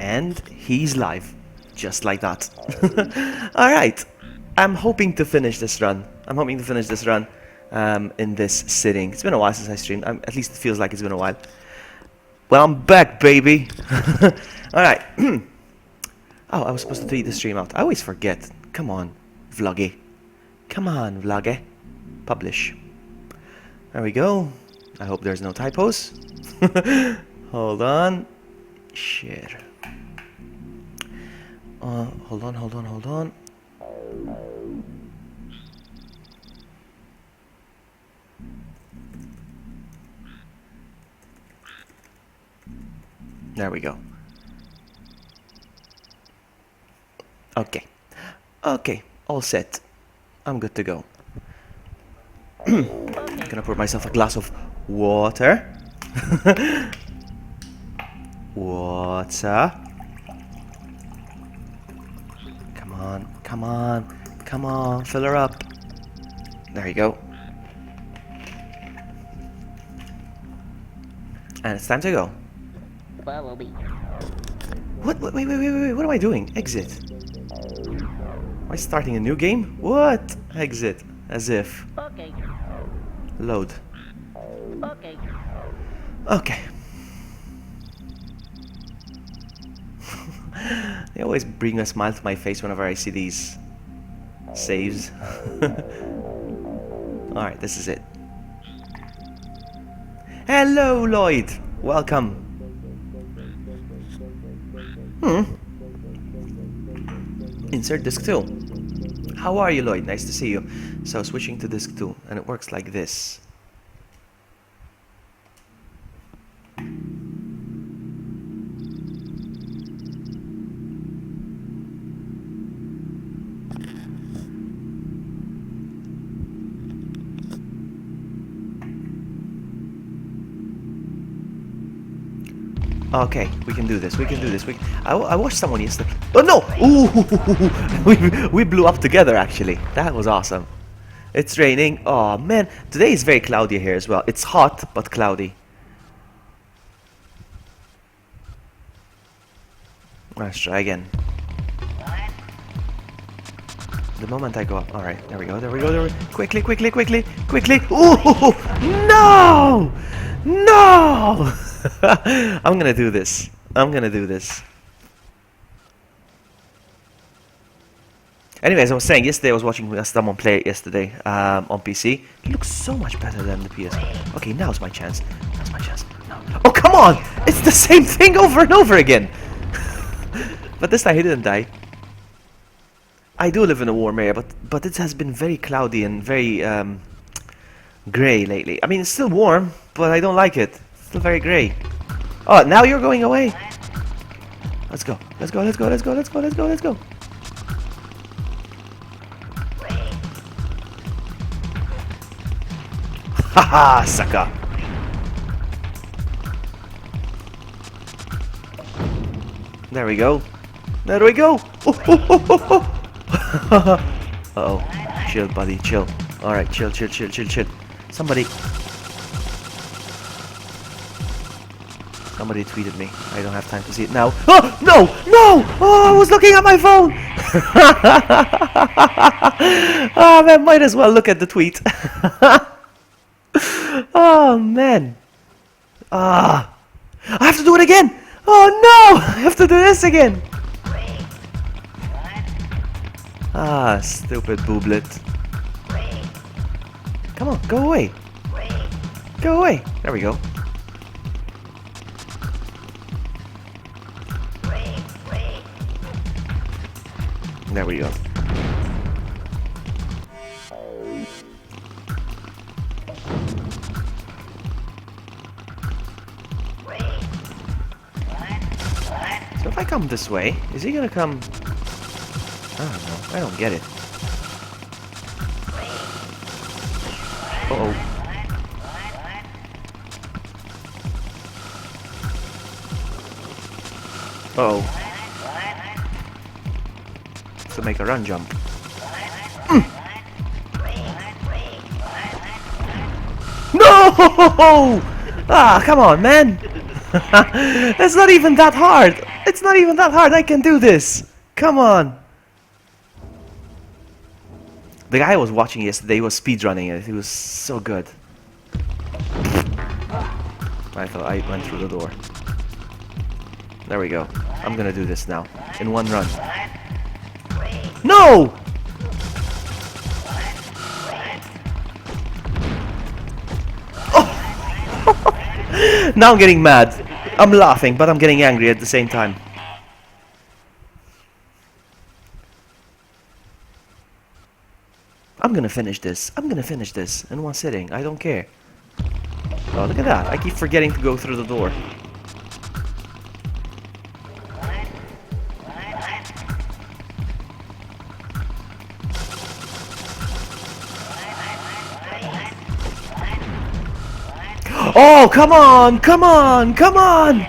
And he's live. Just like that. Alright. I'm hoping to finish this run. In this sitting. It's been a while since I streamed. At least it feels like it's been a while. Well, I'm back, baby. Alright. Oh, I was supposed to tweet the stream out. I always forget. Come on, Vloggy. Come on, Vloggy. Publish. There we go. I hope there's no typos. Hold on. Share. Hold on. There we go. Okay. Okay, all set. I'm good to go. Gonna pour myself a glass of water. Water. Come on, fill her up. There you go. And it's time to go. What? Wait, what am I doing? Exit. Am I starting a new game? What? Exit. As if. Okay. Load. Okay. Okay. They always bring a smile to my face whenever I see these saves. Alright, this is it. Hello, Lloyd! Welcome. Insert disk 2. How are you, Lloyd? Nice to see you. So, switching to disk 2, and it works like this. Okay, we can do this. I watched someone yesterday. Oh no! Ooh! we blew up together, actually. That was awesome. It's raining. Oh man, today is very cloudy here as well. It's hot but cloudy. Let's try again. The moment I go up. All right, there we go. Quickly! Ooh! No! No! I'm gonna do this. Anyways, I was saying, yesterday I was watching someone play it yesterday on PC. It looks so much better than the PS. Okay, now's my chance. No. Oh, come on! It's the same thing over and over again! But this time he didn't die. I do live in a warm area, but it has been very cloudy and very grey lately. I mean, it's still warm, but I don't like it. It's still very grey. Oh, now you're going away. Let's go. Haha, sucker. There we go. Uh-oh. Chill, buddy, chill. Alright, chill. Somebody tweeted me. I don't have time to see it now. Oh, no! Oh, I was looking at my phone! Oh, man, might as well look at the tweet. Oh, man. I have to do it again! Oh, no! I have to do this again! Stupid booblet. Come on, go away. There we go. There we go. So if I come this way, is he gonna come? I don't know. I don't get it. Uh-oh. Uh-oh. To make a run jump. No! Ah, come on, man! It's not even that hard. It's not even that hard. I can do this. Come on. The guy I was watching yesterday was speedrunning it. He was so good. I thought I went through the door. There we go. I'm gonna do this now. In one run. No! Oh! Now I'm getting mad. I'm laughing, but I'm getting angry at the same time. I'm gonna finish this. I'm gonna finish this in one sitting. I don't care. Oh, look at that. I keep forgetting to go through the door. Oh, come on! Come on! Come on!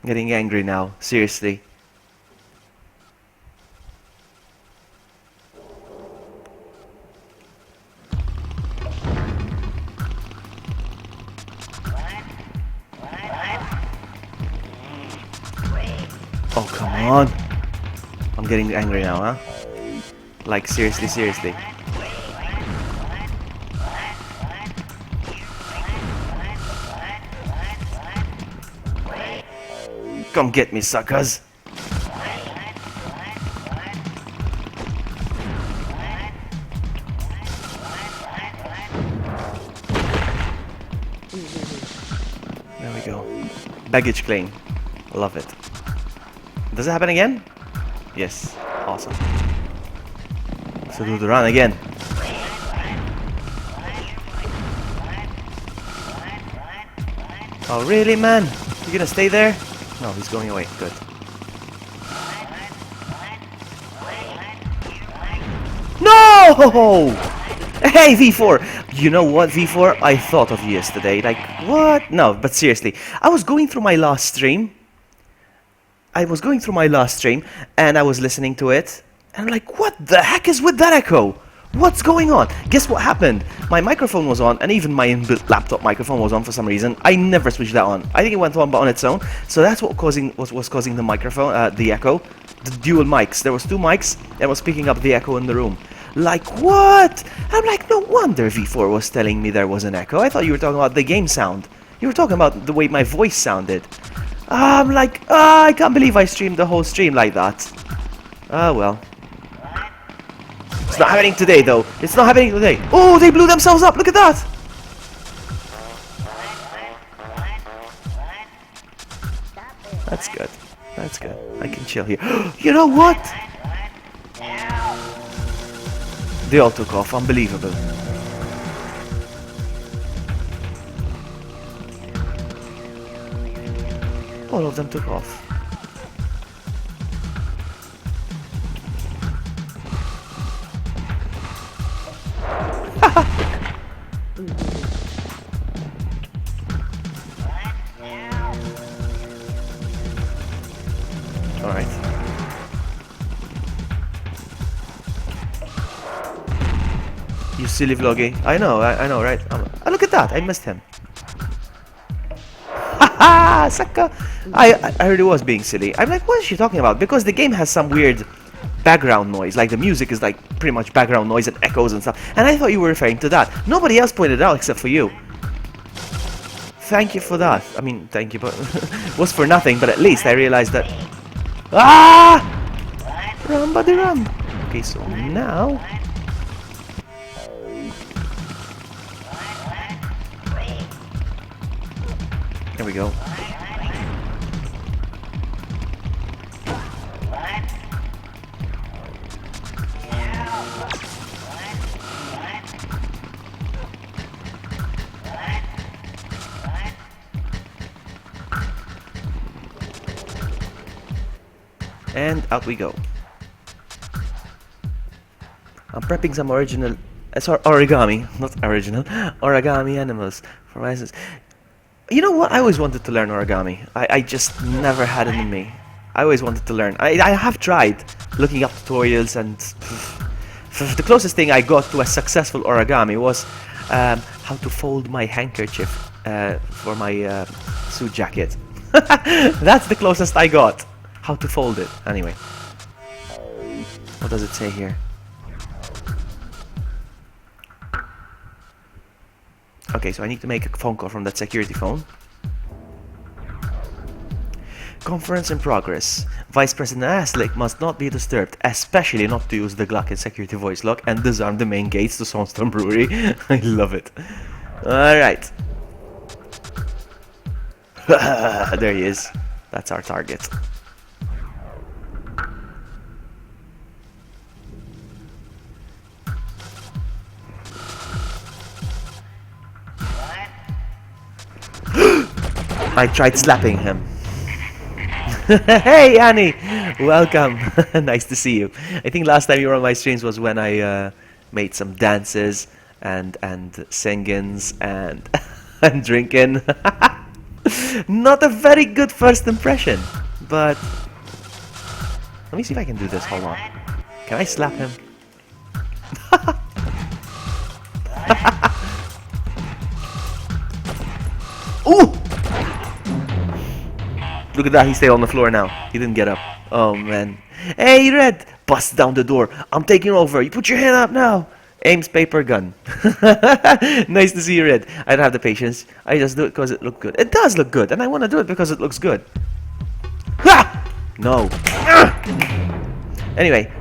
I'm getting angry now. Seriously. Oh, come on. I'm getting angry now, huh? Like, seriously, seriously. Come get me, suckers. There we go. Baggage claim. Love it. Does it happen again? Yes. Awesome. So do the run again. Oh, really, man? You gonna stay there? No, he's going away. Good. No! Hey, V4! You know what, V4? I thought of you yesterday. Like, what? No, but seriously. I was going through my last stream. And I was listening to it. And I'm like, what the heck is with that echo? What's going on? Guess what happened? My microphone was on, and even my inbuilt laptop microphone was on for some reason. I never switched that on. I think it went on, but on its own. So that's what was causing the microphone, the echo. The dual mics. There was two mics, and was picking up the echo in the room. Like, what? I'm like, no wonder V4 was telling me there was an echo. I thought you were talking about the game sound. You were talking about the way my voice sounded. I'm like, I can't believe I streamed the whole stream like that. Ah, well. It's not happening today, though. It's not happening today. Oh, they blew themselves up. Look at that. That's good. That's good. I can chill here. You know what? They all took off. Unbelievable. All of them took off. Alright. You silly vloggy. I know, right? Oh, look at that. I missed him. Haha, sucker. I heard it was being silly. I'm like, what is she talking about? Because the game has some weird background noise. Like, the music is like pretty much background noise and echoes and stuff. And I thought you were referring to that. Nobody else pointed it out except for you. Thank you for that. I mean, thank you, but was for nothing. But at least I realized that. Ah! Run, buddy, run. Okay, so now. There we go. And out we go. I'm prepping some original, sorry, origami, not original, origami animals for my instance. You know what? I always wanted to learn origami. I just never had it in me. I always wanted to learn. I have tried looking up tutorials, and the closest thing I got to a successful origami was how to fold my handkerchief for my Suit jacket. That's the closest I got. How to fold it. Anyway. What does it say here? Okay, so I need to make a phone call from that security phone. Conference in progress. Vice President Aslick must not be disturbed, especially not to use the Glock and security voice lock and disarm the main gates to Soundstone Brewery. I love it. Alright. There he is. That's our target. I tried slapping him. Hey Annie! Welcome. Nice to see you. I think last time you were on my streams was when I made some dances and singings and and drinking. Not a very good first impression, but let me see if I can do this. Hold on. Can I slap him? Ooh! Look at that, he stayed on the floor now. He didn't get up. Oh man. Hey Red! Bust down the door. I'm taking over. You put your hand up now. Aims paper gun. Nice to see you, Red. I don't have the patience. I just do it because it looks good. It does look good, and I want to do it because it looks good. Ha! No. Anyway,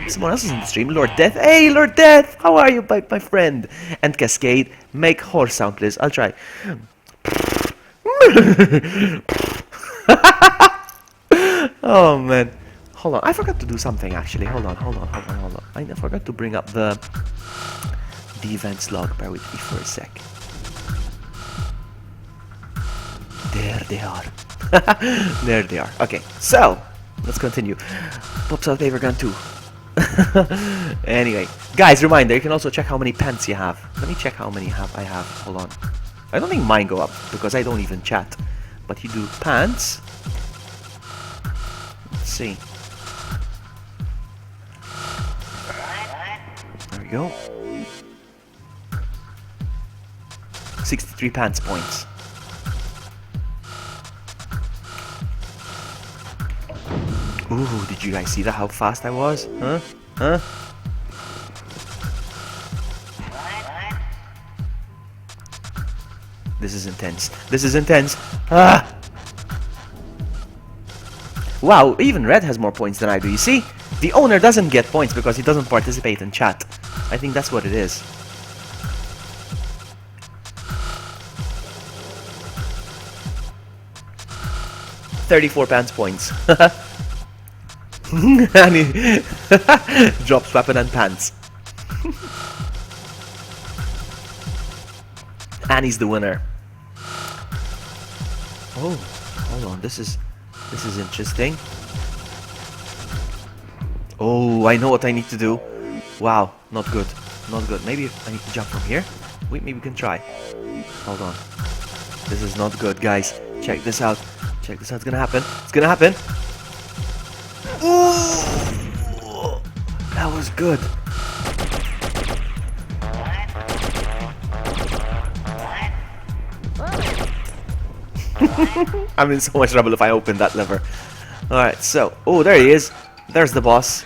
someone else is in the stream. Lord Death. Hey, Lord Death! How are you, my friend? And Cascade. Make horse sound, please. I'll try. Oh man, hold on, I forgot to do something actually. Hold on. I forgot to bring up the events log. Bear with me for a sec. There they are. There they are. Okay, so let's continue. Pops out paper gun 2. Anyway, guys, reminder, you can also check how many pants you have. Let me check how many I have. Hold on. I don't think mine go up because I don't even chat. But you do pants. Let's see. There we go. 63 pants points. Ooh, did you guys see that? How fast I was? Huh? Huh? This is intense. This is intense. Ah! Wow, even Red has more points than I do. You see? The owner doesn't get points because he doesn't participate in chat. I think that's what it is. $34 pants points. And he drops weapon and pants. And he's the winner. Oh, hold on. This is interesting. Oh, I know what I need to do. Wow, not good. Not good. Maybe I need to jump from here. Wait, maybe we can try. Hold on. This is not good, guys. Check this out. Check this out. It's gonna happen. It's gonna happen. Ooh, that was good. I'm in so much trouble if I open that lever. Alright, so... Oh, there he is. There's the boss.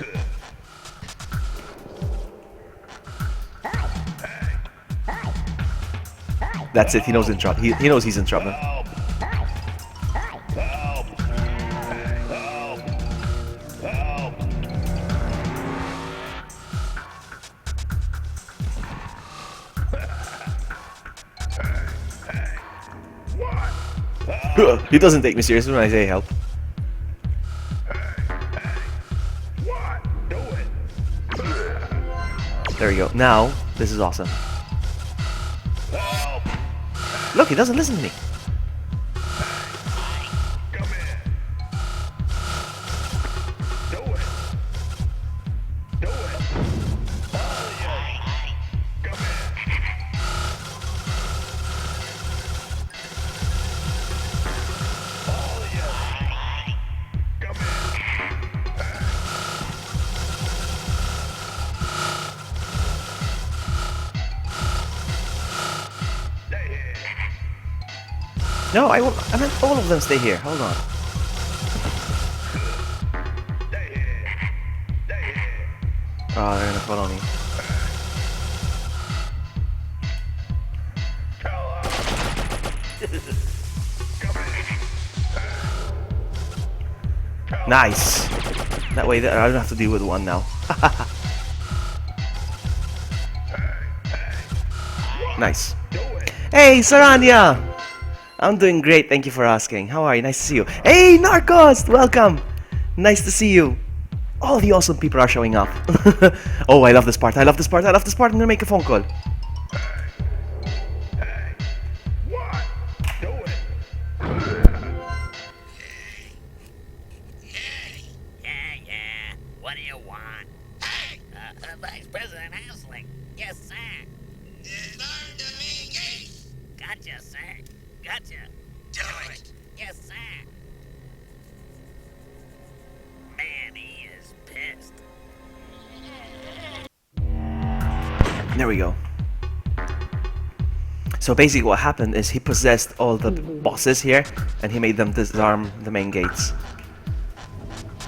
That's it, he knows in trouble. He knows he's in trouble. He doesn't take me seriously when I say help. There we go. Now, this is awesome. Look, he doesn't listen to me. No, I meant all of them stay here. Hold on. Oh, they're gonna follow me. Nice. That way, I don't have to deal with one now. Nice. Hey, Saranya! I'm doing great, thank you for asking. How are you? Nice to see you. Hey, Narcos! Welcome! Nice to see you. All the awesome people are showing up. Oh, I love this part. I love this part. I love this part. I'm gonna make a phone call. Yeah. What do you want? Hey! Vice President Hansling. Yes, sir. Gotcha, sir. Gotcha. Do it. Yes, sir. Man, he is pissed. There we go. So basically what happened is he possessed all the bosses here and he made them disarm the main gates.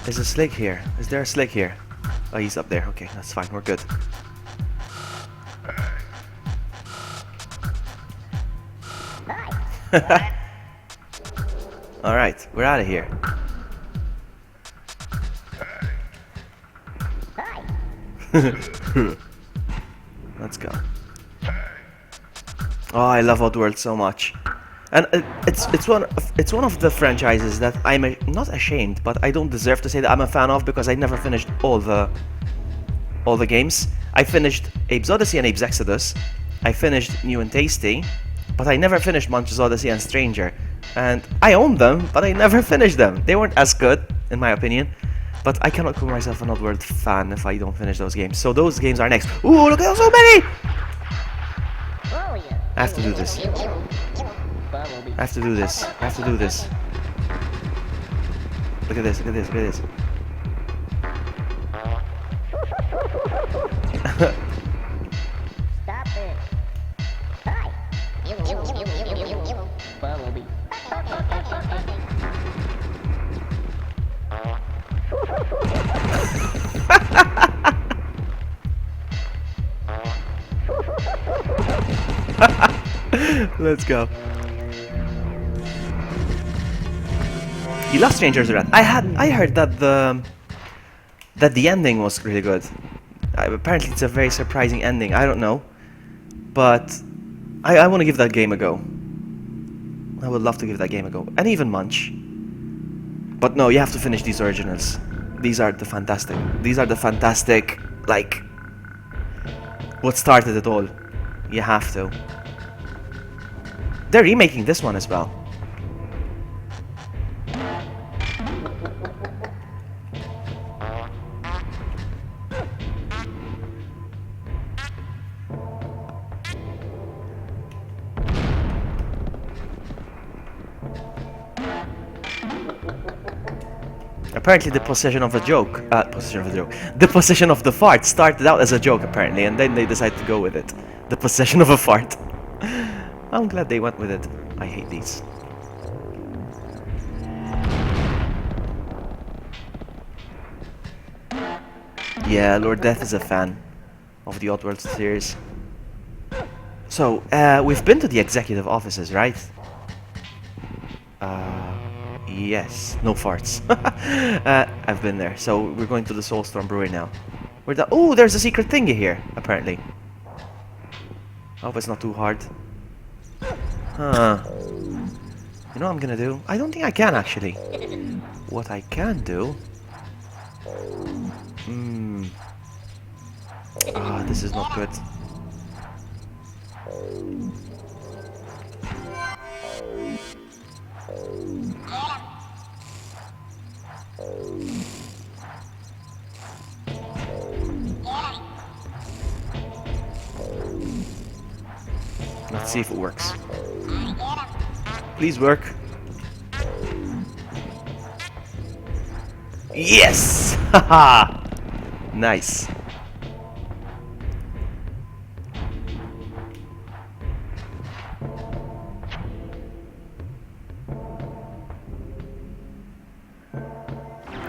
There's a slick here. Is there a slick here? Oh, he's up there. Okay, that's fine. We're good. Alright, we're out of here. Let's go. Oh, I love Oddworld so much. And it's one of the franchises that I'm not ashamed, but I don't deserve to say that I'm a fan of because I never finished all the games. I finished Abe's Odyssey and Abe's Exoddus. I finished New and Tasty, but I never finished Monster's Odyssey and Stranger. And I own them, but I never finished them. They weren't as good, in my opinion. But I cannot call myself an Oddworld fan if I don't finish those games. So those games are next. Ooh, look at so many! I have to do this. I have to do this. I have to do this. Look at this, look at this, look at this. Stop it. Hi. Follow me. Let's go. You love Strangers Around. I heard that the ending was really good. Apparently it's a very surprising ending. I don't know, but I want to give that game a go. I would love to give that game a go, and even Munch. But no, you have to finish these originals. These are the fantastic. These are the fantastic. Like what started it all. You have to. They're remaking this one as well. Apparently the possession of a joke, the possession of the fart started out as a joke apparently, and then they decided to go with it. The possession of a fart. I'm glad they went with it. I hate these. Yeah, Lord Death is a fan of the Oddworld series. So, we've been to the executive offices, right? Yes. No farts. I've been there. So, we're going to the Soulstorm Brewery now. Oh, there's a secret thingy here, apparently. I hope it's not too hard. Huh. You know what I'm gonna do? I don't think I can, actually. What I can do... this is not good. Let's see if it works. Please work. Yes! Haha! Nice.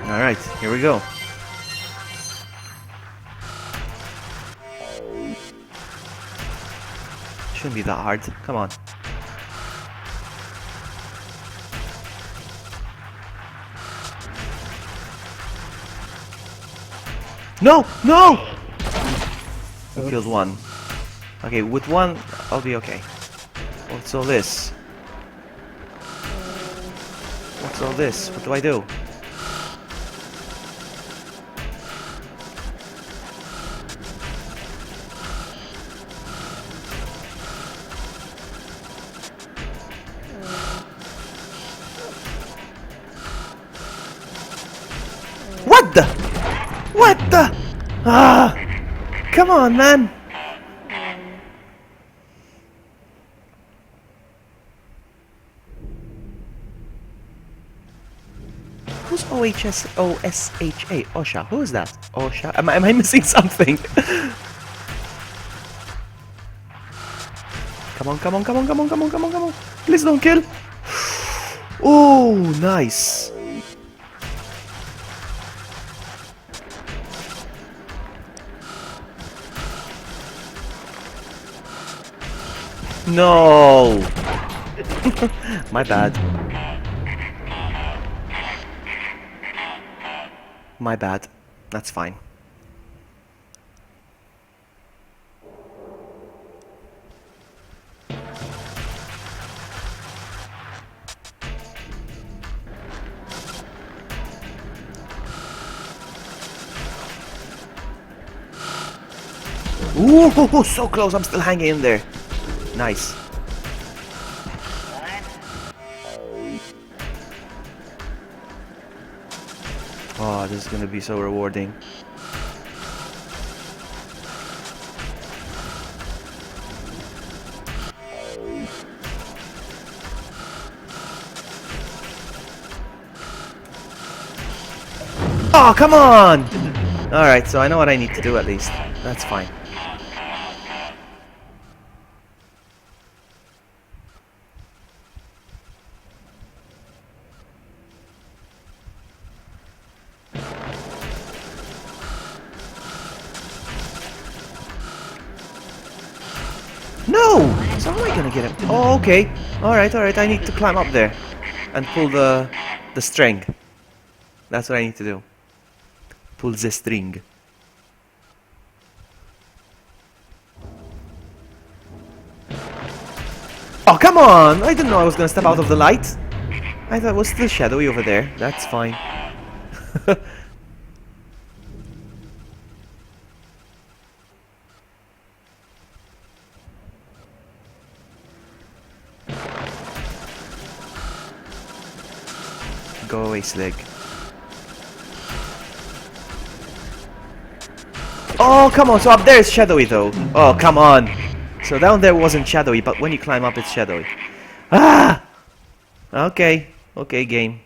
Alright, here we go. Shouldn't be that hard. Come on. No! No! I killed one. Okay, with one, I'll be okay. What's all this? What's all this? What do I do? What the? What the? Ah! Come on, man! Who's OHSOSHA? Osha? Who is that? Osha? Am I missing something? Come on, come on, come on, come on, come on, come on, come on. Please don't kill. Oh, nice. No. My bad. My bad. That's fine. Ooh, so close. I'm still hanging in there. Nice. Oh, this is gonna be so rewarding. Oh, come on! Alright, so I know what I need to do at least. That's fine. No! So how am I gonna get him? Oh, okay. Alright, alright. I need to climb up there and pull the string. That's what I need to do. Pull the string. Oh, come on! I didn't know I was gonna step out of the light. I thought it was still shadowy over there. That's fine. Go away, Slig. Oh, come on. So up there is shadowy, though. Oh, come on. So down there wasn't shadowy, but when you climb up, it's shadowy. Ah! Okay. Okay, game.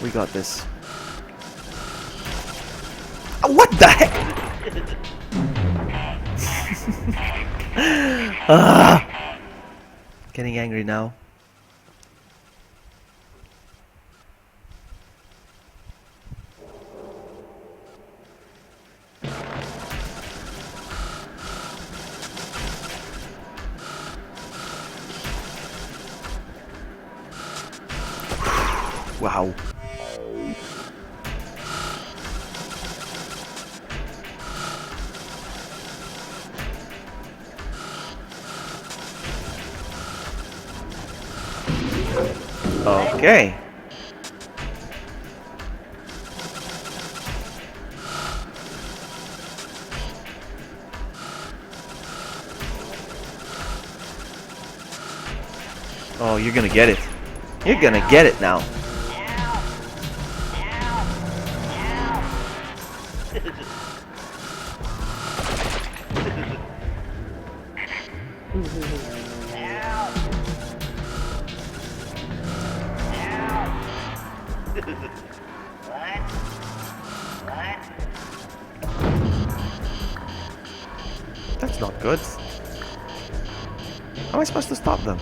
We got this. Oh, what the heck? Ah! Getting angry now. Wow. Okay. Oh, you're gonna get it. You're gonna get it now. That's not good. How am I supposed to stop them?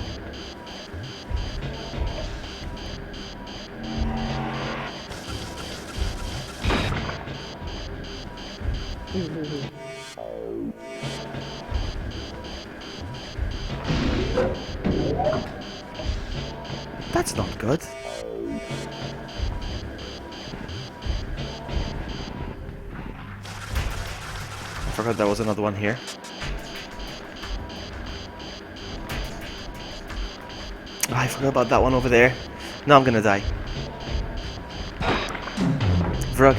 That's not good. I forgot there was another one here. Oh, I forgot about that one over there. Now I'm gonna die. Vrog,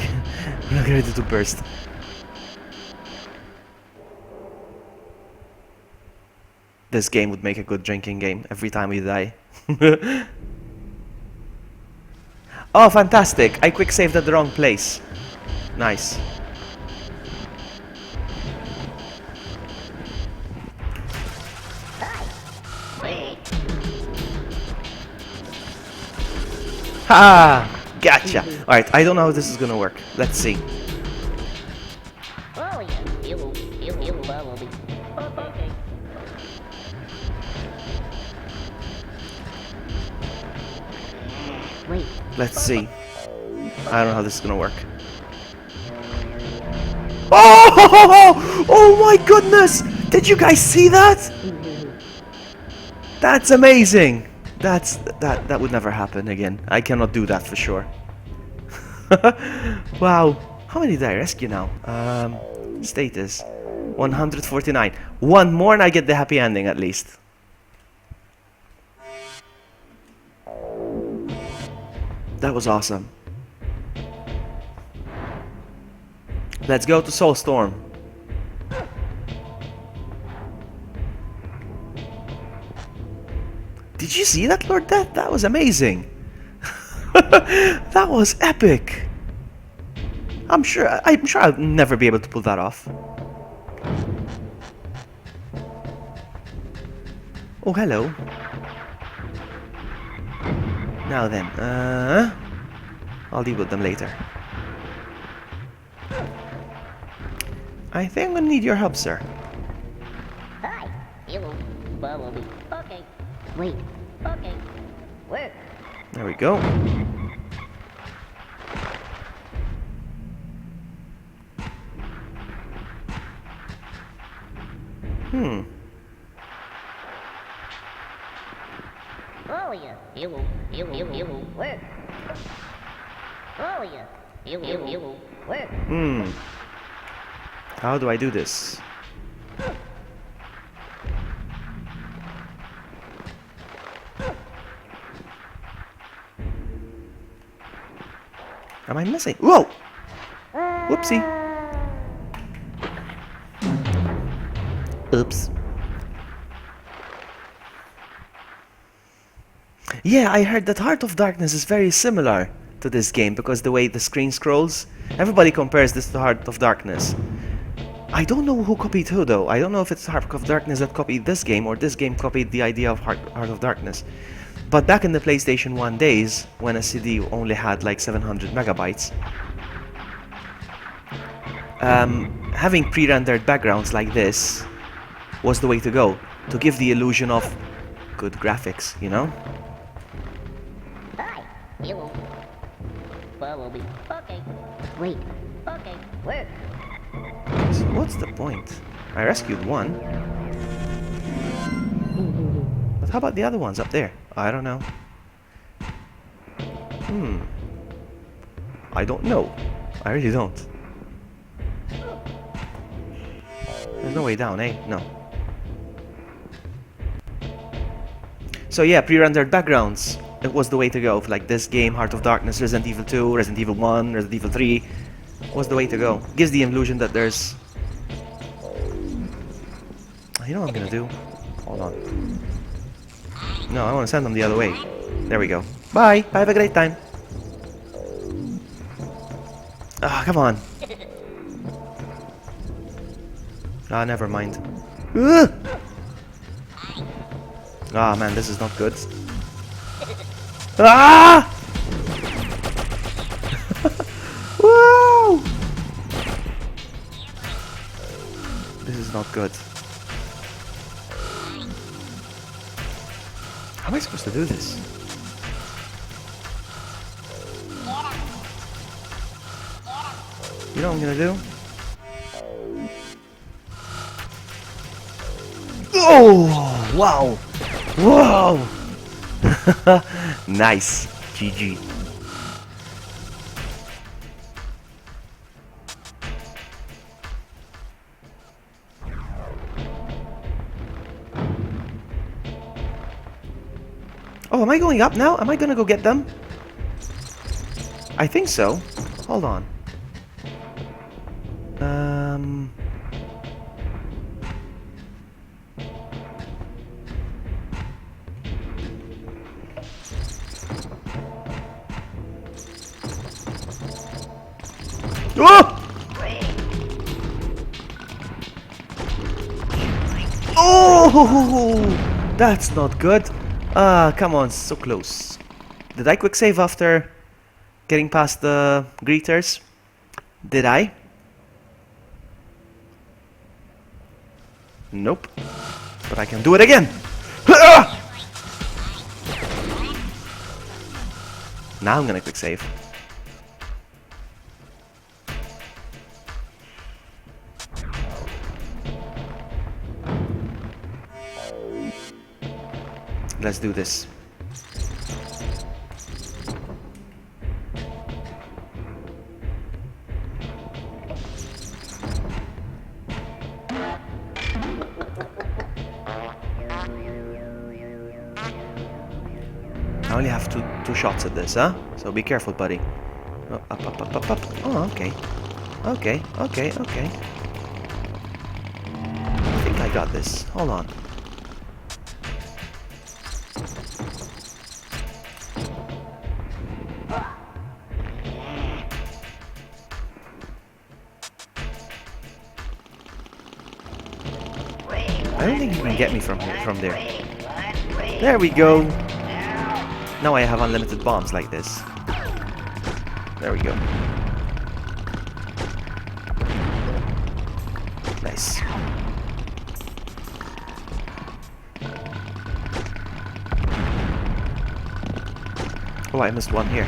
we're not ready to burst. This game would make a good drinking game every time we die. Oh, fantastic! I quick saved at the wrong place. Nice. Ha! Gotcha! Alright, I don't know how this is gonna work. Let's see. Oh, yeah. You bumblebee. Okay. Wait. Let's see. I don't know how this is gonna work. Oh! Oh my goodness! Did you guys see that? That's amazing! That would never happen again. I cannot do that for sure. Wow. How many did I rescue now? Status 149. One more and I get the happy ending at least. That was awesome. Let's go to Soulstorm. Did you see that, Lord Death? That was amazing. That was epic. I'm sure I'll never be able to pull that off. Oh, hello. Now then, I'll deal with them later. I think I'm gonna need your help, sir. Hi. You bumblebee. Okay. Wait. Okay. Where? There we go. Oh, yeah. You where? Oh, yeah. You where? How do I do this? Am I missing? Whoa! Whoopsie. Oops. Yeah, I heard that Heart of Darkness is very similar to this game because the way the screen scrolls. Everybody compares this to Heart of Darkness. I don't know who copied who though. I don't know if it's Heart of Darkness that copied this game or this game copied the idea of Heart of Darkness. But back in the PlayStation 1 days, when a CD only had like 700 megabytes, having pre-rendered backgrounds like this was the way to go, to give the illusion of good graphics, you know? Hi. You bumblebee. Okay. Wait. Okay. Where? So what's the point? I rescued one. But how about the other ones up there? I don't know. I don't know. I really don't. There's no way down, eh? No. So yeah, pre-rendered backgrounds. It was the way to go. Like this game, Heart of Darkness, Resident Evil 2, Resident Evil 1, Resident Evil 3 was the way to go. Gives the illusion that there's... You know what I'm gonna do? Hold on. No, I want to send them the other way. There we go. Bye! Have a great time. Ah, come on. Ah, never mind. Ah, man, this is not good. Ah! Woo! This is not good. How am I supposed to do this? You know what I'm gonna do? Oh! Wow! Whoa! Nice. GG. Oh, am I going up now? Am I gonna go get them? I think so. Hold on. Oh! Oh! That's not good. Ah, come on, so close. Did I quick save after getting past the greeters? Did I? Nope. But I can do it again. Now I'm gonna quick save. Let's do this. I only have two shots at this, huh? So be careful, buddy. Oh, up. Oh, okay. Okay. I think I got this. Hold on. I don't think you can get me from there. There we go. Now I have unlimited bombs like this. There we go. Nice. Oh, I missed one here.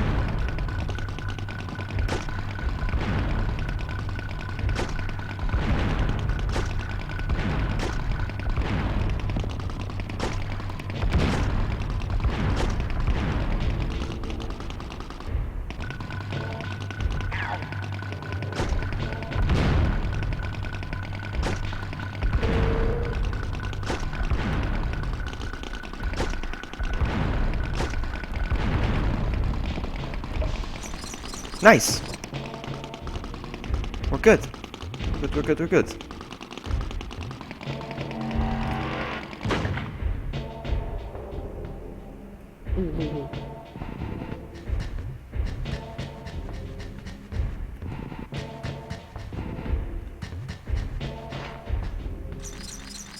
Nice. We're good. We're good.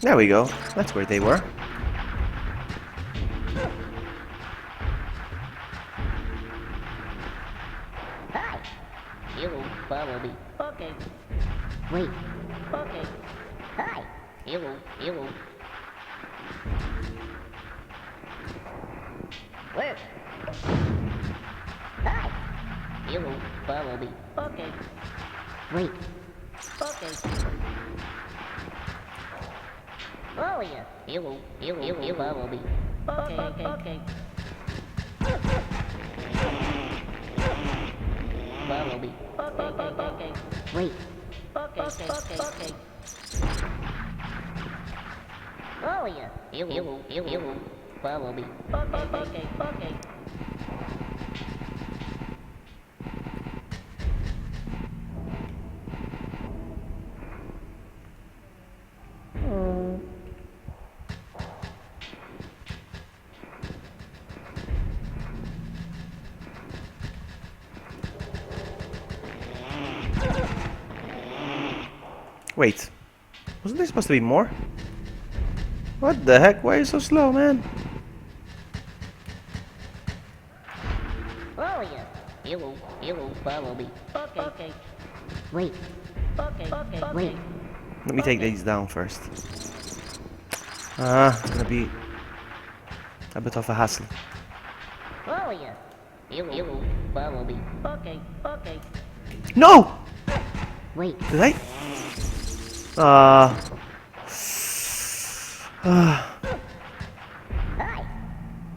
There we go. That's where they were. Hi. You will follow me. Okay. Wait. Okay. Hi. You will. Where? Hi. You will follow me. Okay. Wait. Okay. Oh yeah. You will follow me. Okay. Follow me. Okay. Wait. Okay. Oh yeah. You will follow me. Okay. Wait. Wasn't there supposed to be more? What the heck? Why are you so slow, man? Oh yeah. You will follow me. Okay. Wait. Okay. Wait. Let me take these down first. It's gonna be... a bit of a hassle. Oh yeah. You follow me. Okay, okay. No! Wait. Did I? Uh. Hi.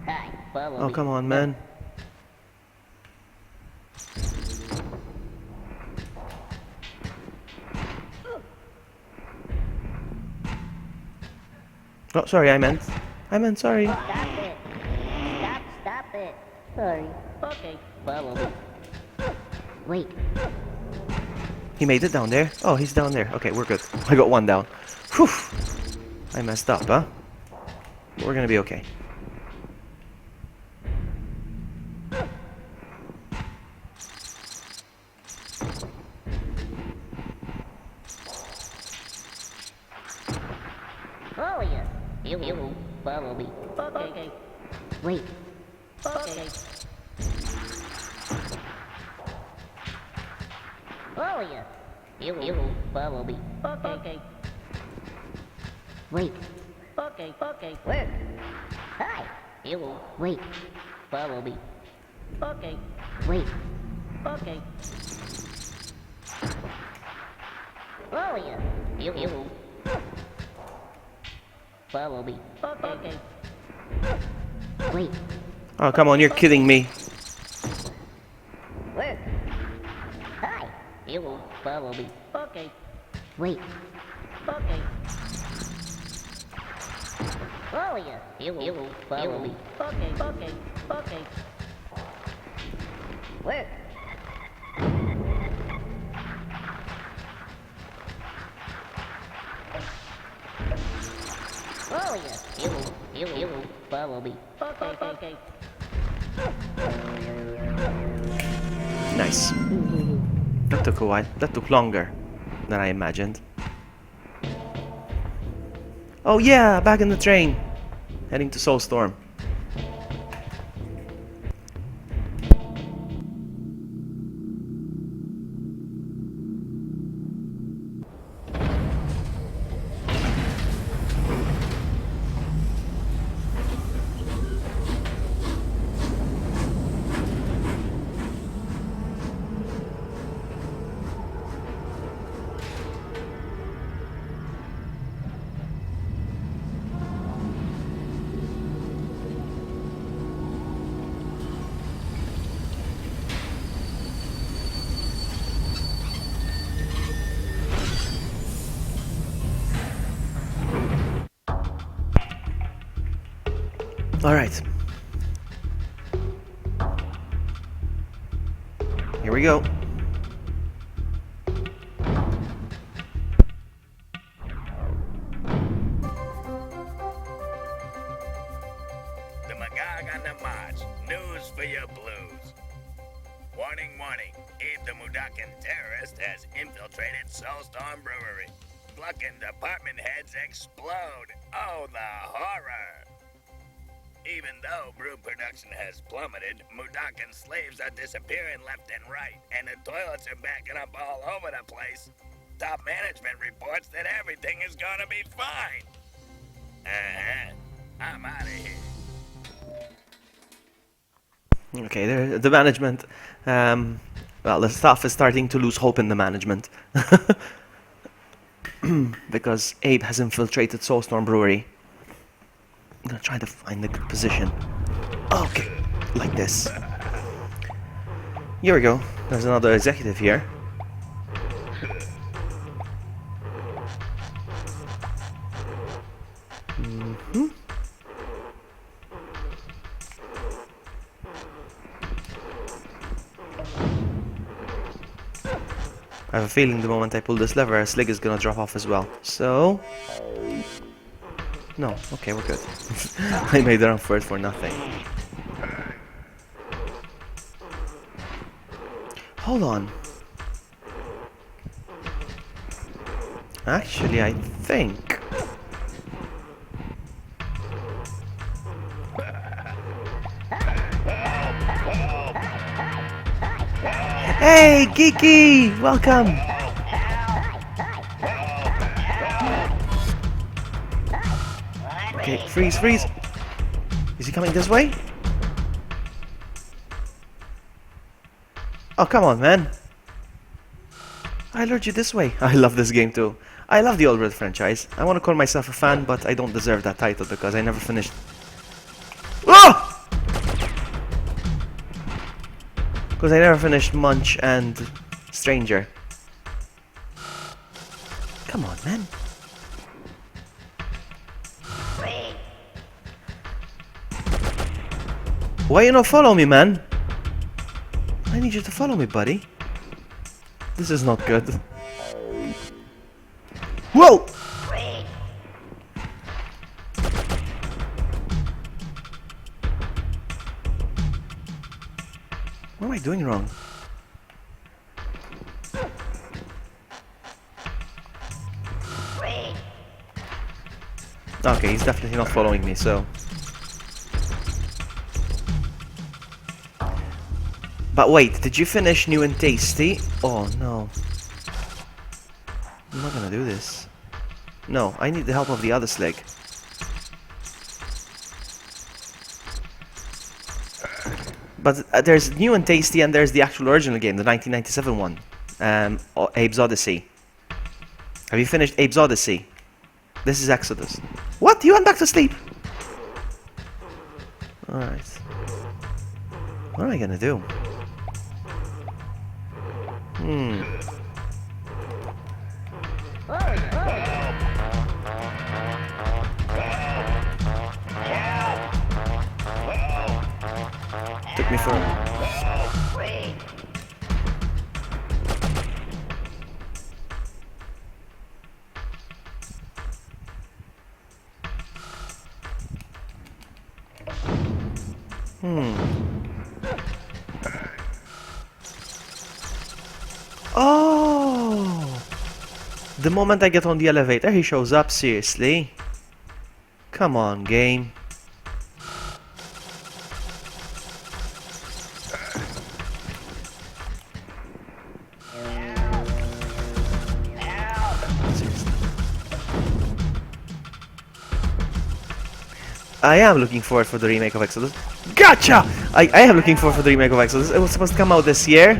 Hi. Follow Oh, me. come on, man. Oh, sorry, I meant, sorry. Stop it. Stop it. Sorry. Okay. Follow me. Wait. He made it down there? Oh, he's down there. Okay, we're good. I got one down. Whew. I messed up, huh? We're gonna be okay. Oh yeah. You follow me. Okay. Wait. Okay. Oh yeah. You follow me. Okay. Wait. Okay. Where? Hi. You wait. Follow me. Okay. Wait. Okay. Oh yeah. You follow me. Okay. Wait. Oh, come on, you're kidding me. Where? Hi. You follow me. Okay. Wait. Okay. Oh yeah. You follow me. Okay. Where? Oh yeah. You follow me. Okay. Nice. That took a while. That took longer than I imagined. Oh yeah, back in the train. Heading to Soulstorm. Alright. Here we go. The Magog on the march. News for your blues. Warning, warning. Abe the Mudakan terrorist has infiltrated Soulstorm Brewery. Gluckin department heads explode. Oh, the horror. Even though brew production has plummeted, Mudakan slaves are disappearing left and right, and the toilets are backing up all over the place. Top management reports that everything is gonna be fine. I'm out of here. Okay, the management. Well, the staff is starting to lose hope in the management. Because Abe has infiltrated Soulstorm Brewery. I'm gonna try to find a good position. Okay, like this. Here we go. There's another executive here. I have a feeling the moment I pull this lever, Slig is gonna drop off as well. So... No, okay, we're good. I made a run for it for nothing. Hold on. Actually, I think... Hey, Geeky! Welcome! Okay, freeze! Is he coming this way? Oh, come on, man. I lured you this way. I love this game too. I love the Oddworld franchise. I want to call myself a fan, but I don't deserve that title because I never finished. Oh! Because I never finished Munch and Stranger. Come on, man. Why you not follow me, man? I need you to follow me, buddy. This is not good. Whoa! What am I doing wrong? Okay, he's definitely not following me, so... But wait, did you finish New and Tasty? Oh no. I'm not gonna do this. No, I need the help of the other slig. But there's New and Tasty and there's the actual original game, the 1997 one. Abe's Odyssey. Have you finished Abe's Odyssey? This is Exoddus. What? You went back to sleep? Alright. What am I gonna do? Took me for... Oh! The moment I get on the elevator, he shows up, seriously? Come on, game. I am looking forward for the remake of Exoddus. Gotcha! I am looking forward for the remake of Exoddus. It was supposed to come out this year,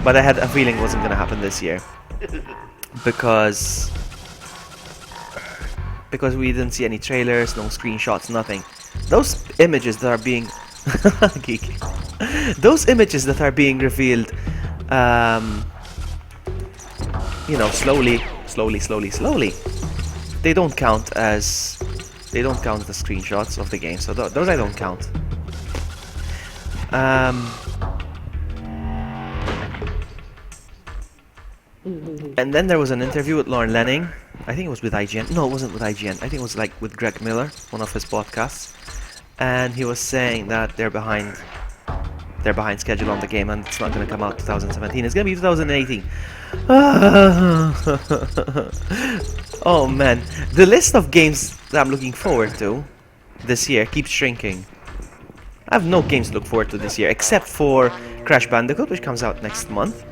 but I had a feeling it wasn't going to happen this year. Because we didn't see any trailers, no screenshots, nothing. Those images that are being... Geek. Those images that are being revealed, you know, slowly, they don't count as... They don't count the screenshots of the game, so those I don't count. And then there was an interview with Lauren Lenning. I think it was with IGN. No, it wasn't with IGN. I think it was like with Greg Miller, one of his podcasts. And he was saying that they're behind schedule on the game and it's not going to come out 2017. It's going to be 2018. Oh man, the list of games that I'm looking forward to this year keeps shrinking. I have no games to look forward to this year except for Crash Bandicoot, which comes out next month.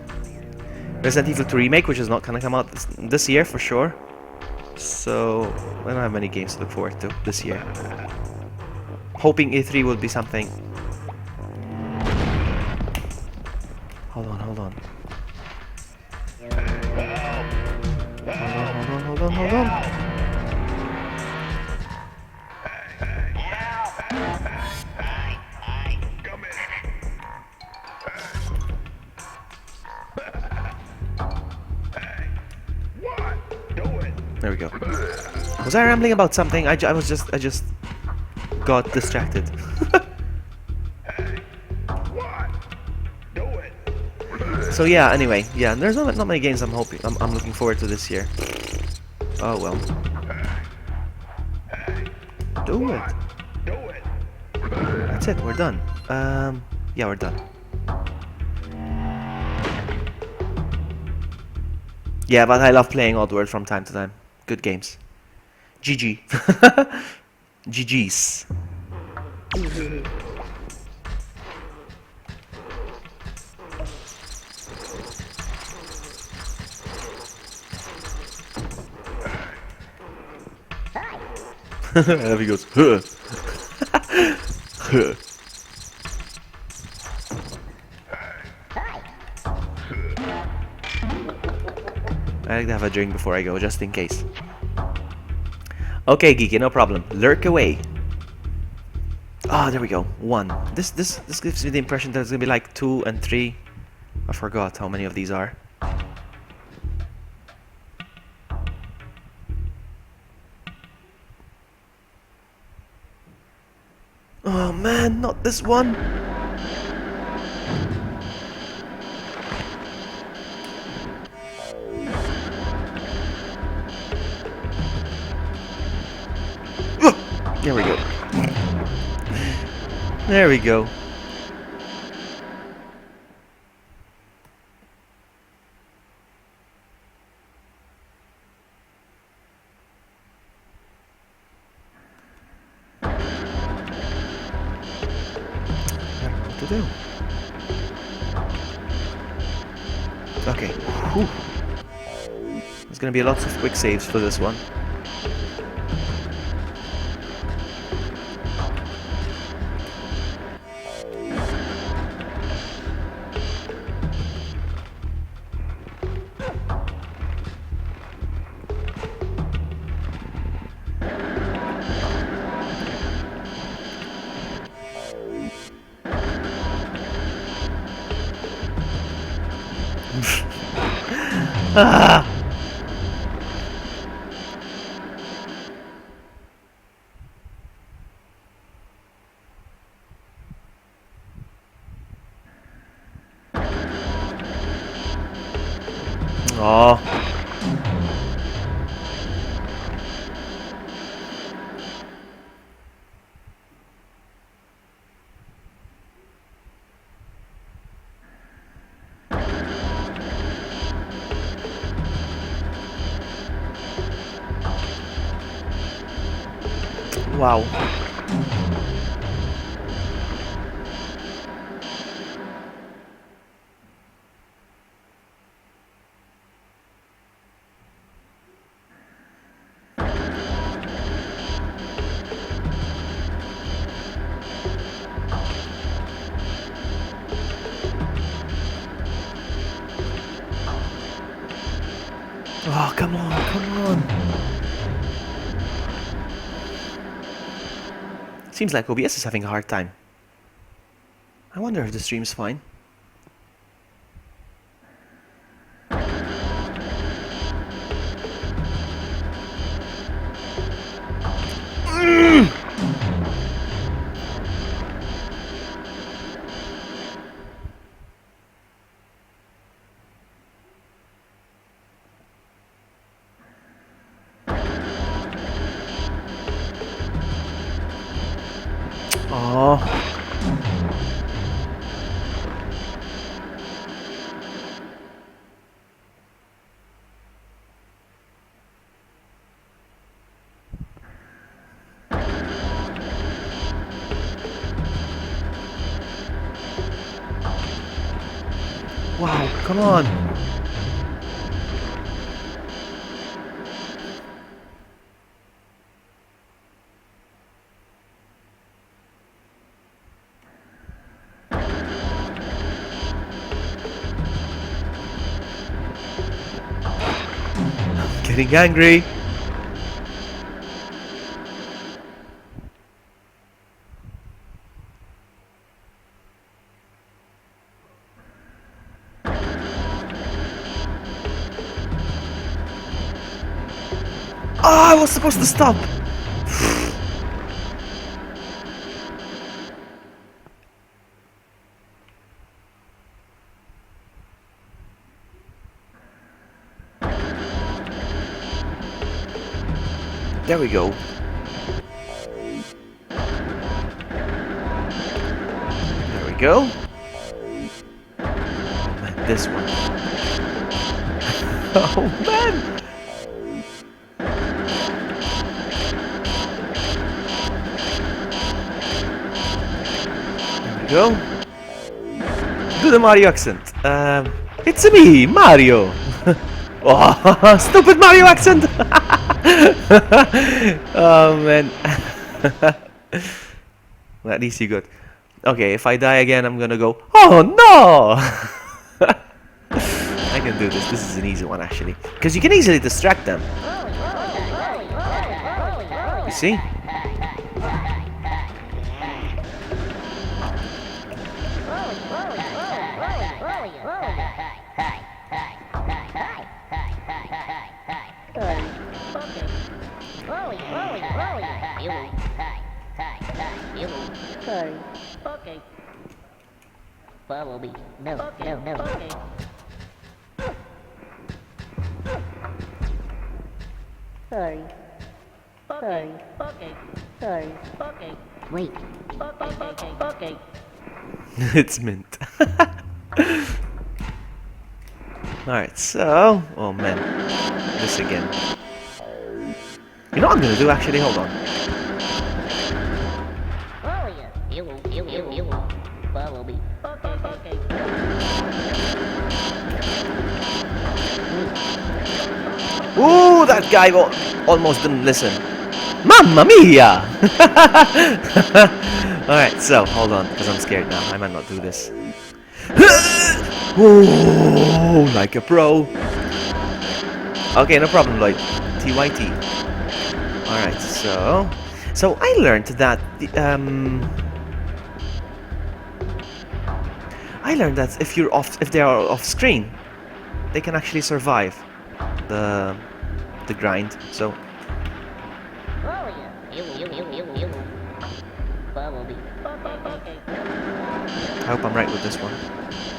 Resident Evil 2 Remake, which is not going to come out this year for sure. So I don't have many games to look forward to this year. Hoping E3 will be something. Hold on. Hold on. There we go. Was I rambling about something? I just got distracted. So yeah, anyway, yeah, there's not many games I'm looking forward to this year. Oh well. Do it. That's it, we're done. Yeah, we're done. Yeah, but I love playing Oddworld from time to time. Good games. GG. GG's. There he goes. I like to have a drink before I go, just in case. Okay, Geeky, no problem. Lurk away. Ah, there we go. 1. This gives me the impression that it's gonna be like 2 and 3. I forgot how many of these are. Oh man, not this one. There we go. There we go. I don't know what to do. Okay. Whew. There's gonna be lots of quick saves for this one. Ah! Oh. Wow. Oh, come on, come on. Seems like OBS is having a hard time. I wonder if the stream's fine. Oh. Wow, come on. Getting angry. Oh, I was supposed to stop. There we go. There we go. And this one. Oh man! There we go. Do the Mario accent. It's me, Mario. Oh, stupid Mario accent! Oh man. Well, at least you good. Okay, if I die again, I'm gonna go, oh no! I can do this. This is an easy one, actually. Because you can easily distract them. You see? Sorry. Okay. Follow me. No, no, no. Okay. Sorry. Sorry. Okay. Sorry. Okay. Wait. Okay. Okay. It's mint. Alright, so... Oh man. This again. You know what I'm gonna do, actually? Hold on. Follow me. Okay. Ooh, that guy almost didn't listen. Mamma mia! Alright, so, hold on, because I'm scared now. I might not do this. Ooh, like a pro. Okay, no problem, Lloyd. TYT. Alright, so... So, I learned that... I learned that if they are off screen, they can actually survive the grind. So I hope I'm right with this one.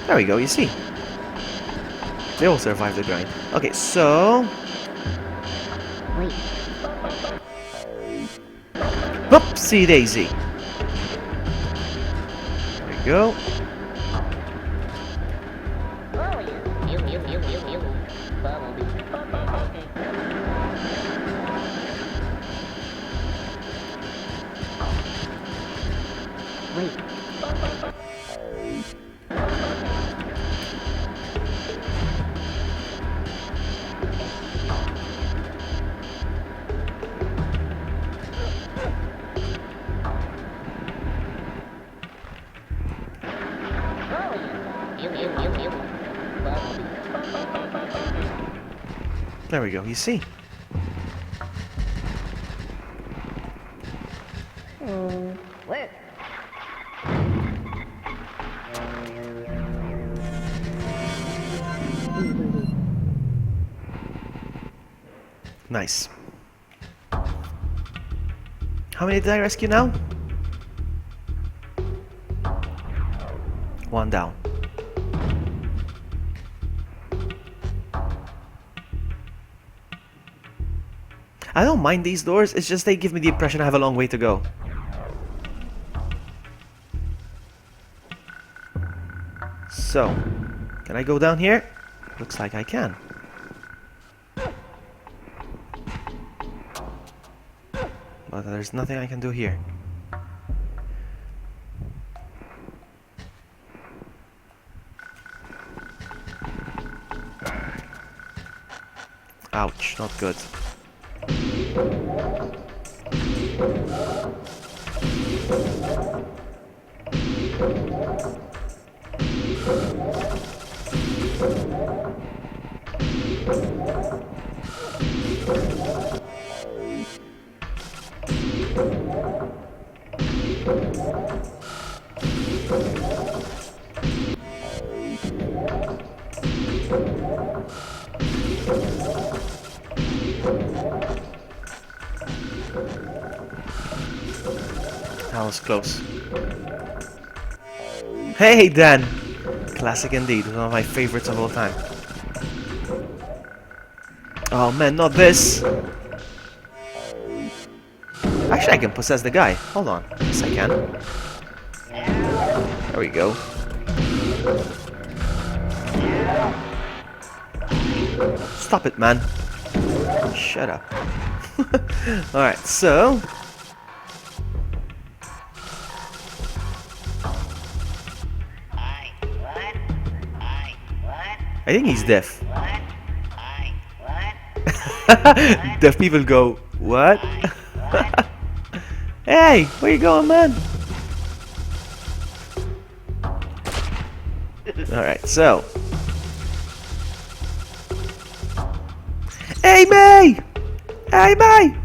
There we go. You see, they all survive the grind. Okay, so whoopsie daisy. There we go. There we go, you see. Where? Nice. How many did I rescue now? One down. I don't mind these doors, it's just they give me the impression I have a long way to go. So, can I go down here? Looks like I can. But there's nothing I can do here. Ouch, not good. That was close. Hey, Dan! Classic indeed, one of my favorites of all time. Oh man, not this! Actually, I can possess the guy. Hold on. Yes, I can. There we go. Stop it, man. Shut up. Alright, so... I think he's deaf. Deaf people go, what? Hey, where you going, man? Alright, so. Amy! Amy!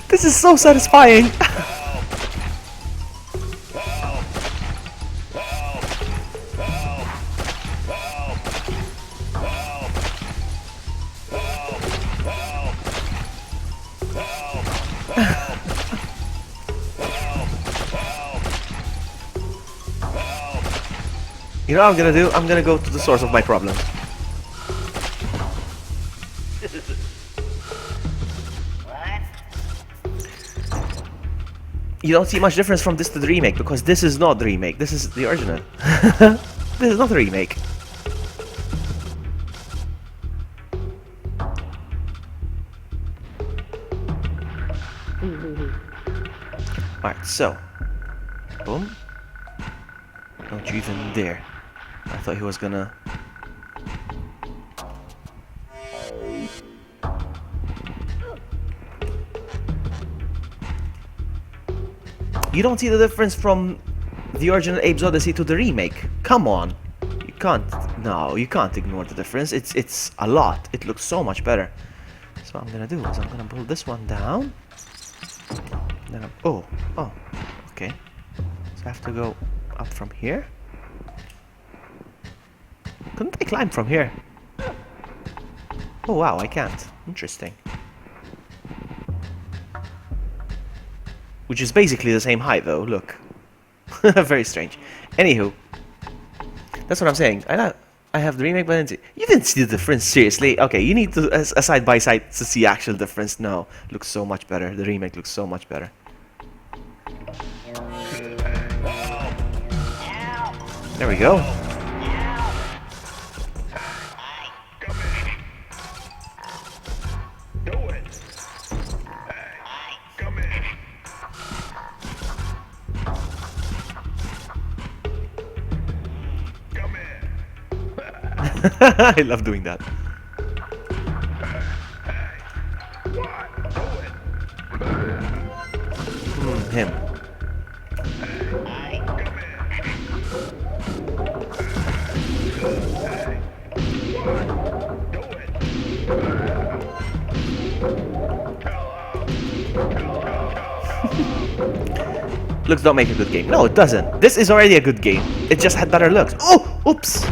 This is so satisfying. You know what I'm gonna do? I'm gonna go to the source of my problem. You don't see much difference from this to the remake, because this is not the remake, this is the original. This is not a remake. Alright, so. Boom. Don't you even dare. I thought he was gonna... You don't see the difference from the original Abe's Odyssey to the remake. Come on. You can't... No, you can't ignore the difference. It's a lot. It looks so much better. So what I'm gonna do is I'm gonna pull this one down. Then I'm... Oh. Okay. So I have to go up from here. Couldn't I climb from here? Oh wow, I can't. Interesting. Which is basically the same height though, look. Very strange. Anywho. That's what I'm saying. I have the remake, but you didn't see the difference, seriously? Okay, you need to, a side by side to see actual difference. No, looks so much better. The remake looks so much better. There we go. I love doing that. Him. Looks don't make a good game. No, it doesn't. This is already a good game. It just had better looks. Oh! Oops!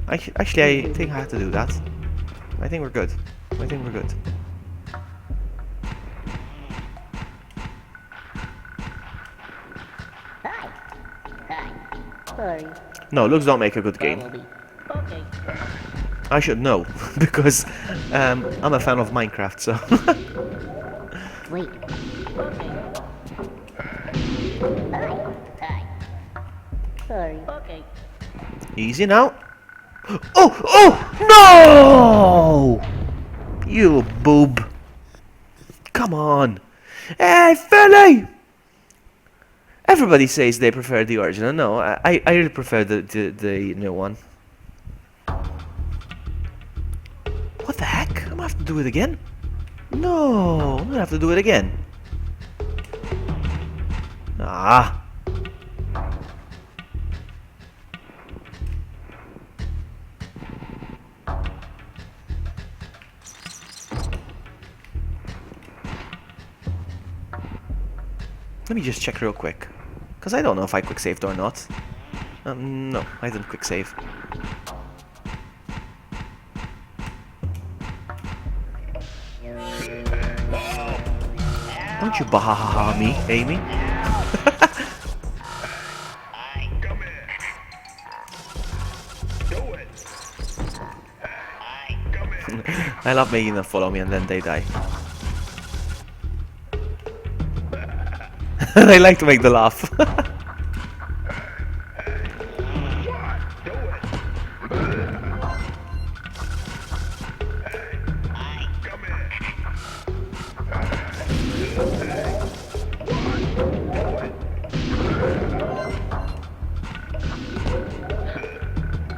Okay. Actually, I think I have to do that. I think we're good. I think we're good. Sorry. No, looks don't make a good game. Okay. I should know, because I'm a fan of Minecraft, so... Wait. Okay. Sorry. Okay. Easy now. Oh! No! You boob. Come on. Hey, Philly! Everybody says they prefer the original. No, I really prefer the new one. What the heck? I'm gonna have to do it again? No, I'm gonna have to do it again. Ah. Let me just check real quick. Because I don't know if I quick saved or not. No, I didn't quick save. Don't you bahahaha me, Amy? I love making them follow me and then they die. I like to make the laugh.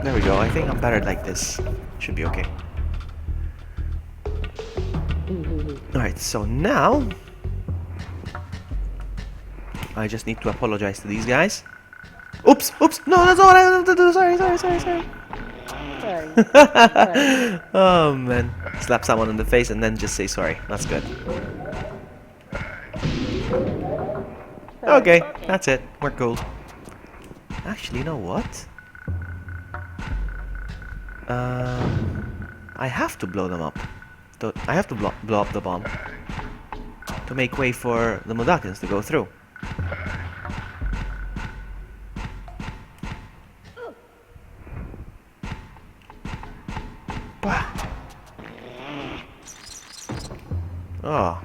There we go. I think I'm better like this. Should be okay. Alright, so now I just need to apologize to these guys. Oops, oops, no, that's not what I wanted to do. Sorry. Sorry. Oh man. Slap someone in the face and then just say sorry. That's good. Okay, that's it. We're cool. Actually, you know what? I have to blow them up. I have to blow up the bomb to make way for the Mudokons to go through. Oh.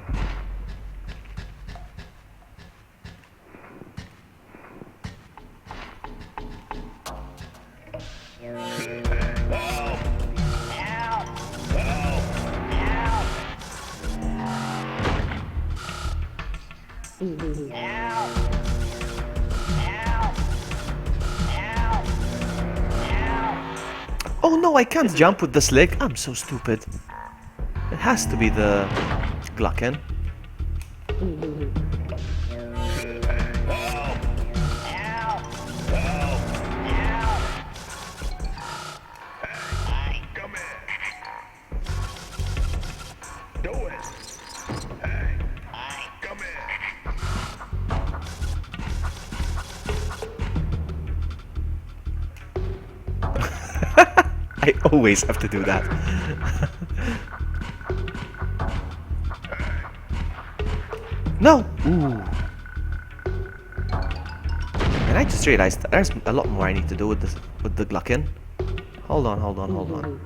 Oh no, I can't jump with the slick. I'm so stupid. It has to be the Glocken. I always have to do that. No! Ooh. And I just realized that there's a lot more I need to do with the Glocken. Hold on.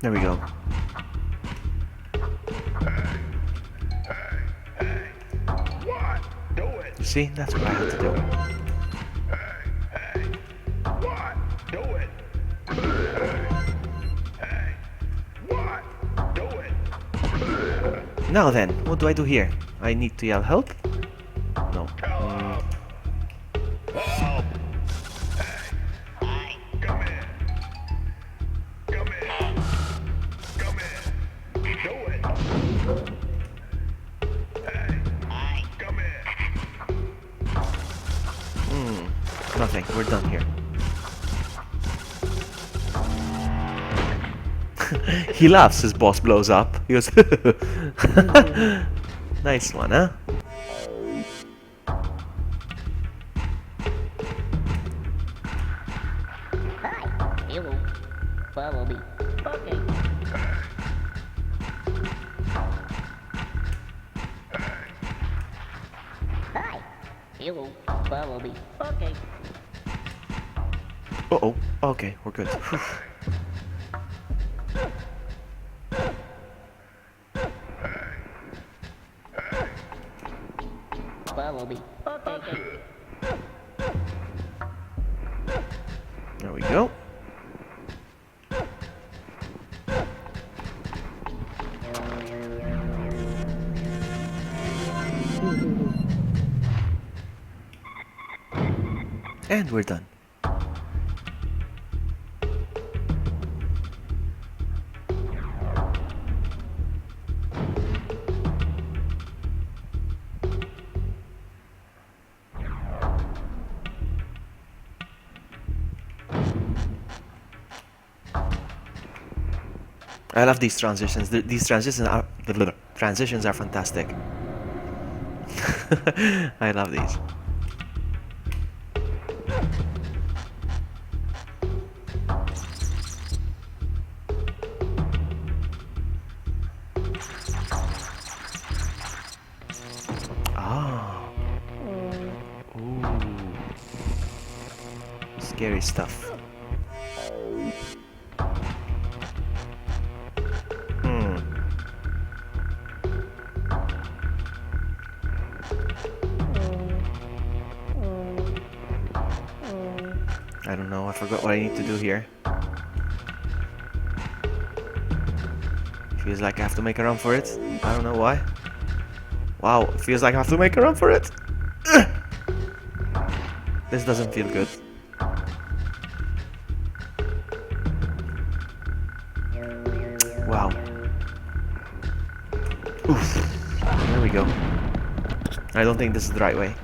There we go. You see, that's what I have to do. Now then, what do I do here? I need to yell help? No. Nothing, we're done here. He laughs, his boss blows up. He goes, nice one, huh? Hi. Hello. Follow me. Okay. Hi. Hello. Follow me. Okay. Uh-oh. Okay, we're good. Follow me. Okay. There we go. And we're done. I love these transitions. These transitions are fantastic. I love these. Ah. Ooh. Scary stuff. I don't know, I forgot what I need to do here. Feels like I have to make a run for it. I don't know why. Wow, it feels like I have to make a run for it. Ugh. This doesn't feel good. Wow. Oof. There we go. I don't think this is the right way.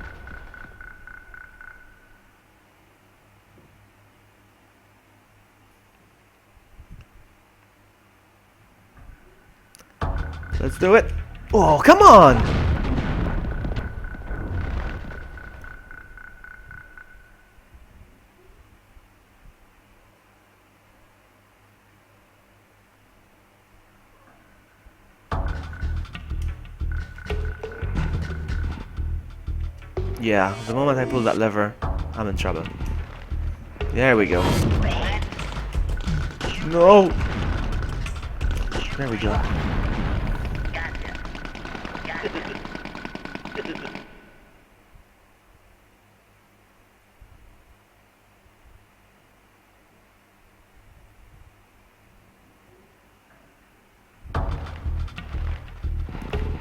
Let's do it. Oh, come on! Yeah, the moment I pull that lever, I'm in trouble. There we go. No! There we go.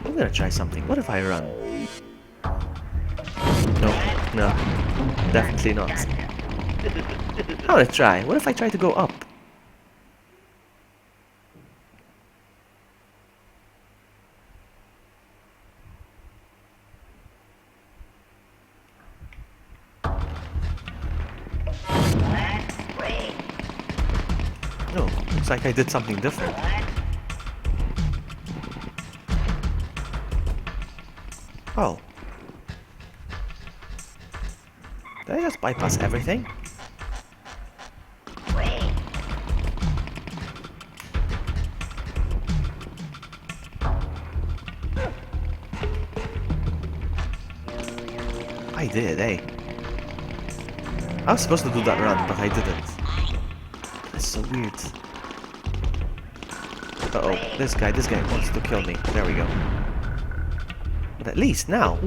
I'm gonna try something. What if I run? No, definitely not. I'm gonna try. What if I try to go up? No, looks like I did something different. Oh. Did I just bypass everything? I did, eh? I was supposed to do that run, but I didn't. That's so weird. Uh-oh, this guy wants to kill me. There we go. But at least now.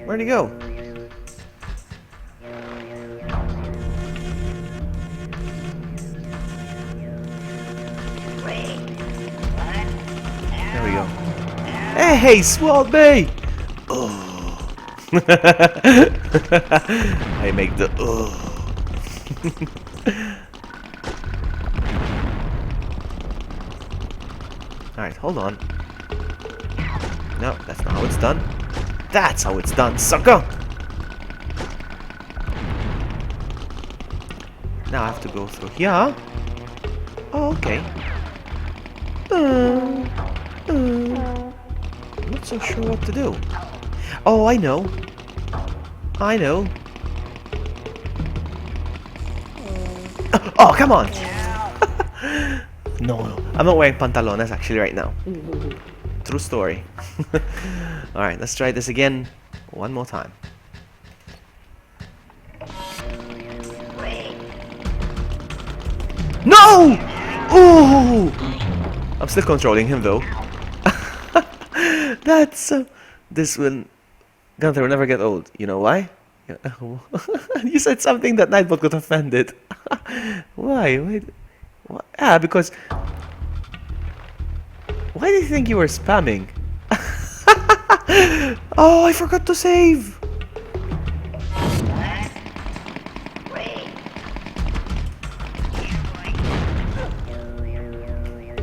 Where'd he go? There we go. Hey, swat me! Oh. I make the Alright, hold on. No, that's not how it's done. That's how it's done, sucker! Now I have to go through here. Oh, okay. I'm not so sure what to do. Oh, I know. I know. Oh, come on! No, I'm not wearing pantalones actually right now. True story. Alright, let's try this again one more time. No! Ooh! I'm still controlling him though. That's this will Gunther will never get old. You know why? You said something that Nightbot got offended. Why? Why? Ah, because why do you think you were spamming? Oh, I forgot to save.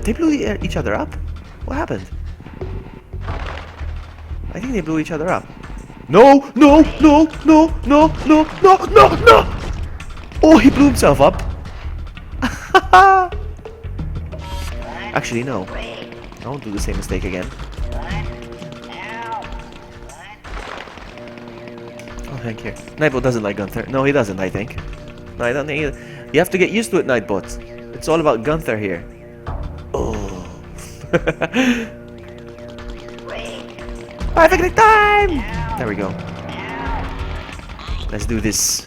They blew each other up? What happened? I think they blew each other up. No, no, no, no, no, no, no, no, no! Oh, he blew himself up. Actually, no. I won't do the same mistake again. Oh, thank you. Nightbot doesn't like Gunther. No, he doesn't, I think. No, I don't think either. You have to get used to it, Nightbot. It's all about Gunther here. Oh. Perfect time! There we go. Let's do this.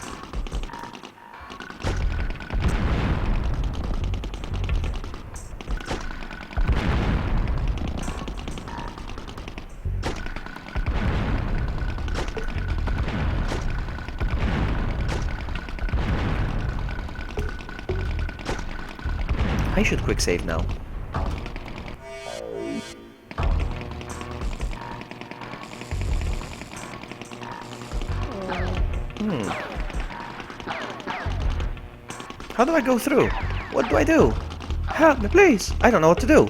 I should quick save now. How do I go through? What do I do? Help me, please! I don't know what to do.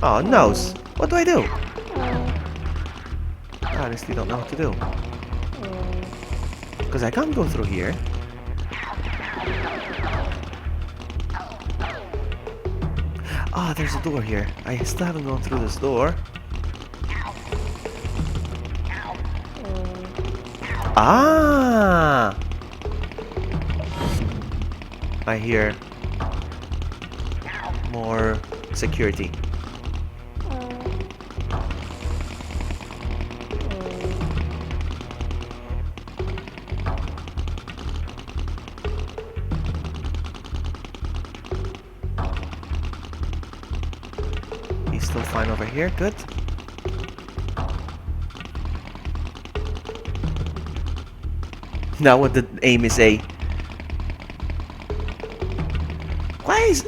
Oh, nose. What do I do? I honestly don't know what to do. Because I can't go through here. Ah, there's a door here. I still haven't gone through this door. Ah! I hear more security. He's still fine over here, good. Now what the aim is A.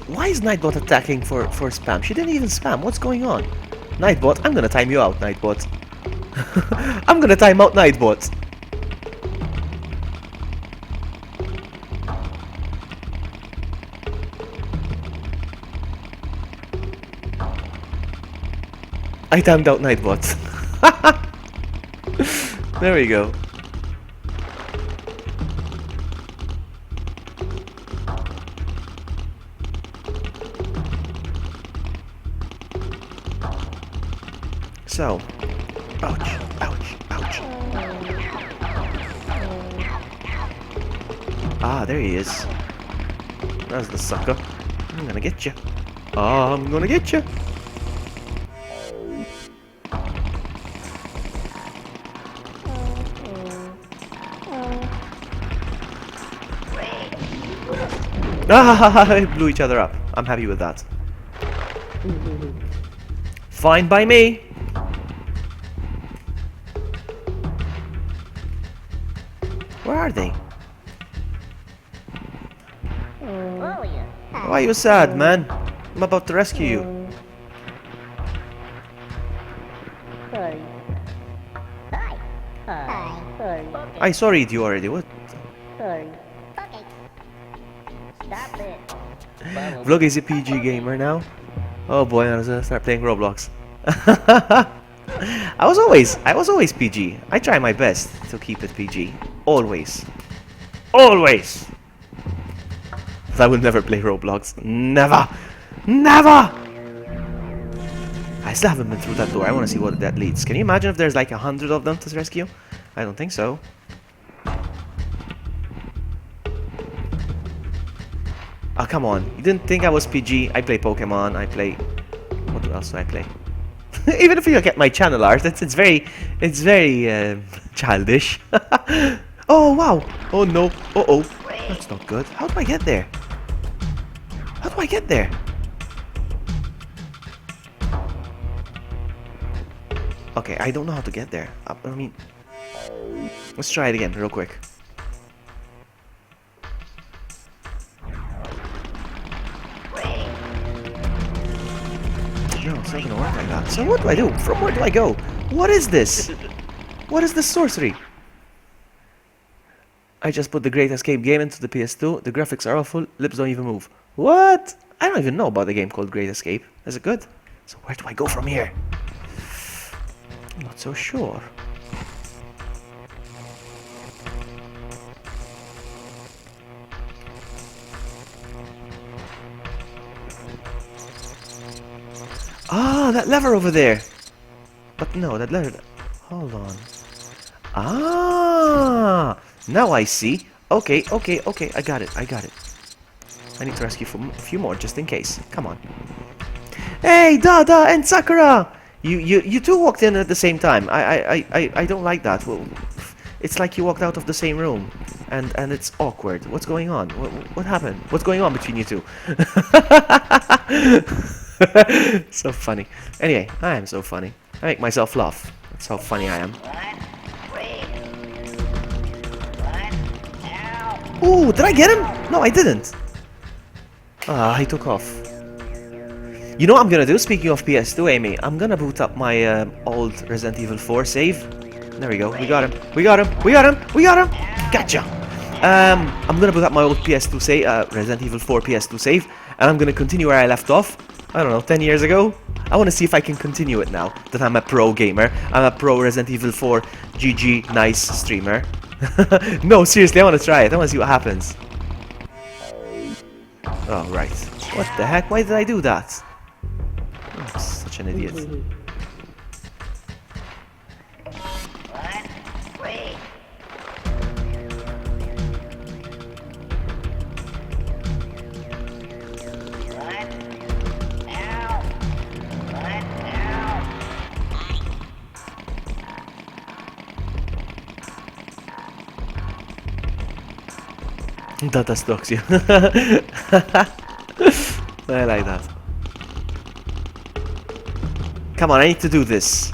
Why is Nightbot attacking for spam? She didn't even spam. What's going on? Nightbot, I'm gonna time you out, Nightbot. I'm gonna time out Nightbot. I timed out Nightbot. There we go. So, ouch, ouch, ouch. Ah, there he is. That's the sucker. I'm gonna get you. I'm gonna get you. Ah, they blew each other up. I'm happy with that. Fine by me. Where are they? Oh, yeah. Why are you sad, man? I'm about to rescue you. Sorry. Hi. Sorry. I sorry you already. What? Sorry. Okay. Stop it. Vlog is a PG gamer now. Oh boy, I'm gonna start playing Roblox. I was always PG. I try my best to keep it PG. Always. Always! But I will never play Roblox. Never! Never! I still haven't been through that door. I want to see what that leads. Can you imagine if there's like 100 of them to rescue? I don't think so. Oh, come on. You didn't think I was PG? I play Pokemon. I play... What else do I play? Even if you look at my channel art, it's very childish. Oh wow! Oh no! Uh-oh! That's not good. How do I get there? How do I get there? Okay, I don't know how to get there. I mean, let's try it again, real quick. No, it's not gonna work like that. So what do I do? From where do I go? What is this? What is this sorcery? I just put the Great Escape game into the PS2. The graphics are awful. Lips don't even move. What? I don't even know about a game called Great Escape. Is it good? So where do I go from here? Not so sure. Ah, that lever over there. But no, that lever. Hold on. Ah, now I see. Okay, okay, okay. I got it. I got it. I need to rescue a few more just in case. Come on. Hey, Dada and Sakura. You two walked in at the same time. I don't like that. Well, it's like you walked out of the same room, and it's awkward. What's going on? What happened? What's going on between you two? So funny. Anyway, I am so funny. I make myself laugh. That's how funny I am. Ooh, did I get him? No, I didn't. Ah, he took off. You know what I'm gonna do? Speaking of PS2, Amy, I'm gonna boot up my old Resident Evil 4 save. There we go. We got him. We got him. We got him. We got him. Gotcha. I'm gonna boot up my old PS2 save, Resident Evil 4 PS2 save, and I'm gonna continue where I left off. I don't know, 10 years ago. I want to see if I can continue it now that I'm a pro gamer. I'm a pro Resident Evil 4 GG nice streamer. No, seriously, I want to try it. I want to see what happens. Oh, right. What the heck? Why did I do that? I'm such an idiot. Data stalks you. I like that. Come on, I need to do this.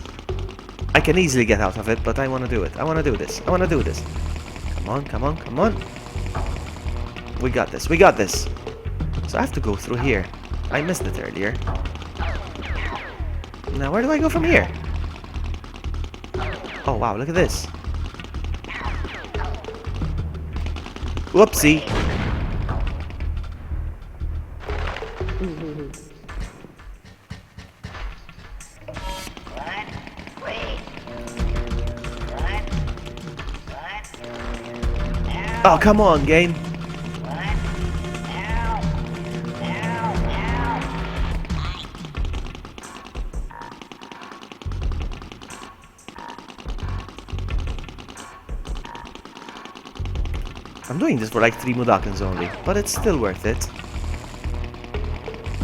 I can easily get out of it, but I want to do it. I want to do this. I want to do this. Come on, come on, come on. We got this. We got this. So I have to go through here. I missed it earlier. Now, where do I go from here? Oh, wow, look at this. Whoopsie. Oh, come on, game. I'm doing this for like 3 Mudokons only, but it's still worth it.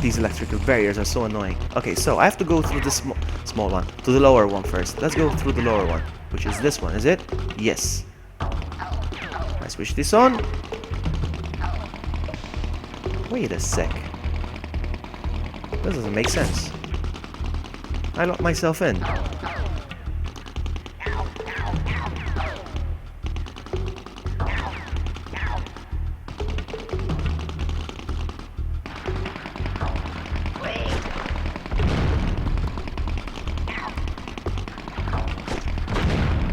These electrical barriers are so annoying. Okay, so I have to go through this small one, to the lower one first. Let's go through the lower one, which is this one, is it? Yes. I switch this on. Wait a sec. This doesn't make sense. I locked myself in.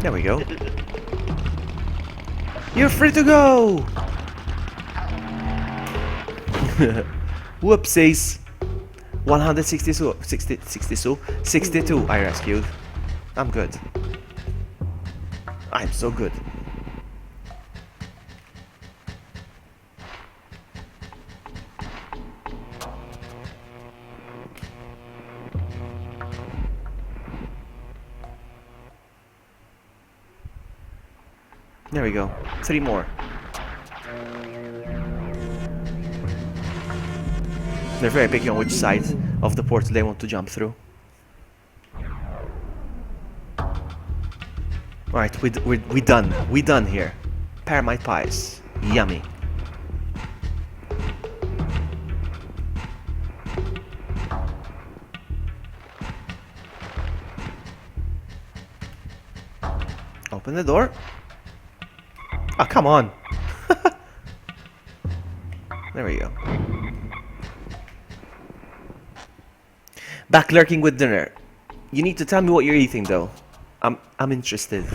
There we go. You're free to go! Whoopsies! 62 I rescued. I'm good. I'm so good. There we go. 3 more. They're very picky on which side of the portal they want to jump through. Alright, we done. We done here. Paramite pies. Yummy. Open the door. Oh, come on. There we go. Back lurking with dinner. You need to tell me what you're eating though. I'm interested.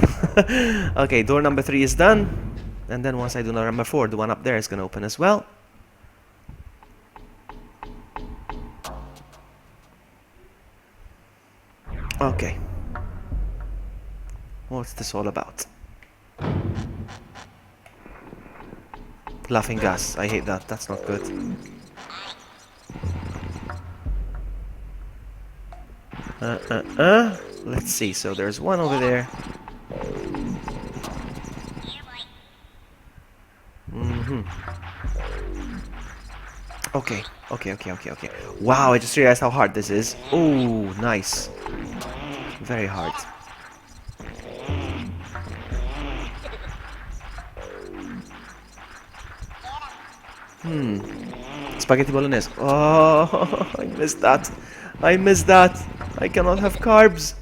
Okay, door number 3 is done. And then once I do number 4, the one up there is gonna open as well. Okay. What's this all about? Laughing gas. I hate that. That's not good. Let's see. So there's one over there. Okay. Wow, I just realized how hard this is. Oh, nice. Very hard. Spaghetti bolognese. Oh, I missed that. I missed that. I cannot have carbs.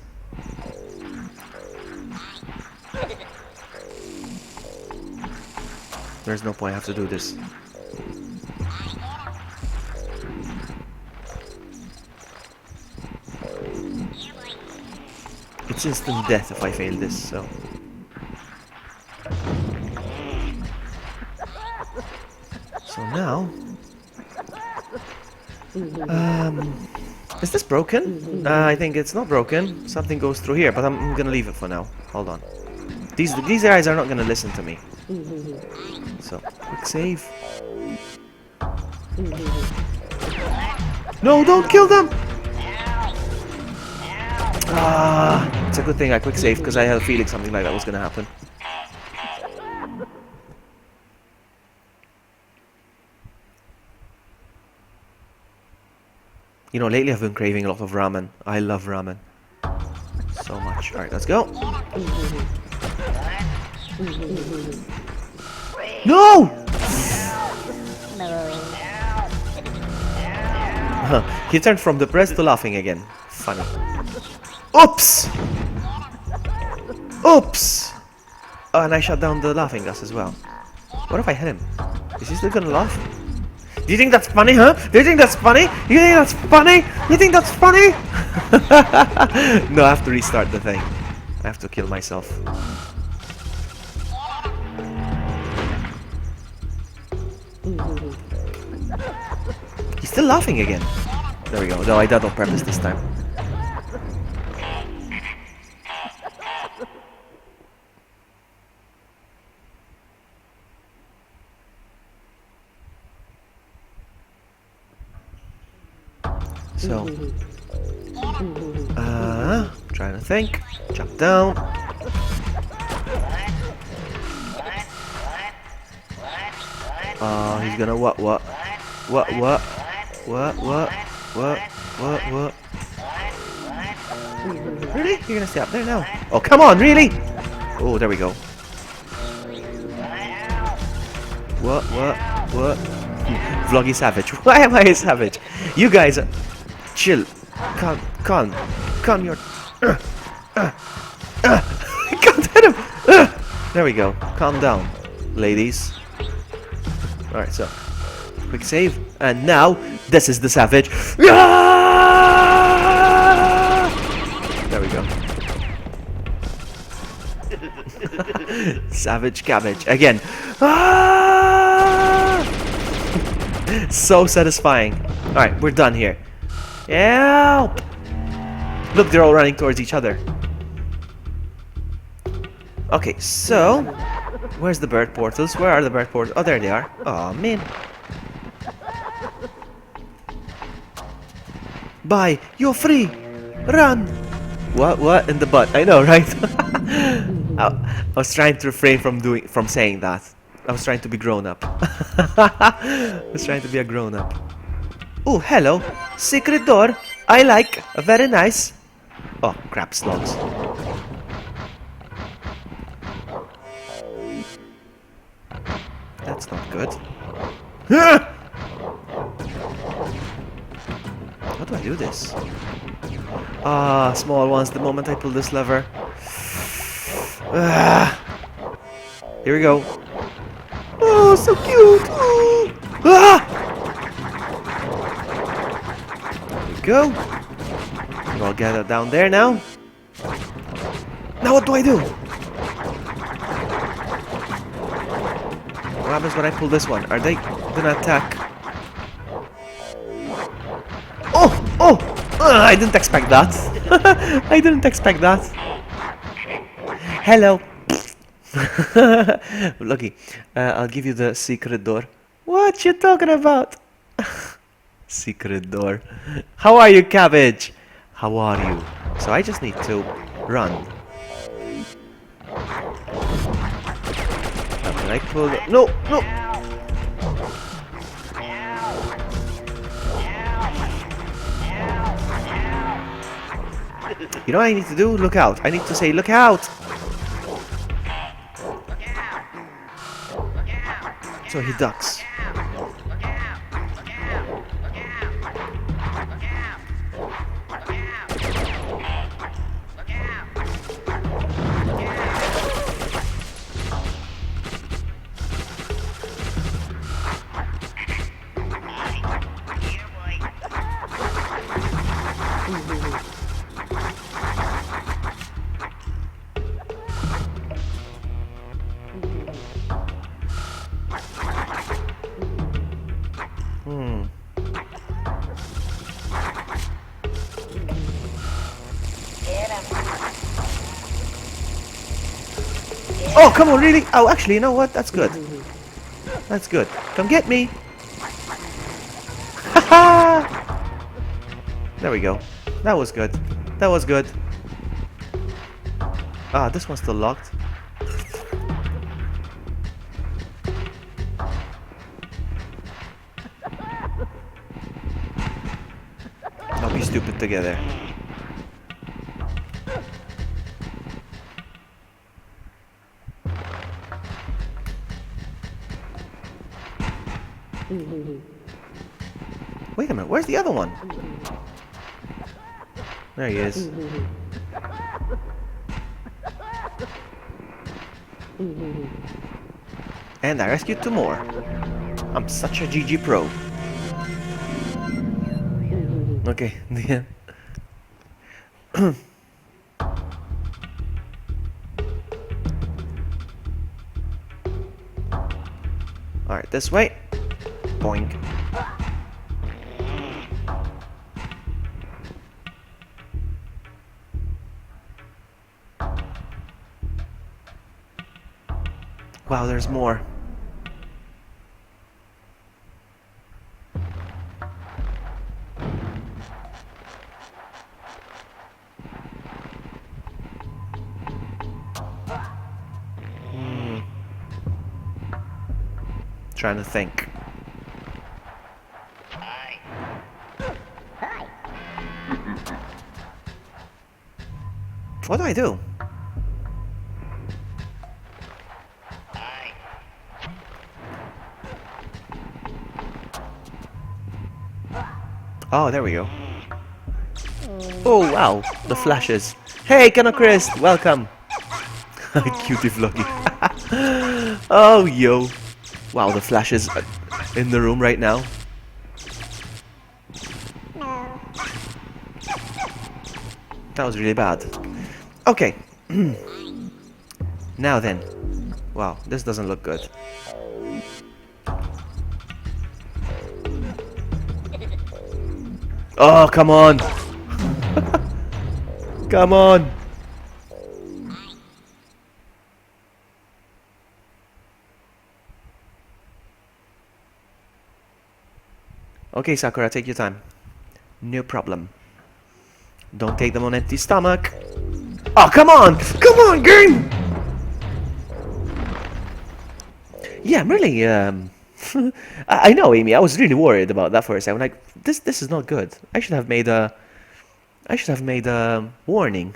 There's no point. I have to do this. It's instant death if I fail this, so... So now... Is this broken? I think it's not broken. Something goes through here, but I'm gonna leave it for now. Hold on. These guys are not gonna listen to me. So, quick save. No, don't kill them! It's a good thing I quick saved because I had a feeling something like that was gonna happen. You know, lately I've been craving a lot of ramen. I love ramen so much. Alright, let's go. No! He turned from depressed to laughing again. Funny. Oops! Oops! Oh, and I shut down the laughing gas as well. What if I hit him? Is he still gonna laugh? Do you think that's funny, huh? Do you think that's funny? You think that's funny? You think that's funny? No, I have to restart the thing. I have to kill myself. He's still laughing again. There we go. No, I did on purpose this time. So, trying to think. Jump down. He's gonna what? Really? You're gonna stay up there now? Oh, come on, really? Oh, there we go. What? Vloggy savage. Why am I a savage? You guys, chill. Calm your... I can't hit him! There we go. Calm down, ladies. Alright, so... Quick save. And now, this is the savage. There we go. Savage cabbage. Again. So satisfying. Alright, we're done here. Help! Look, they're all running towards each other. Okay, so... Where's the bird portals? Where are the bird portals? Oh, there they are. Oh, man. Bye! You're free! Run! What? In the butt. I know, right? I was trying to refrain from saying that. I was trying to be grown up. I was trying to be a grown up. Oh, hello. Secret door. I like. Very nice. Oh, crap, slugs. That's not good. How do I do this? Small ones the moment I pull this lever. Here we go. Oh, so cute! There we go. We're all gathered down there now. Now what do I do? What happens when I pull this one? Are they gonna attack? I didn't expect that. I didn't expect that. Hello. Lucky. I'll give you the secret door. What you talking about? Secret door. How are you, cabbage? How are you? So I just need to run. How can I pull it? No, no. You know what I need to do? Look out. I need to say, look out. So he ducks. Oh, come on, really? Oh, actually, you know what? That's good. That's good. Come get me. Haha! There we go. That was good. That was good. Ah, this one's still locked. Don't be stupid together. Wait a minute, where's the other one? There he is. And I rescued 2 more. I'm such a GG pro. Okay, yeah. Alright, this way. Boink. Wow, there's more. Trying to think. Hi. What do I do? Hi. Oh, there we go. Oh, wow. The flashes. Hey, Chris, welcome. Cutie vloggy. Oh, yo. Wow, the flashes in the room right now. That was really bad. Okay. Now then. Wow, this doesn't look good. Oh, come on. Come on. Okay, Sakura, take your time. No problem. Don't take them on empty stomach. Oh, come on! Come on, game! Yeah, I'm really, I know, Amy, I was really worried about that for a second. Like, this is not good. I should have made a warning.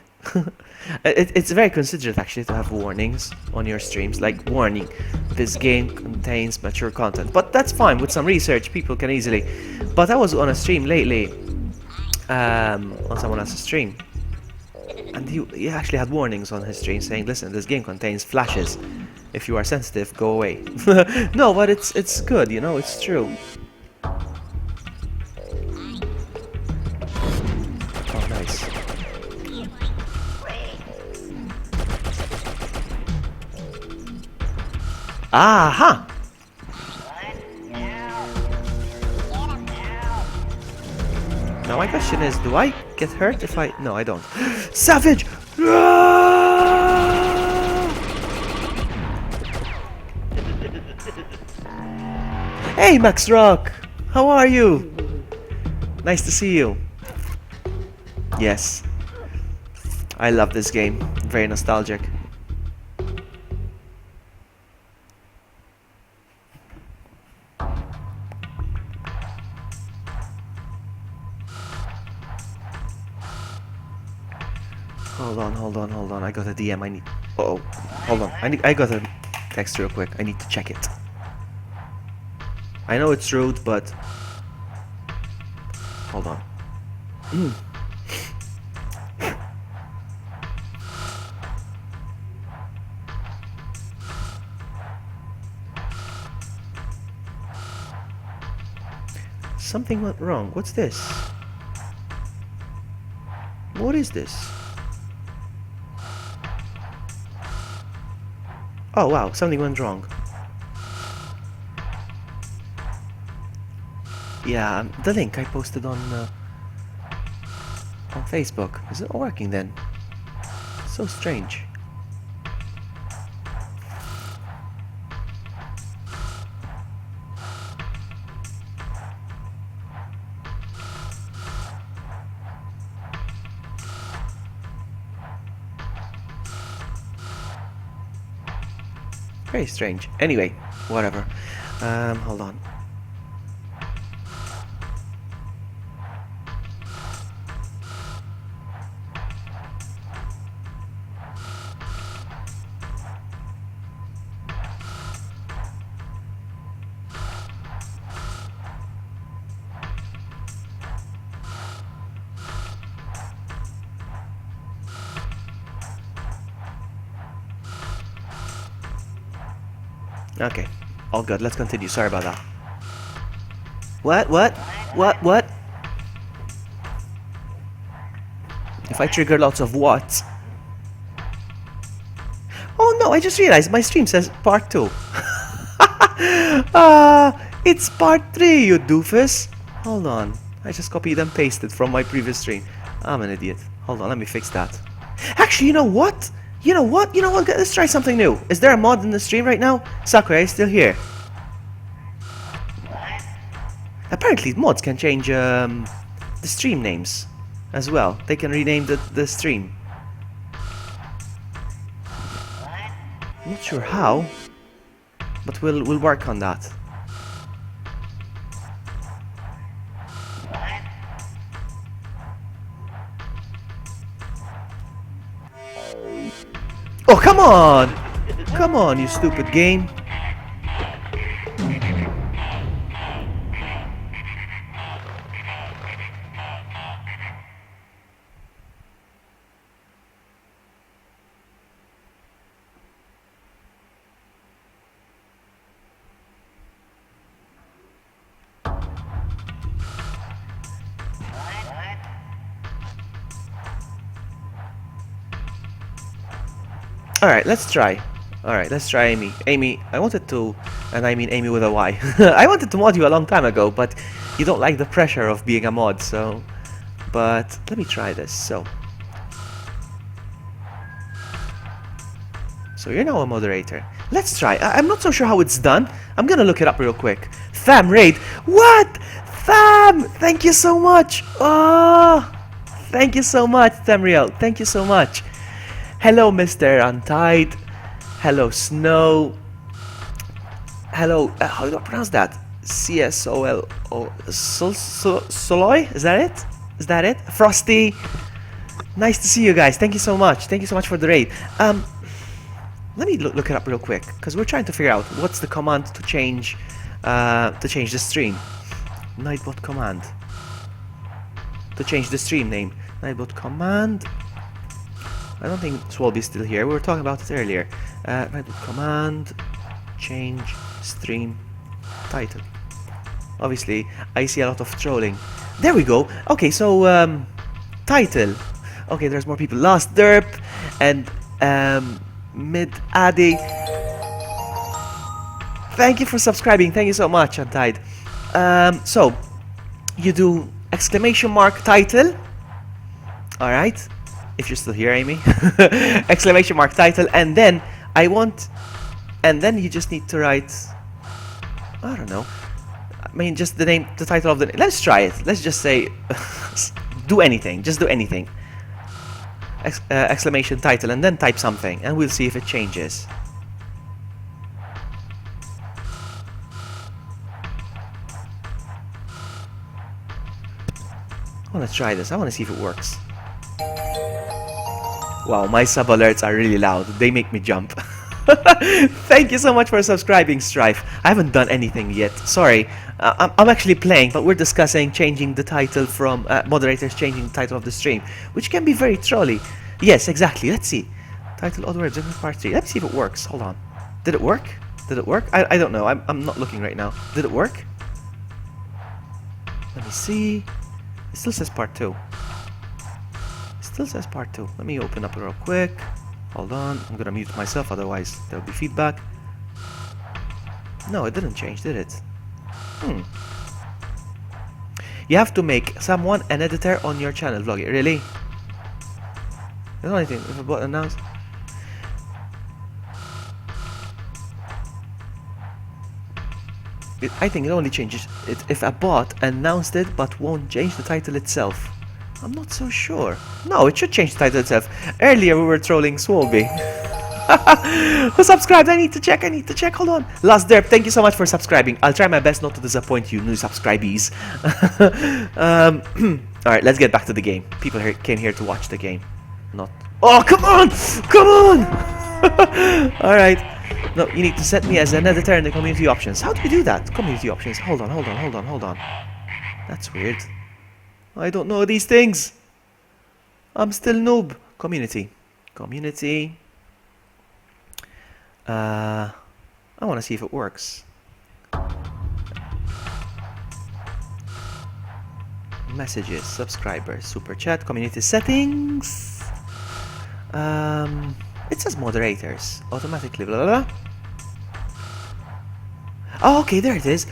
It's very considerate, actually, to have warnings on your streams. Like, warning, this game contains mature content. But that's fine. With some research, people can easily... But I was on a stream lately, on someone else's stream. And he actually had warnings on his stream saying, listen, this game contains flashes. If you are sensitive, go away. No, but it's good, you know, it's true. Oh, nice. Aha! Now my question is, do I get hurt if I... No, I don't. Savage! Hey, Max Rock! How are you? Nice to see you. Yes. I love this game. Very nostalgic. Hold on. I got a DM. I need. Uh oh. Hold on. I got a text real quick. I need to check it. I know it's rude, but hold on. Something went wrong. What's this? What is this? Oh wow, something went wrong. Yeah, the link I posted on Facebook. Is it working then? So strange. Very strange. Anyway, whatever. Hold on. Okay, all good. Let's continue. Sorry about that. What? If I trigger lots of what? Oh no, I just realized my stream says part 2. It's part 3, you doofus. Hold on. I just copied and pasted from my previous stream. I'm an idiot. Hold on, let me fix that. Actually, you know what? Let's try something new. Is there a mod in the stream right now? Sakura, are you still here? Apparently, mods can change the stream names as well. They can rename the stream. Not sure how, but we'll work on that. Oh, come on! Come on, you stupid game. Alright, let's try. Alright, let's try Amy. Amy, I wanted to, and I mean Amy with a Y. I wanted to mod you a long time ago, but you don't like the pressure of being a mod, so... But let me try this, so you're now a moderator. Let's try. I'm not so sure how it's done. I'm gonna look it up real quick. Tham raid. What? Tham! Thank you so much! Oh! Thank you so much, Thamriel. Thank you so much. Hello, Mr. Untied. Hello, Snow. Hello, how do I pronounce that? CSOL. Soloy? Is that it? Is that it? Frosty. Nice to see you guys. Thank you so much. Thank you so much for the raid. Let me look it up real quick, because we're trying to figure out what's the command to change the stream. Nightbot command. To change the stream name. Nightbot command. I don't think Swalby's still here. We were talking about it earlier. Nightbot command. Change stream title. Obviously, I see a lot of trolling. There we go. Okay, so title. Okay, there's more people. Last Derp and Mid Addy. Thank you for subscribing. Thank you so much, Untied. So you do exclamation mark title. All right. If you're still here, Amy. Exclamation mark title, and then and then you just need to write, I don't know, I mean, just the name, the title of the. Let's try it. Let's just say, do anything. Just do anything. Exclamation title, and then type something, and we'll see if it changes. I want to try this. I want to see if it works. Wow, my sub alerts are really loud. They make me jump. Thank you so much for subscribing, Strife. I haven't done anything yet. Sorry. I'm actually playing, but we're discussing changing the title from moderators changing the title of the stream, which can be very trolly. Yes, exactly. Let's see. Title Oddworld Part 3. Let's see if it works. Hold on. Did it work? Did it work? I don't know. I'm not looking right now. Did it work? Let me see. It still says Part 2. Still says Part 2. Let me open up real quick. Hold on. I'm gonna mute myself, otherwise there'll be feedback. No, it didn't change, did it? You have to make someone an editor on your channel, Vloggy. Really? There's not anything. If a bot announced. I think it only changes it if a bot announced it but won't change the title itself. I'm not so sure. No, it should change the title itself. Earlier we were trolling Swolby. Who subscribed? I need to check. Hold on. Last Derp, thank you so much for subscribing. I'll try my best not to disappoint you, new subscribees. Alright, let's get back to the game. People came here to watch the game. Not. Oh, come on! Come on! Alright. No, you need to set me as an editor in the community options. How do we do that? Community options. Hold on. That's weird. I don't know these things. I'm still noob. Community. I want to see if it works. Messages, subscribers, super chat, community settings. It says moderators automatically. Blah, blah, blah. Oh, okay, there it is.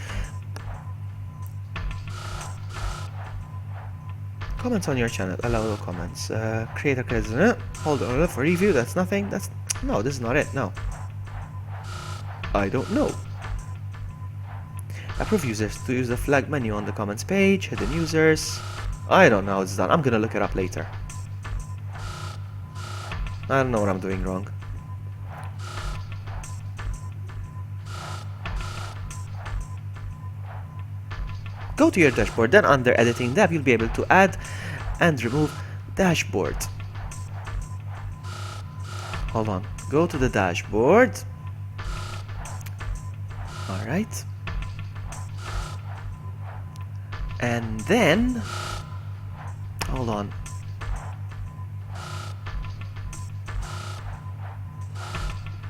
Comments on your channel. Allow all comments. Creator credits. Hold on. For review. That's nothing. No. This is not it. No. I don't know. Approve users to use the flag menu on the comments page. Hidden users. I don't know how it's done. I'm gonna look it up later. I don't know what I'm doing wrong. Go to your dashboard, then under editing tab you'll be able to add and remove dashboard. Hold on. Go to the dashboard. Alright. And then hold on.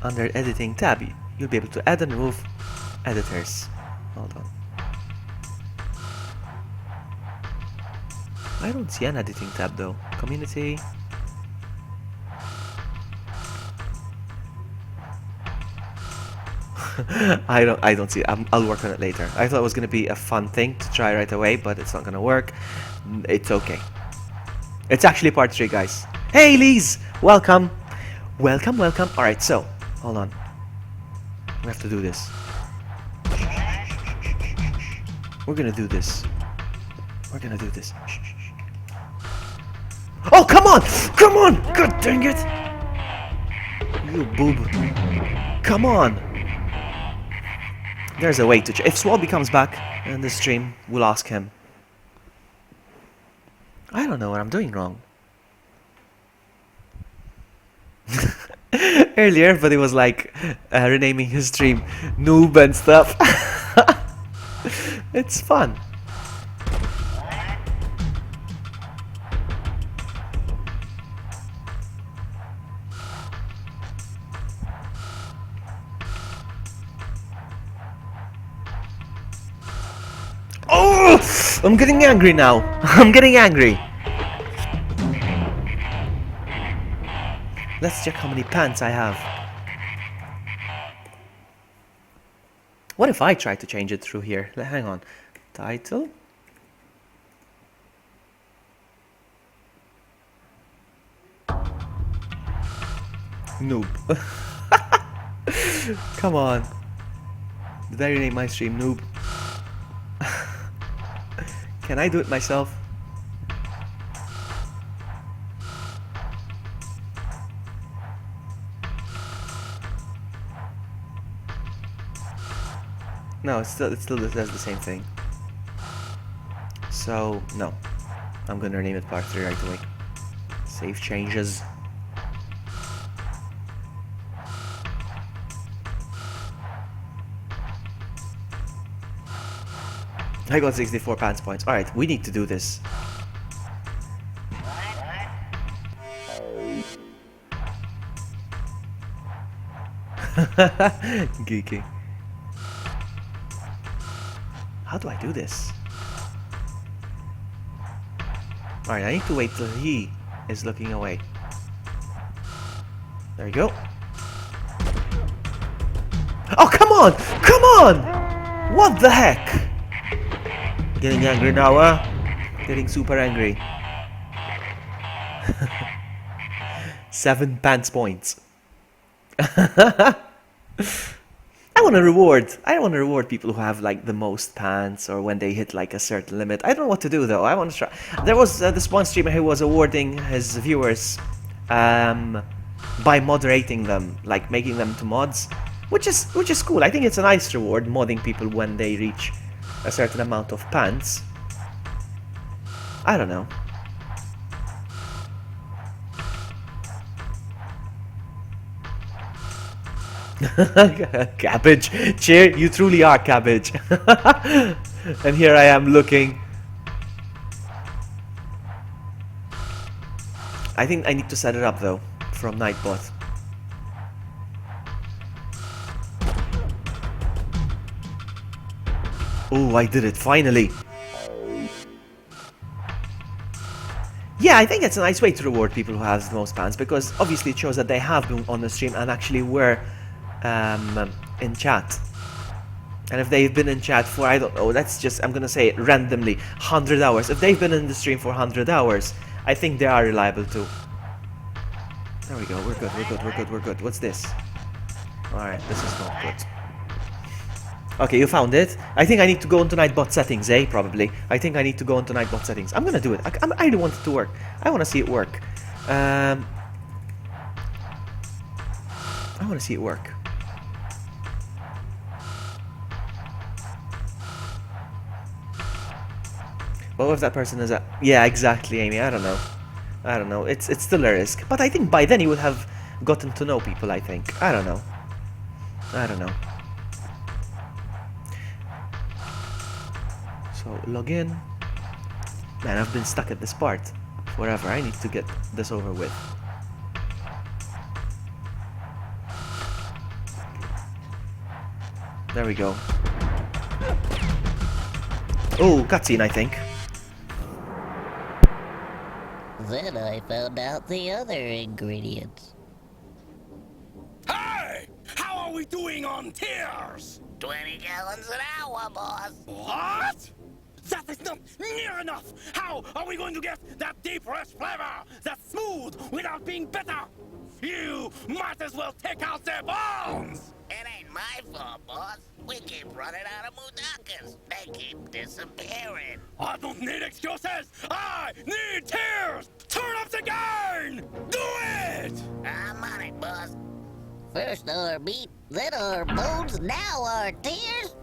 Under editing tab you'll be able to add and remove editors. Hold on. I don't see an editing tab though. Community. I don't see it. I'll work on it later. I thought it was gonna be a fun thing to try right away, but it's not gonna work. It's okay. It's actually part 3, guys. Hey, Lise! Welcome! Welcome. Alright, so, hold on. We have to do this. We're gonna do this. Oh, come on! God dang it! You boob. Come on! There's a way to if Swalby comes back in the stream, we'll ask him. I don't know what I'm doing wrong. Earlier, everybody was like renaming his stream noob and stuff. It's fun. Oh! I'm getting angry now. Let's check how many pants I have. What if I try to change it through here? Hang on. Title. Noob. Come on. Did I rename my stream noob? Can I do it myself? No, it still does the same thing. So no, I'm gonna rename it part 3 right away. Save changes. I got 64 pants points. Alright, we need to do this. Geeky. How do I do this? Alright, I need to wait till he is looking away. There you go. Oh, come on! Come on! What the heck? Getting angry now, Getting super angry. 7 pants points. I want to reward people who have like the most pants or when they hit like a certain limit. I don't know what to do though. I want to try. There was this one streamer who was awarding his viewers by moderating them, like making them to mods, which is cool. I think it's a nice reward, modding people when they reach a certain amount of pants. I don't know. Cabbage. Cheer, you truly are cabbage. And here I am looking. I think I need to set it up though from Nightbot. Oh, I did it finally. Yeah, I think it's a nice way to reward people who have the most pants, because obviously it shows that they have been on the stream and actually were in chat. And if they've been in chat for, I don't know, let's just, I'm gonna say it randomly, 100 hours. If they've been in the stream for 100 hours, I think they are reliable too. There we go, we're good, we're good, we're good, we're good. What's this? Alright, this is not good. Okay, you found it. I think I need to go into Nightbot settings, probably. I think I need to go into Nightbot settings. I'm gonna do it. I don't want it to work. I wanna see it work. I wanna see it work. What if that person is a... Yeah, exactly, Amy. I don't know. I don't know. It's still a risk. But I think by then you would have gotten to know people, I think. I don't know. I don't know. So, log in. Man, I've been stuck at this part forever. I need to get this over with. There we go. Oh, cutscene, I think. Then I found out the other ingredients. Hey! How are we doing on tears? 20 gallons an hour, boss. What? That is not near enough! How are we going to get that deep fresh flavor? That's smooth without being bitter? You might as well take out their bones! It ain't my fault, boss. We keep running out of Mudakas. They keep disappearing. I don't need excuses! I need tears! Turn up the gain! Do it! I'm on it, boss. First our meat, then our bones, now our tears?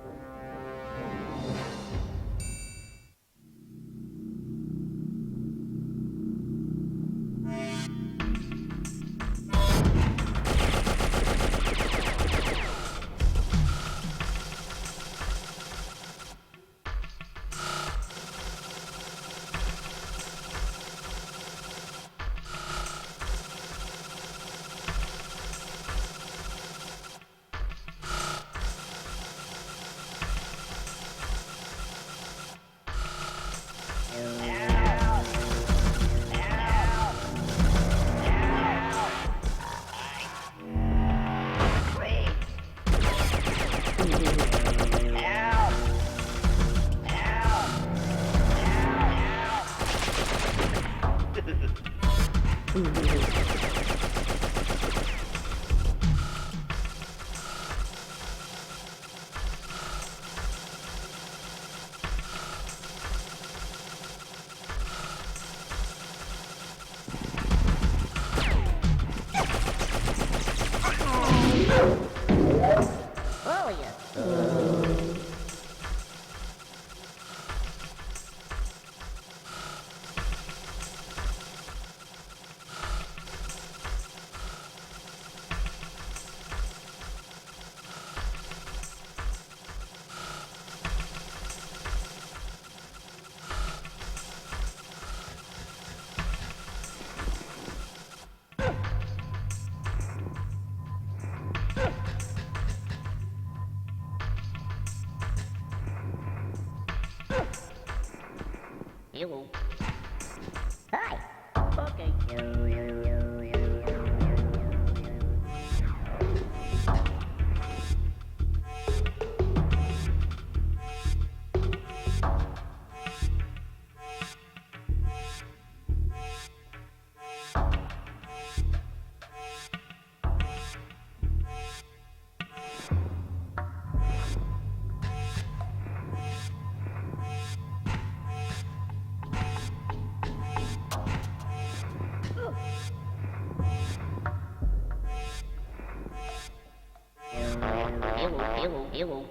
Hello.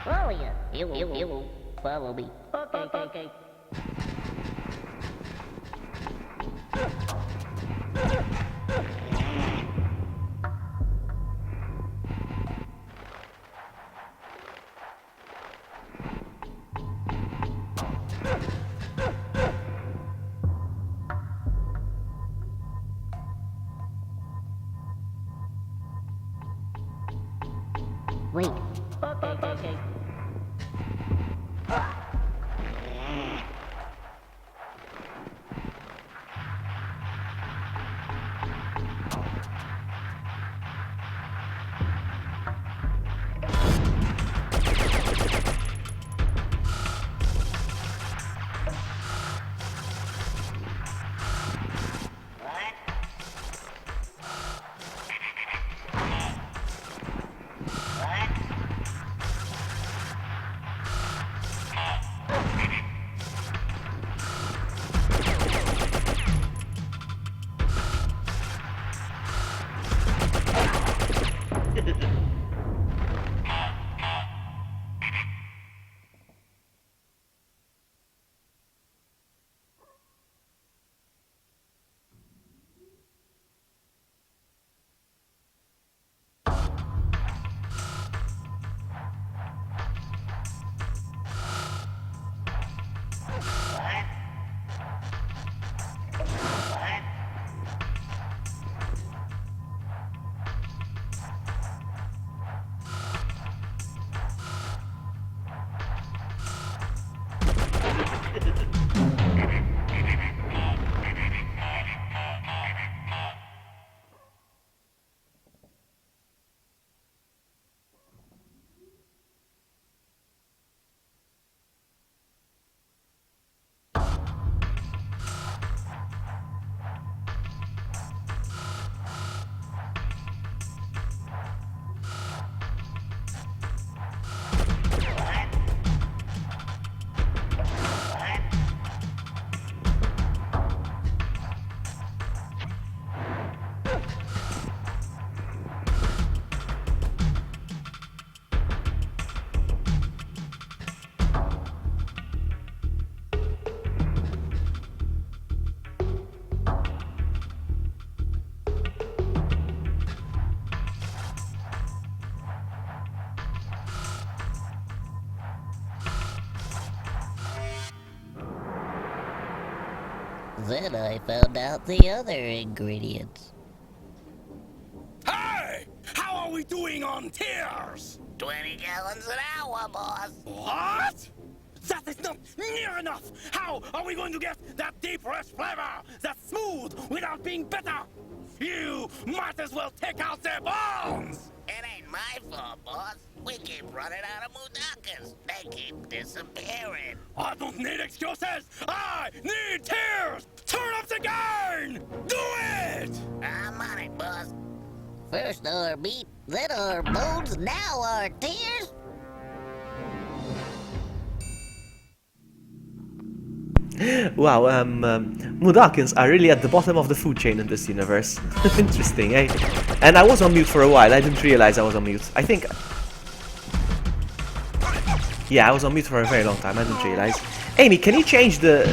Oh yeah. Hello. Follow me. Okay. Wait. Okay. Then I found out the other ingredients. Hey! How are we doing on tears? 20 gallons an hour, boss. What? That is not near enough! How are we going to get that deep fresh flavor that's smooth without being bitter? You might as well take out their bones! It ain't my fault, boss. We keep running out of Mudakas. They keep disappearing. I don't need excuses! I need tears! Turn up the gain! Do it! I'm on it, boss. First our meat, then our bones, now our tears? Wow, Mudokins are really at the bottom of the food chain in this universe. Interesting, eh? And I was on mute for a while, I didn't realize I was on mute. I think... Yeah, I was on mute for a very long time, I didn't realize. Amy, can you change the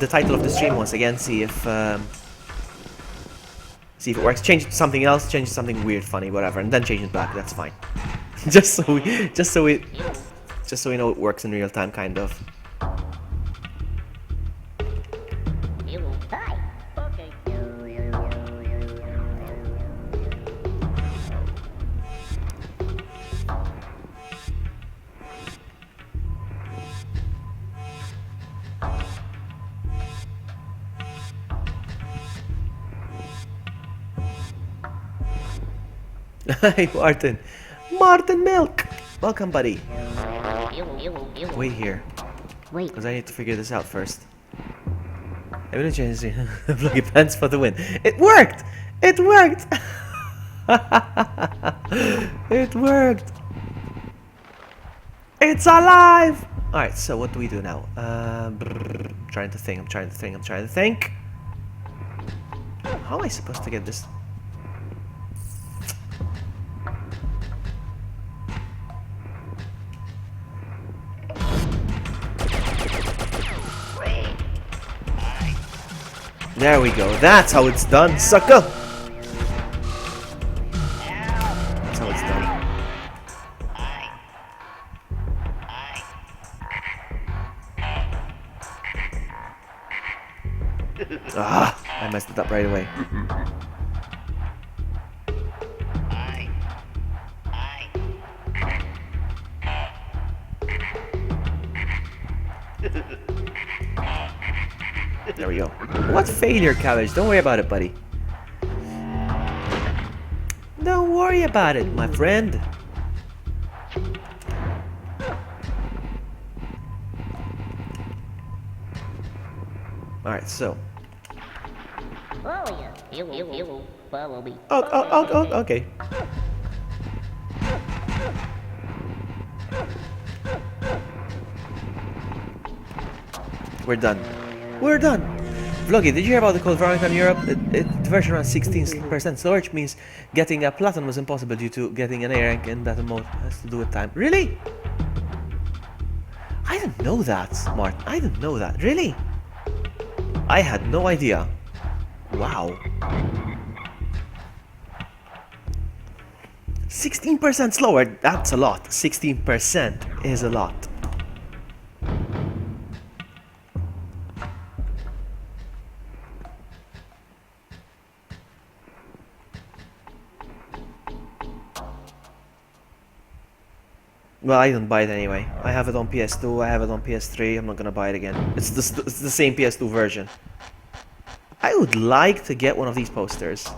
title of the stream once again, see if it works? Change it to something else, change it to something weird, funny, whatever, and then change it back, that's fine. just so we know it works in real time, kind of. Hi. Okay. Hi, Martin. Martin Milk! Welcome, buddy. Wait here, Wait. because I need to figure this out first. I'm gonna change the Vloggy pants for the win. It worked! It worked! It worked! It's alive! Alright, so what do we do now? I'm trying to think. How am I supposed to get this? There we go. That's how it's done, sucker! That's how it's done. Ah, I messed it up right away. There we go. What failure, Cabbage? Don't worry about it, buddy. Don't worry about it, my friend. Alright, so. Oh yeah, he will follow me. Okay. We're done. We're done! Vloggy, did you hear about the cold variant in Europe? The version around 16% storage means getting a platinum was impossible due to getting an A rank in battle mode. Has to do with time. Really? I didn't know that, Martin. I didn't know that. Really? I had no idea. Wow. 16% slower. That's a lot. 16% is a lot. Well, I didn't buy it anyway. I have it on PS2, I have it on PS3, I'm not gonna buy it again. It's the same PS2 version. I would like to get one of these posters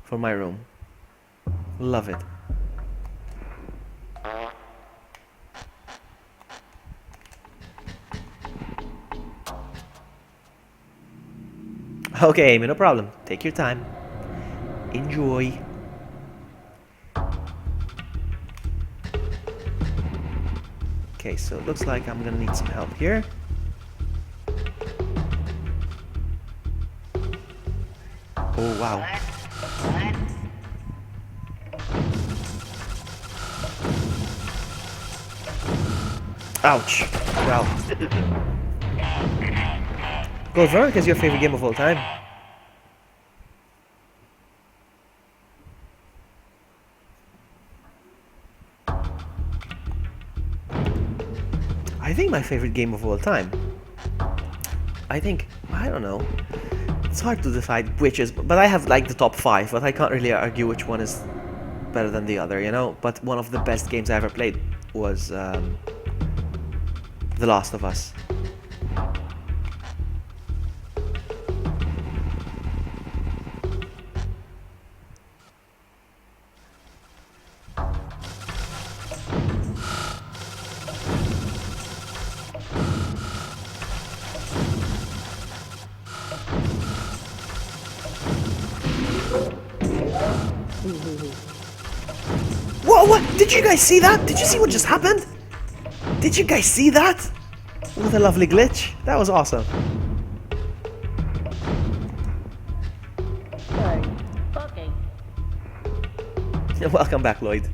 for my room. Love it. Okay, Amy, no problem. Take your time. Enjoy. Okay, so it looks like I'm gonna need some help here. Oh, wow. Ouch. Wow. Gold Veronic is your favorite game of all time. I think my favorite game of all time. I don't know. It's hard to decide which is, but I have like the top 5, but I can't really argue which one is better than the other, you know? But one of the best games I ever played was The Last of Us. Whoa, what? Did you guys see that? Did you see what just happened? Did you guys see that? What a lovely glitch. That was awesome. Okay. Welcome back, Lloyd.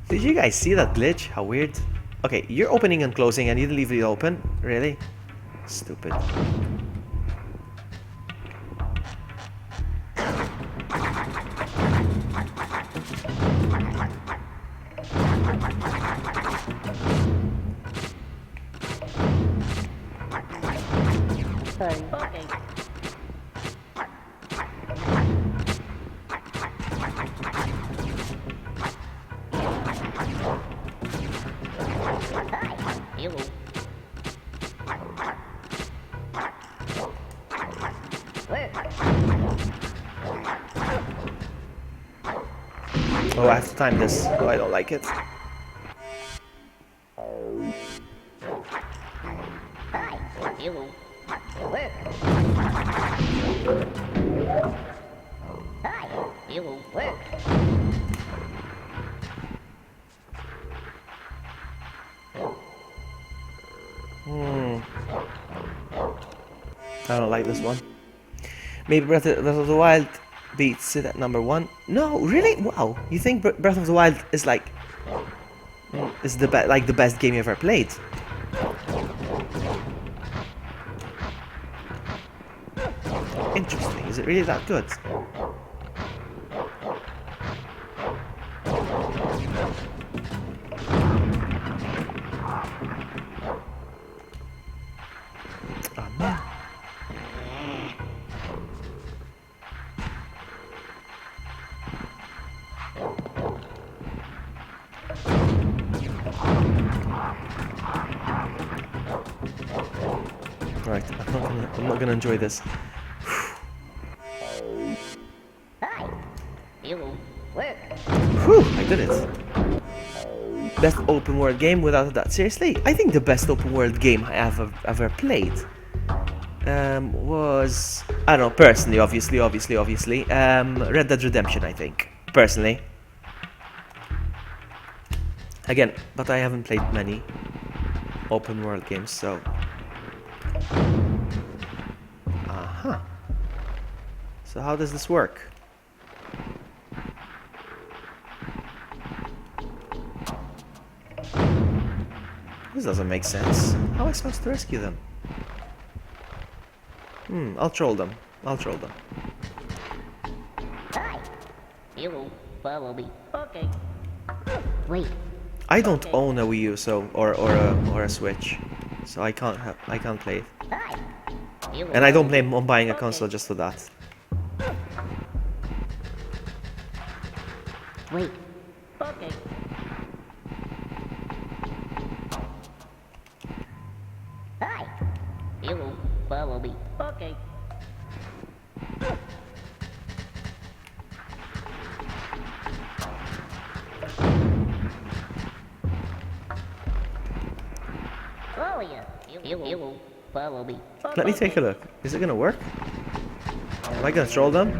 Did you guys see that glitch? How weird. Okay, you're opening and closing and you didn't leave it open? Really? Stupid. Okay. Hello. Oh, I have to time this. Oh, I don't like it. Hello. Hi. Hello. I don't like this one. Maybe Breath of the Wild beats it at number 1. No, really? Wow. You think Breath of the Wild is like is the the best game you ever played? Interesting. Is it really that good? Oh man. Right, I'm not gonna enjoy this. Hi. Hello. Work. Whew, I did it. Best open world game without a doubt. Seriously, I think the best open world game I ever played was, I don't know, personally, obviously, Red Dead Redemption, I think, personally. Again, but I haven't played many open world games, so. Uh-huh. So how does this work? This doesn't make sense. How am I supposed to rescue them? I'll troll them. I'll troll them. Hi. Hello. Follow me. Okay. Wait. I don't own a Wii U, so or a Switch, so I can't play it. Hi. Hello. And I don't plan on buying a console just for that. Wait. Okay. Hi. Hello. Follow me. Okay. Oh yeah. Hello. Follow me. Let me take a look. Is it gonna work? Am I gonna troll them?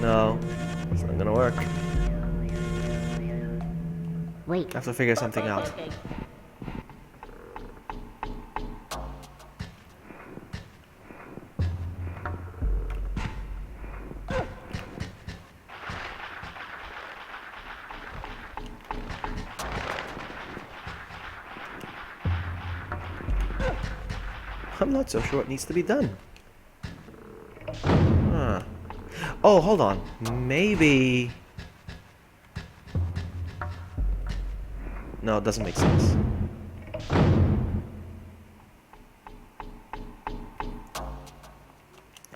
No, it's not gonna work. Wait. I have to figure something out. Okay. I'm not so sure what needs to be done. Huh. Oh, hold on. Maybe. No, it doesn't make sense.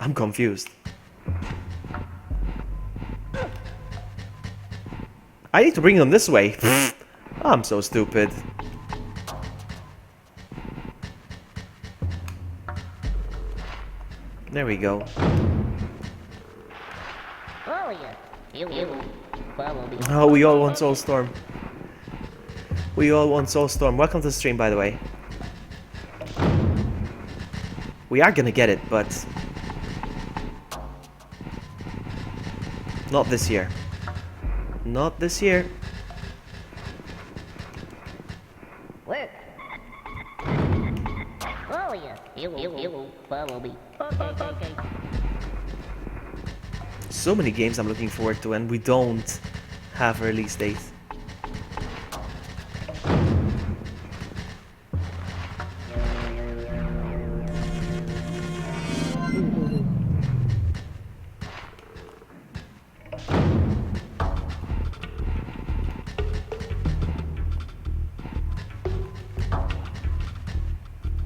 I'm confused. I need to bring them this way. I'm so stupid. There we go. Oh yeah. Hello. Follow me. Oh, we all want Soulstorm. We all want Soulstorm. Welcome to the stream, by the way. We are gonna get it, but not this year. Not this year. Work. Oh yeah. Hello. Follow me. Okay. So many games I'm looking forward to, and we don't have a release date.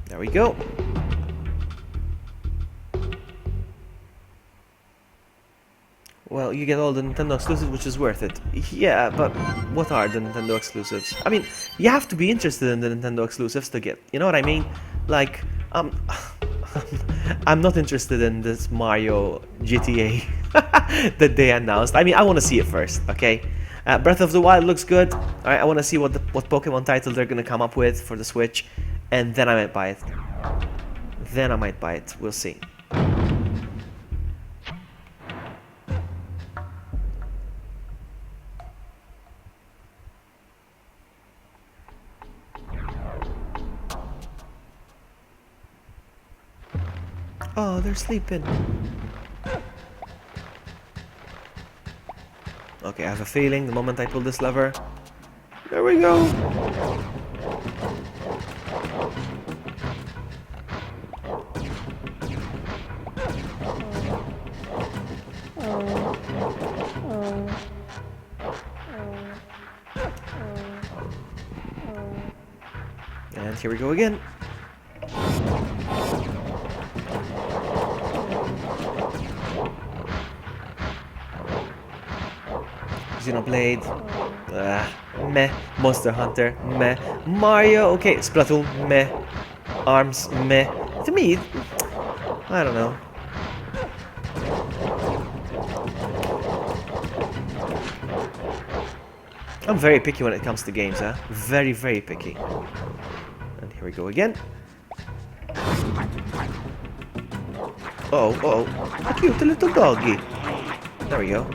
There we go. Well, you get all the Nintendo exclusives, which is worth it. Yeah, but what are the Nintendo exclusives? I mean, you have to be interested in the Nintendo exclusives to get, you know what I mean? Like, I'm not interested in this Mario GTA that they announced. I mean, I want to see it first, okay? Breath of the Wild looks good. Alright, I want to see what Pokemon title they're going to come up with for the Switch, and then I might buy it. Then I might buy it. We'll see. Oh, they're sleeping. Okay, I have a feeling the moment I pull this lever... There we go! And here we go again. Xenoblade, meh. Monster Hunter, meh. Mario, okay. Splatoon, meh. ARMS, meh. To me, I don't know. I'm very picky when it comes to games, huh? Very, very picky. And here we go again. Oh, a cute little doggy. There we go.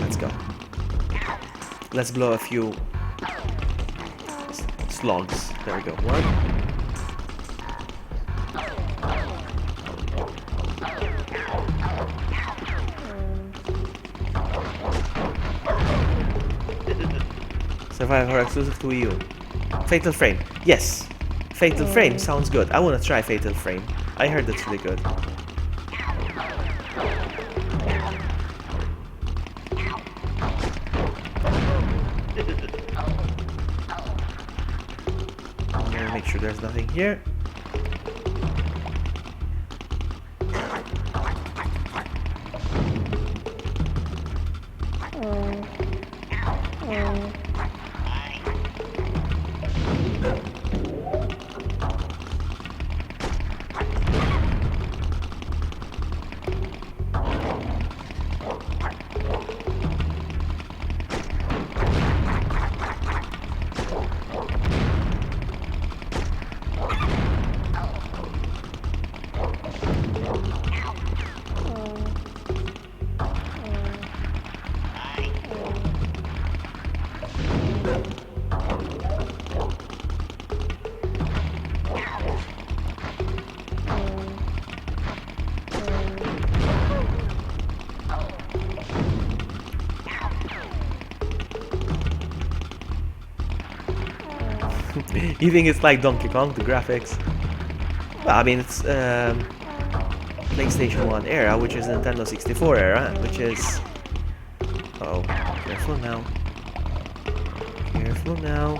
Let's go. Let's blow a few slugs. There we go. One. Survivor exclusive to Wii U. Fatal Frame. Yes. Fatal Frame sounds good. I want to try Fatal Frame. I heard that's really good. I'm gonna make sure there's nothing here. You think it's like Donkey Kong, the graphics? Well, I mean, it's PlayStation 1 era, which is Nintendo 64 era, which is... Uh-oh, careful now. Careful now.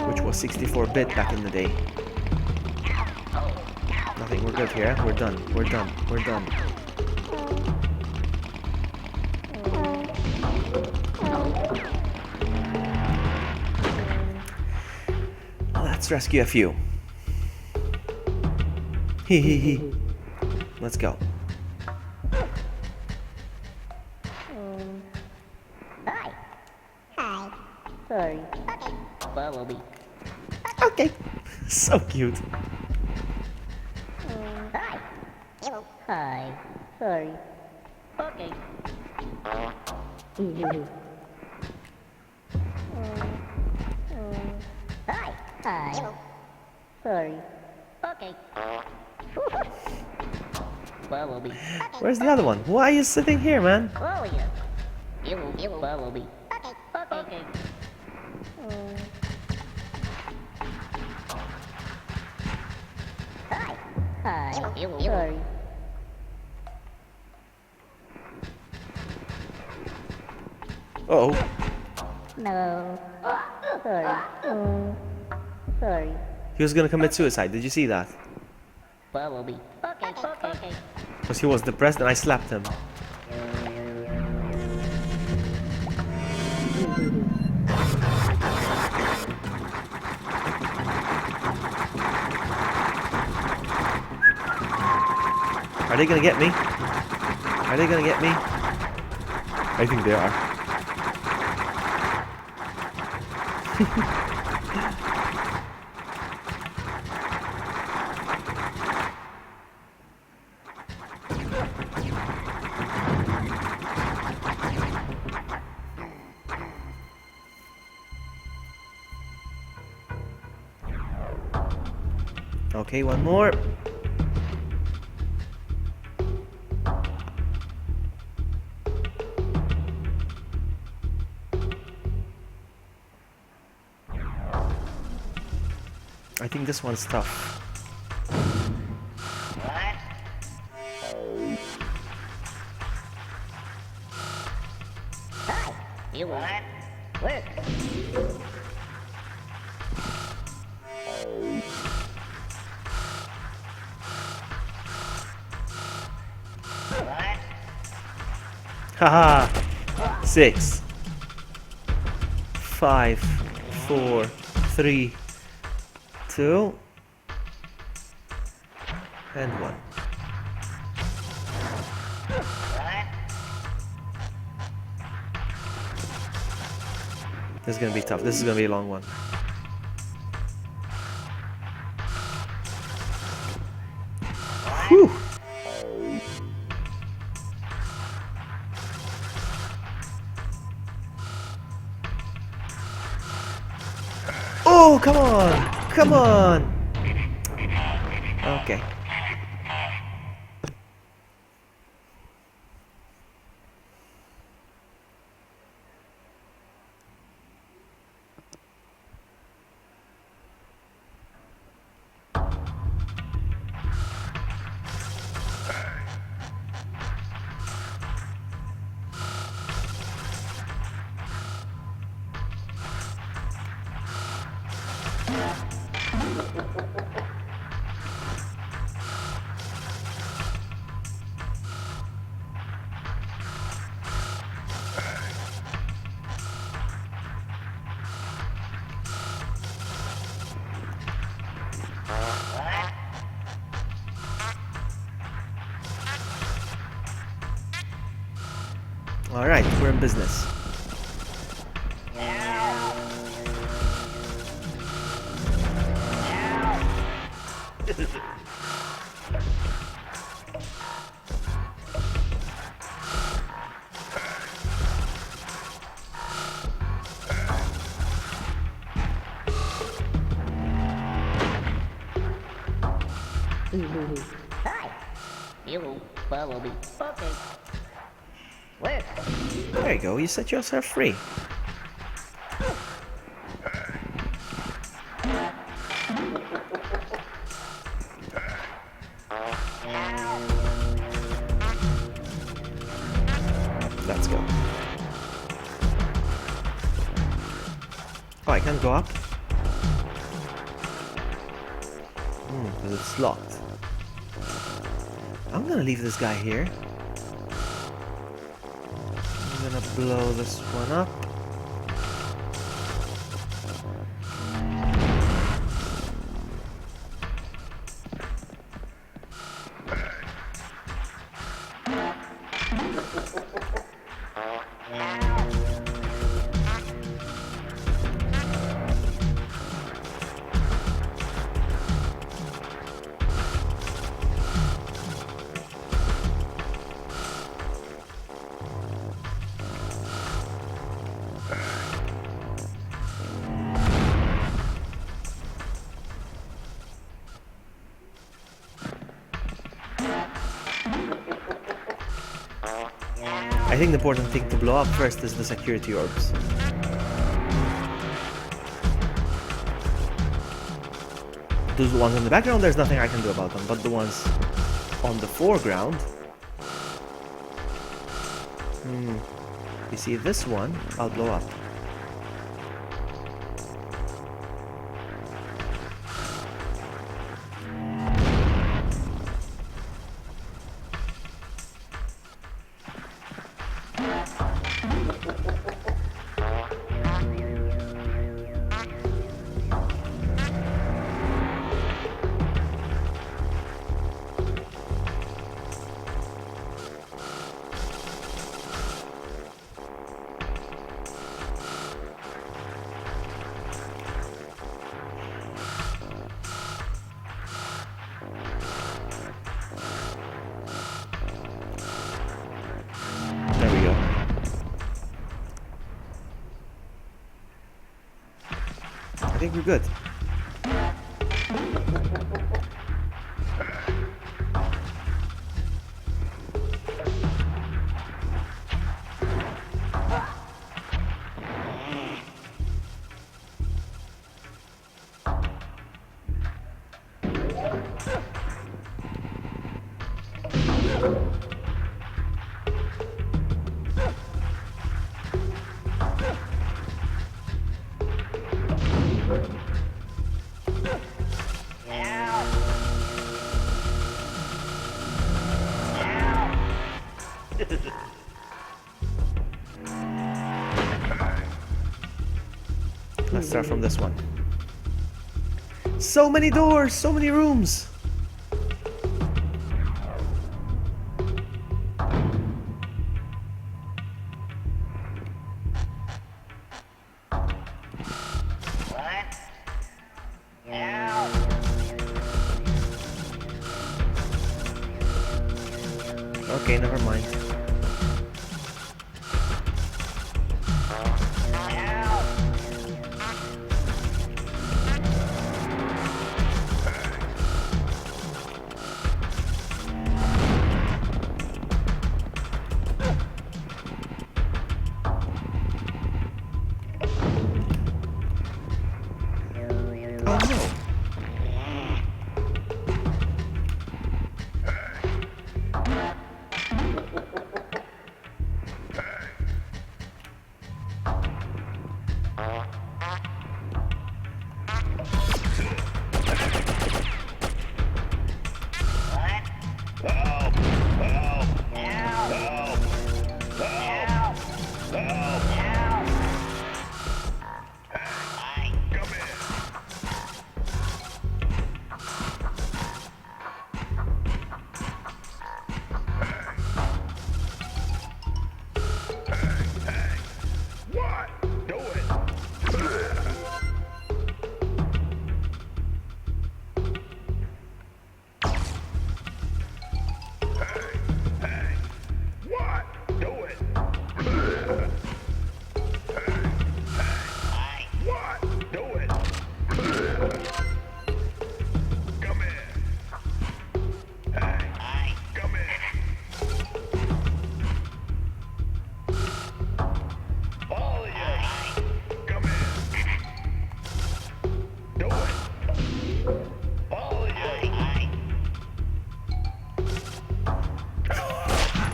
Which was 64-bit back in the day. Nothing, we're good here. We're done. We're done. We're done. Let's rescue a few. Hee hee hee. Let's go. Hi. Hi. Sorry. Okay. Follow me. Okay. So cute. Hi. Hello. Hi. Sorry. Okay. Hi. Hi. Hello. Sorry. Okay. Follow me. Where's the other one? Why are you sitting here, man? Follow you. You follow me. Okay. Okay. Hi. Hi. Sorry. Uh-oh. No. Sorry. Sorry. He was gonna commit suicide. Did you see that? Follow me. Okay. Because he was depressed and I slapped him. Are they gonna get me? Are they gonna get me? I think they are. Okay, one more. I think this one's tough. What? Hi. You what? Work. What? Haha! 6, 5, 4, 3, 2, and 1. What? This is gonna be tough. This is gonna be a long one. Whew! Oh, come on! Come on! Okay. Alright, we're in business. Hi. You follow me. Okay. Work. There you go, you set yourself free. Let's go. Oh, I can't go up? Because it's locked. I'm gonna leave this guy here. I'm gonna blow this one up. I think the important thing to blow up first is the security orbs. Those ones in the background, there's nothing I can do about them, but the ones on the foreground... You see this one, I'll blow up. think we're good. Let's start from this one. So many doors, so many rooms. Okay, never mind. Oh no.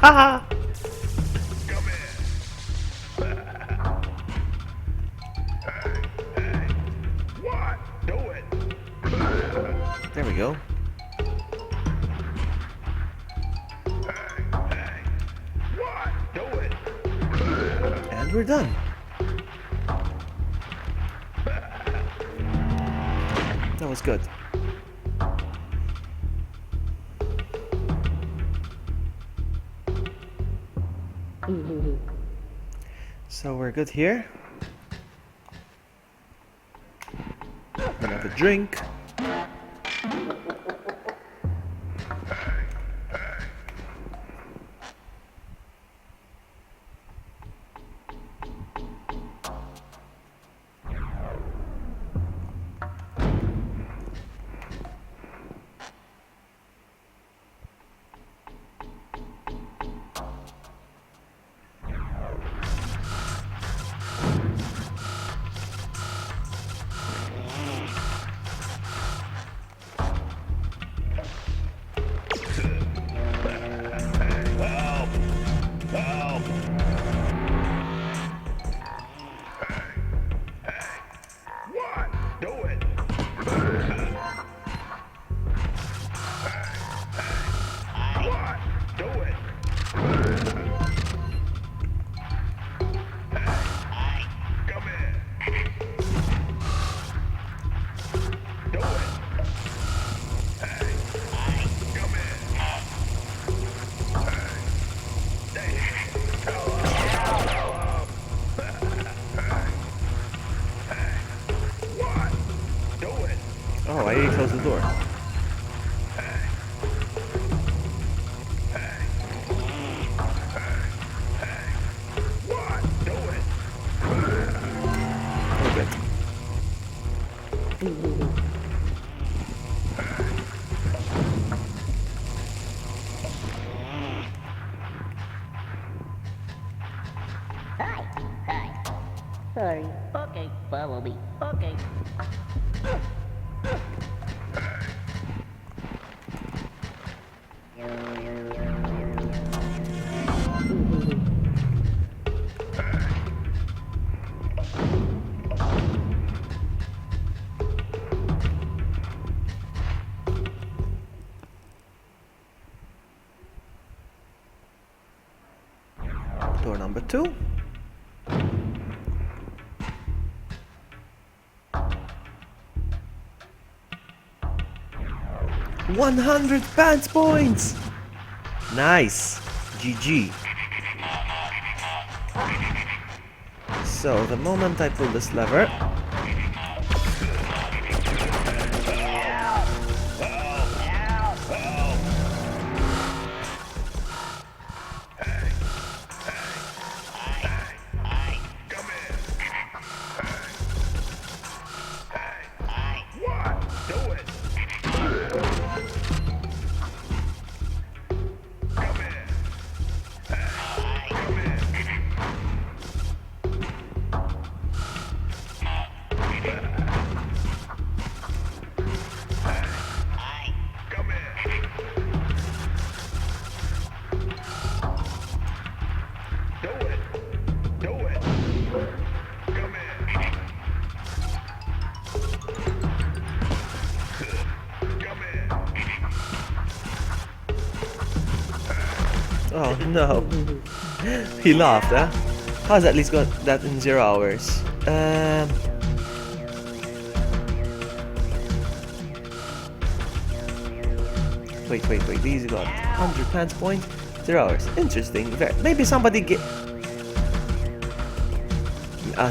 Haha! There we go. And we're done. That was good. So we're good here. Gonna have a drink. Oh, I didn't close the door. Okay. Hi. Hi. Sorry. Okay. Follow me. Okay. Door number 2. £100 points! Nice! GG. So, the moment I pull this lever... Oh no. He laughed, huh? How's at least got that in 0 hours? Wait. These got £100 point, 0 hours. Interesting. Maybe somebody that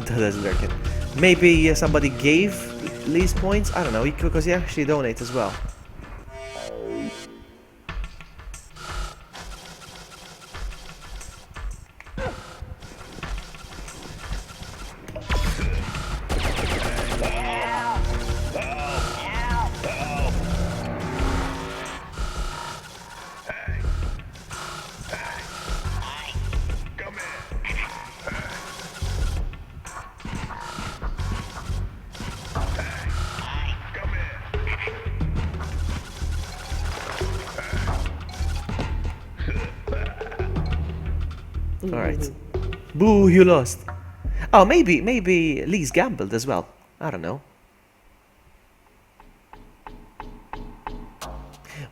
doesn't work. Maybe somebody gave Lee's points? I don't know, because he actually donates as well. Alright. Boo, you lost. Oh, maybe Lee's gambled as well. I don't know.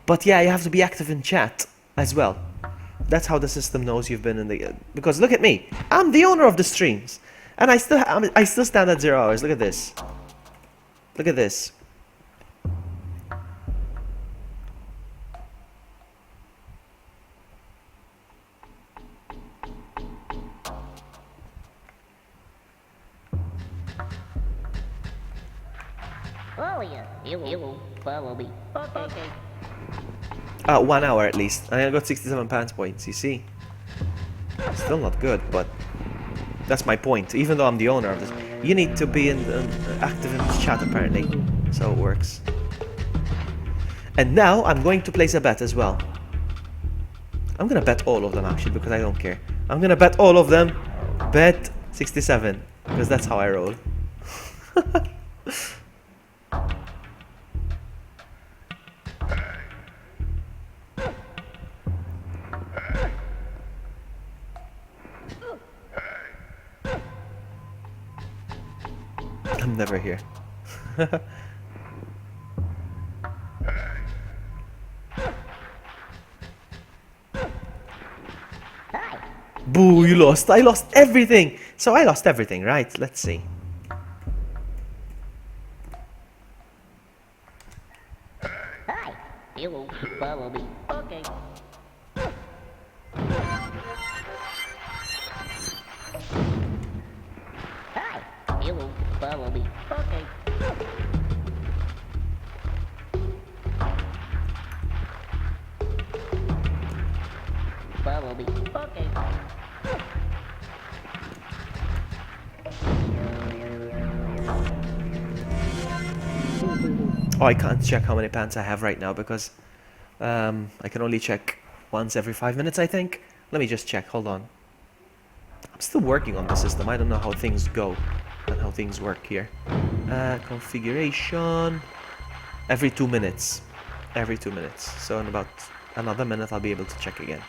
But yeah, you have to be active in chat as well. That's how the system knows you've been in the... Because look at me. I'm the owner of the streams. And I still stand at 0 hours. Look at this. Look at this. Oh yeah. You will follow me. Okay. 1 hour at least. And I got £67 points, you see. Still not good, but that's my point. Even though I'm the owner of this, you need to be active in this chat apparently. So it works. And now I'm going to place a bet as well. I'm gonna bet all of them actually, because I don't care. I'm gonna bet all of them. Bet 67, because that's how I roll. I'm never here. Boo, you lost. I lost everything. So I lost everything, right? Let's see. Hi. You will follow me. Okay. Hi. You will follow me. Okay. Follow me. Okay. Oh, I can't check how many pants I have right now because I can only check once every 5 minutes, I think. Let me just check. Hold on. I'm still working on the system. I don't know how things go and how things work here. Configuration. Every 2 minutes. Every 2 minutes. So in about another minute, I'll be able to check again.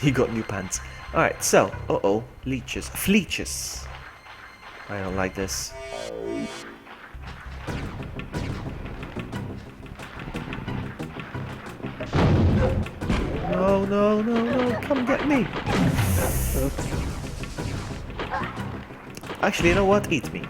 He got new pants. Alright, so. Uh-oh. Leeches. Fleeches. I don't like this. No, no, no, no. Come get me. Actually, you know what? Eat me.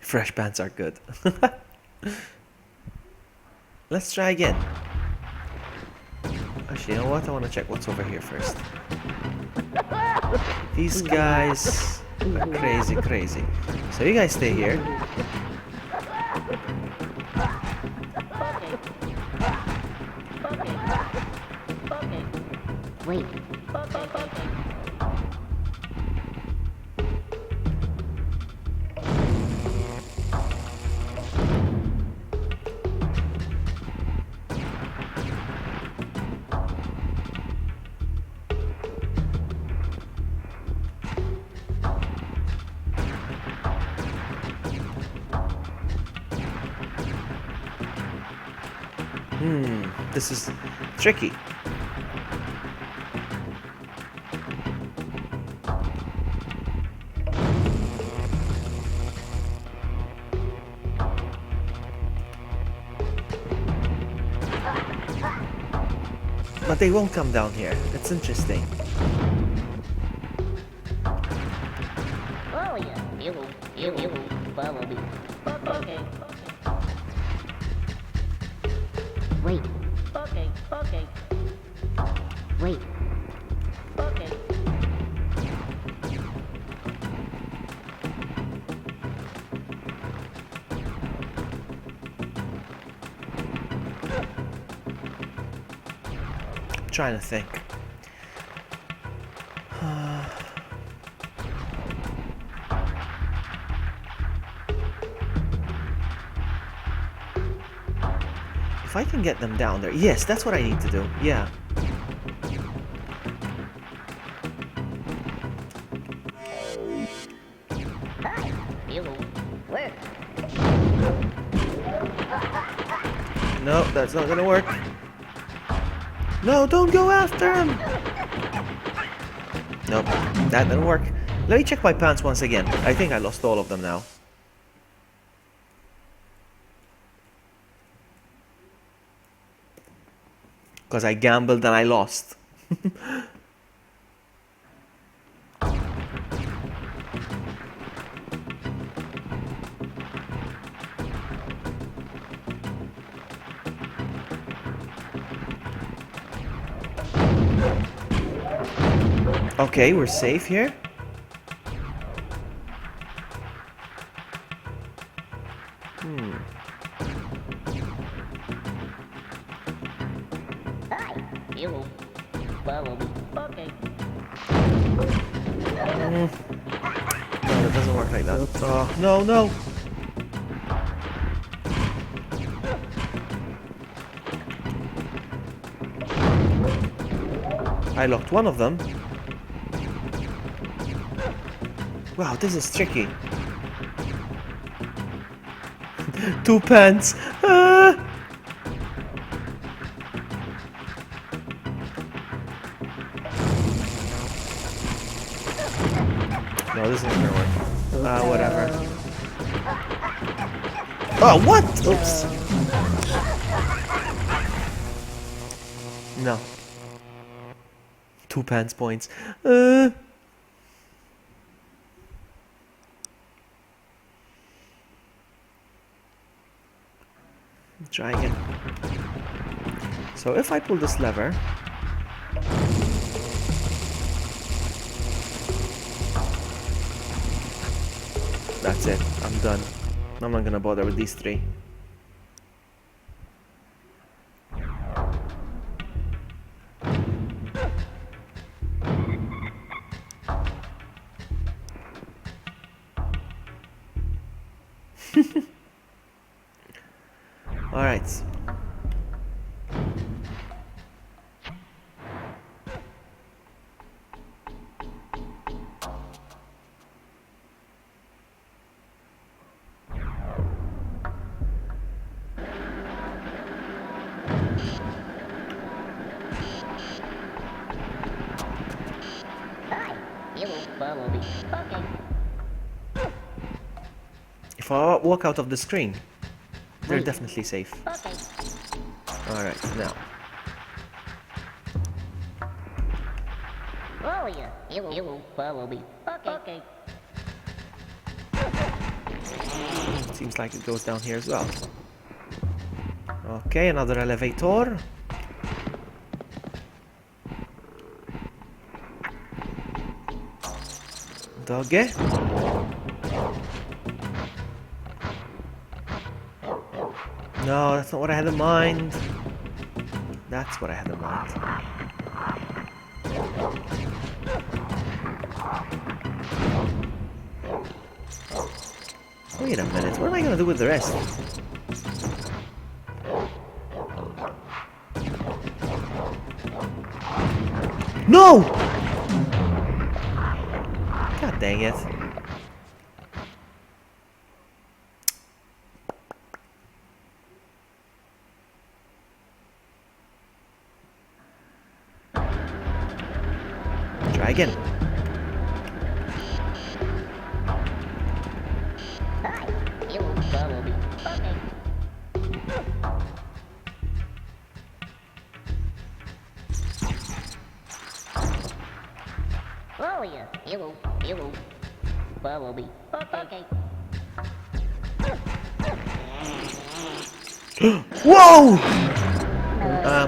Fresh pants are good. Let's try again. Actually, you know what? I want to check what's over here first. These guys are crazy, crazy. So you guys stay here. Wait. This is tricky. But they won't come down here. It's interesting. Oh yeah. You follow me. Okay. Wait. Okay. Wait. Okay. Trying to think. If I can get them down there. Yes, that's what I need to do. Yeah. Hi. Hello. Where? No, that's not gonna work. No, don't go after him! Nope, that didn't work. Let me check my pants once again. I think I lost all of them now. Because I gambled and I lost. Okay, we're safe here. Hi. Hello. Follow me. Okay. No, that doesn't work like that. Oh, no, no. I locked one of them. Wow, this is tricky. 2 pants. Ah! No, this isn't gonna work. Whatever. Oh, what? Oops. No. 2 pants points. Try again. So if I pull this lever, that's it. I'm done. I'm not gonna bother with these three. Alright. Hi, you will follow me. Okay. If I walk out of the screen, they're Wait. definitely safe. Okay. Alright, now. Oh yeah, you will follow me. Okay. Okay. Seems like it goes down here as well. Okay, another elevator. Doggy. No, that's not what I had in mind. That's what I had in mind. Wait a minute, what am I gonna do with the rest? No! God dang it. Try again. Hi, you will follow me. Okay. Oh yeah, you will follow me. Okay. Whoa!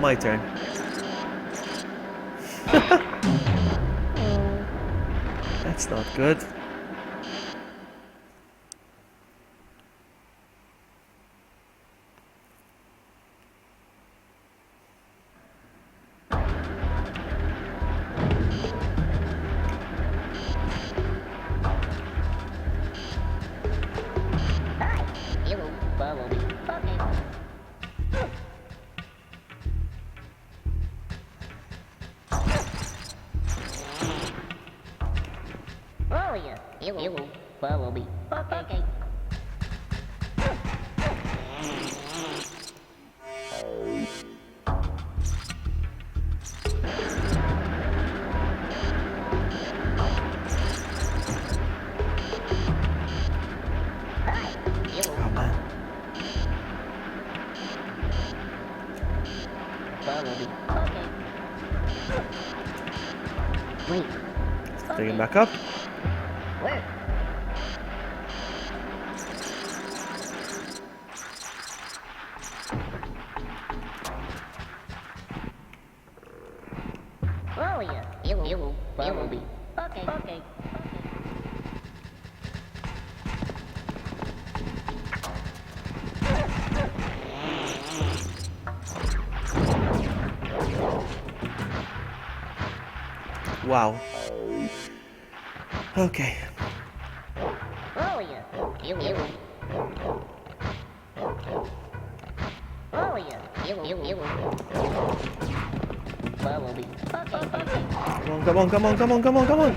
My turn. That's not good. Hi, you will follow me. Okay. Oh yeah, you will follow me. Okay. Hi, you will Oh man. follow me. Okay. Wait. Take him back up. Where? Oh yeah, you will follow me. Okay. Okay. Wow. Okay. Oh yeah, you will. Oh yeah, you will follow me. Okay. Okay. Come on, come on, come on, come on, come on, come on.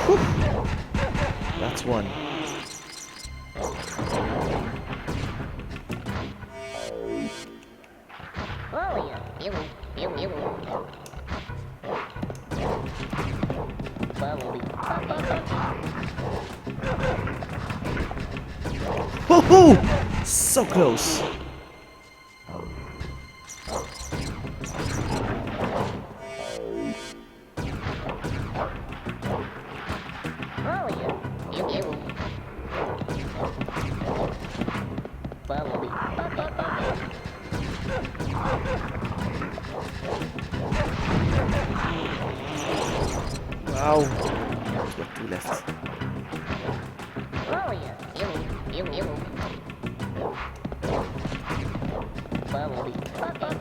Whew. That's one. Oh yeah, you will follow me. Okay. Woohoo! So close. Oh yeah, you will follow me. Okay. Wow. There's got two left. Oh yeah, you Bumblebee. Okay.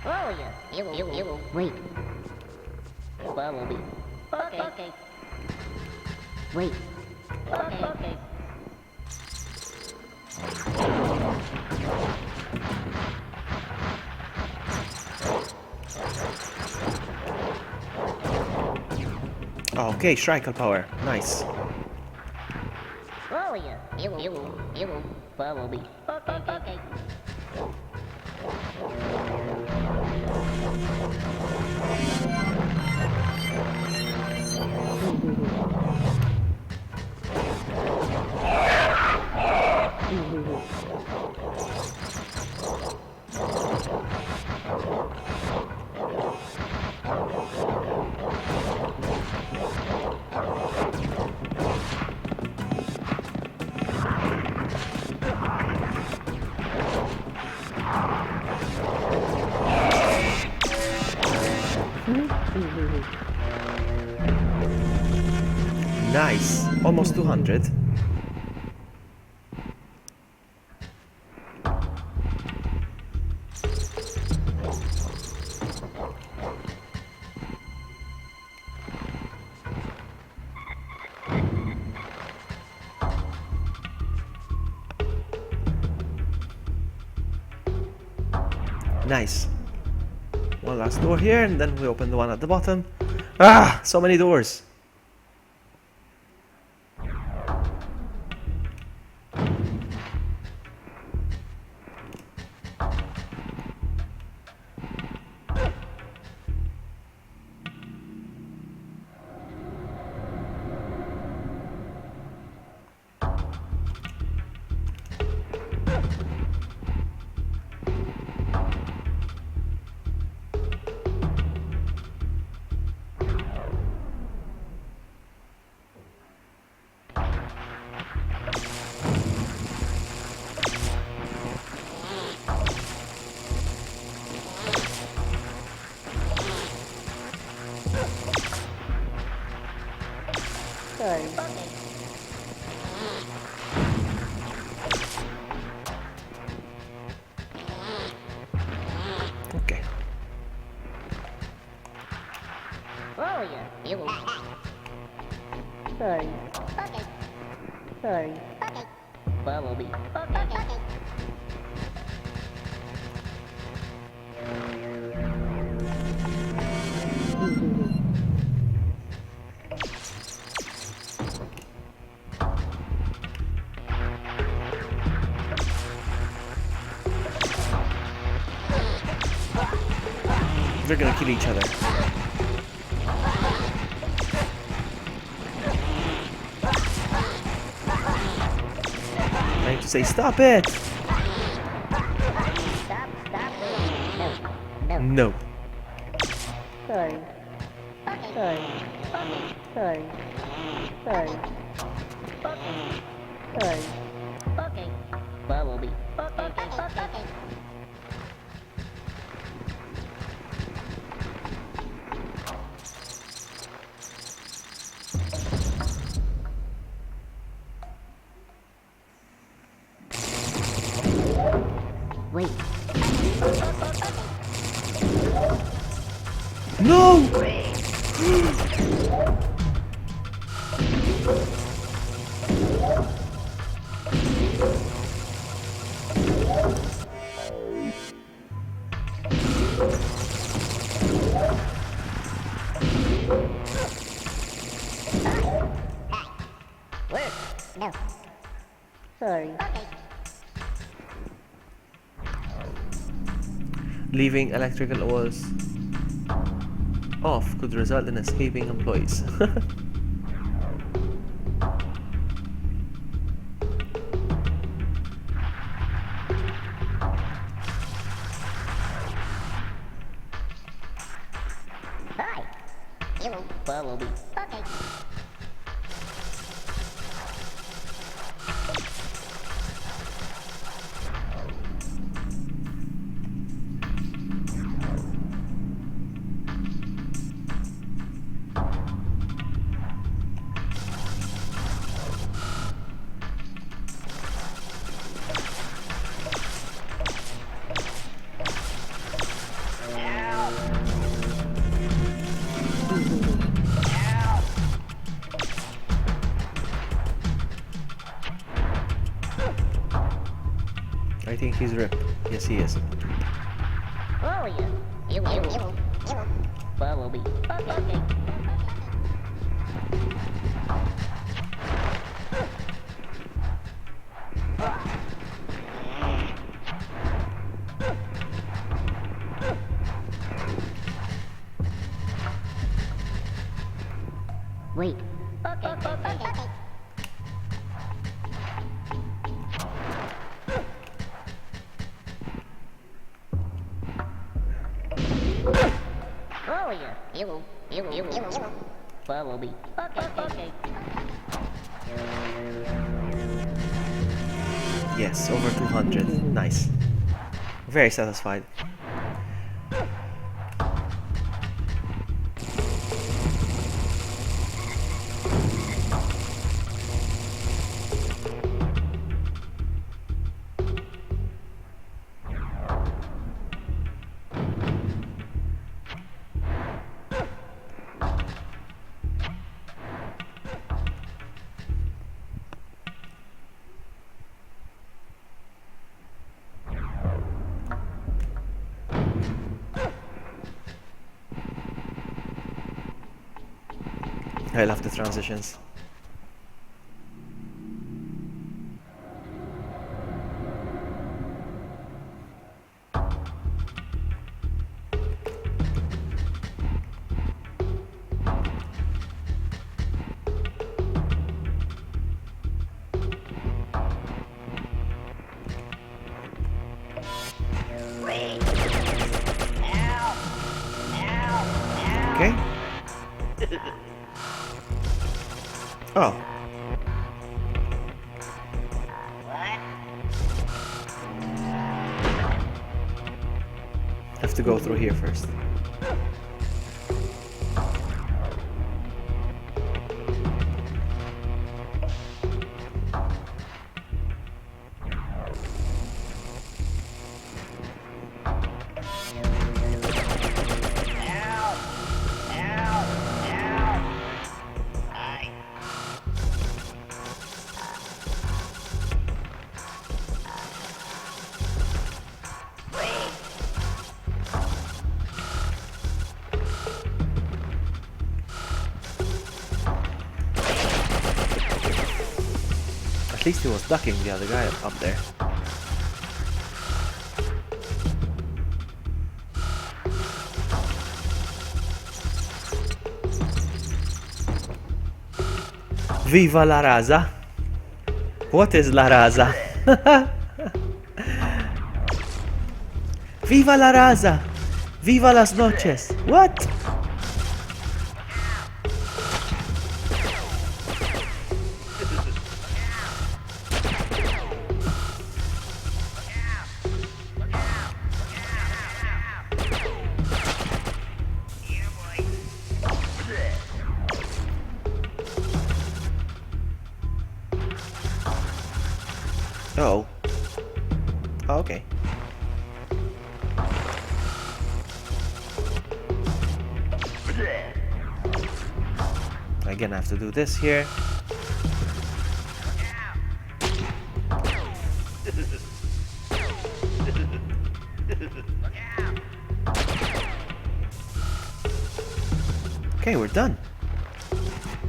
Oh yeah. You. Wait. Bumblebee. Okay. Wait. Okay. Okay, Shrike power. Nice. Oh yeah. You. Bumblebee. Okay. Nice. Almost 200. Nice. One last door here, and then we open the one at the bottom. Ah, so many doors. Sorry. Okay. Oh yeah. You. Sorry. Okay. Sorry. Okay. Bumblebee. Okay. They're gonna kill each other. I need to say, stop it! Stop. No. No. Sorry. Okay. Sorry. Okay. Bumblebee. Okay. Wait. No! Where? No. Sorry. Okay. Leaving electrical oils off could result in escaping employees. Hi. You. Bumblebee. Okay. think he's Rip. Yes, he is. Oh yeah. You. Bumblebee. Okay. Wait. Okay. Oh yeah. You. Bumblebee. Okay. Yes, over 200. Nice. Very satisfied. I love the transitions. Okay. Oh. Have to go through here first. At least he was ducking the other guy up there. Viva la raza! What is la raza? Viva la raza! Viva las noches! What? Oh. Oh, okay. Again, I have to do this here. Okay, we're done.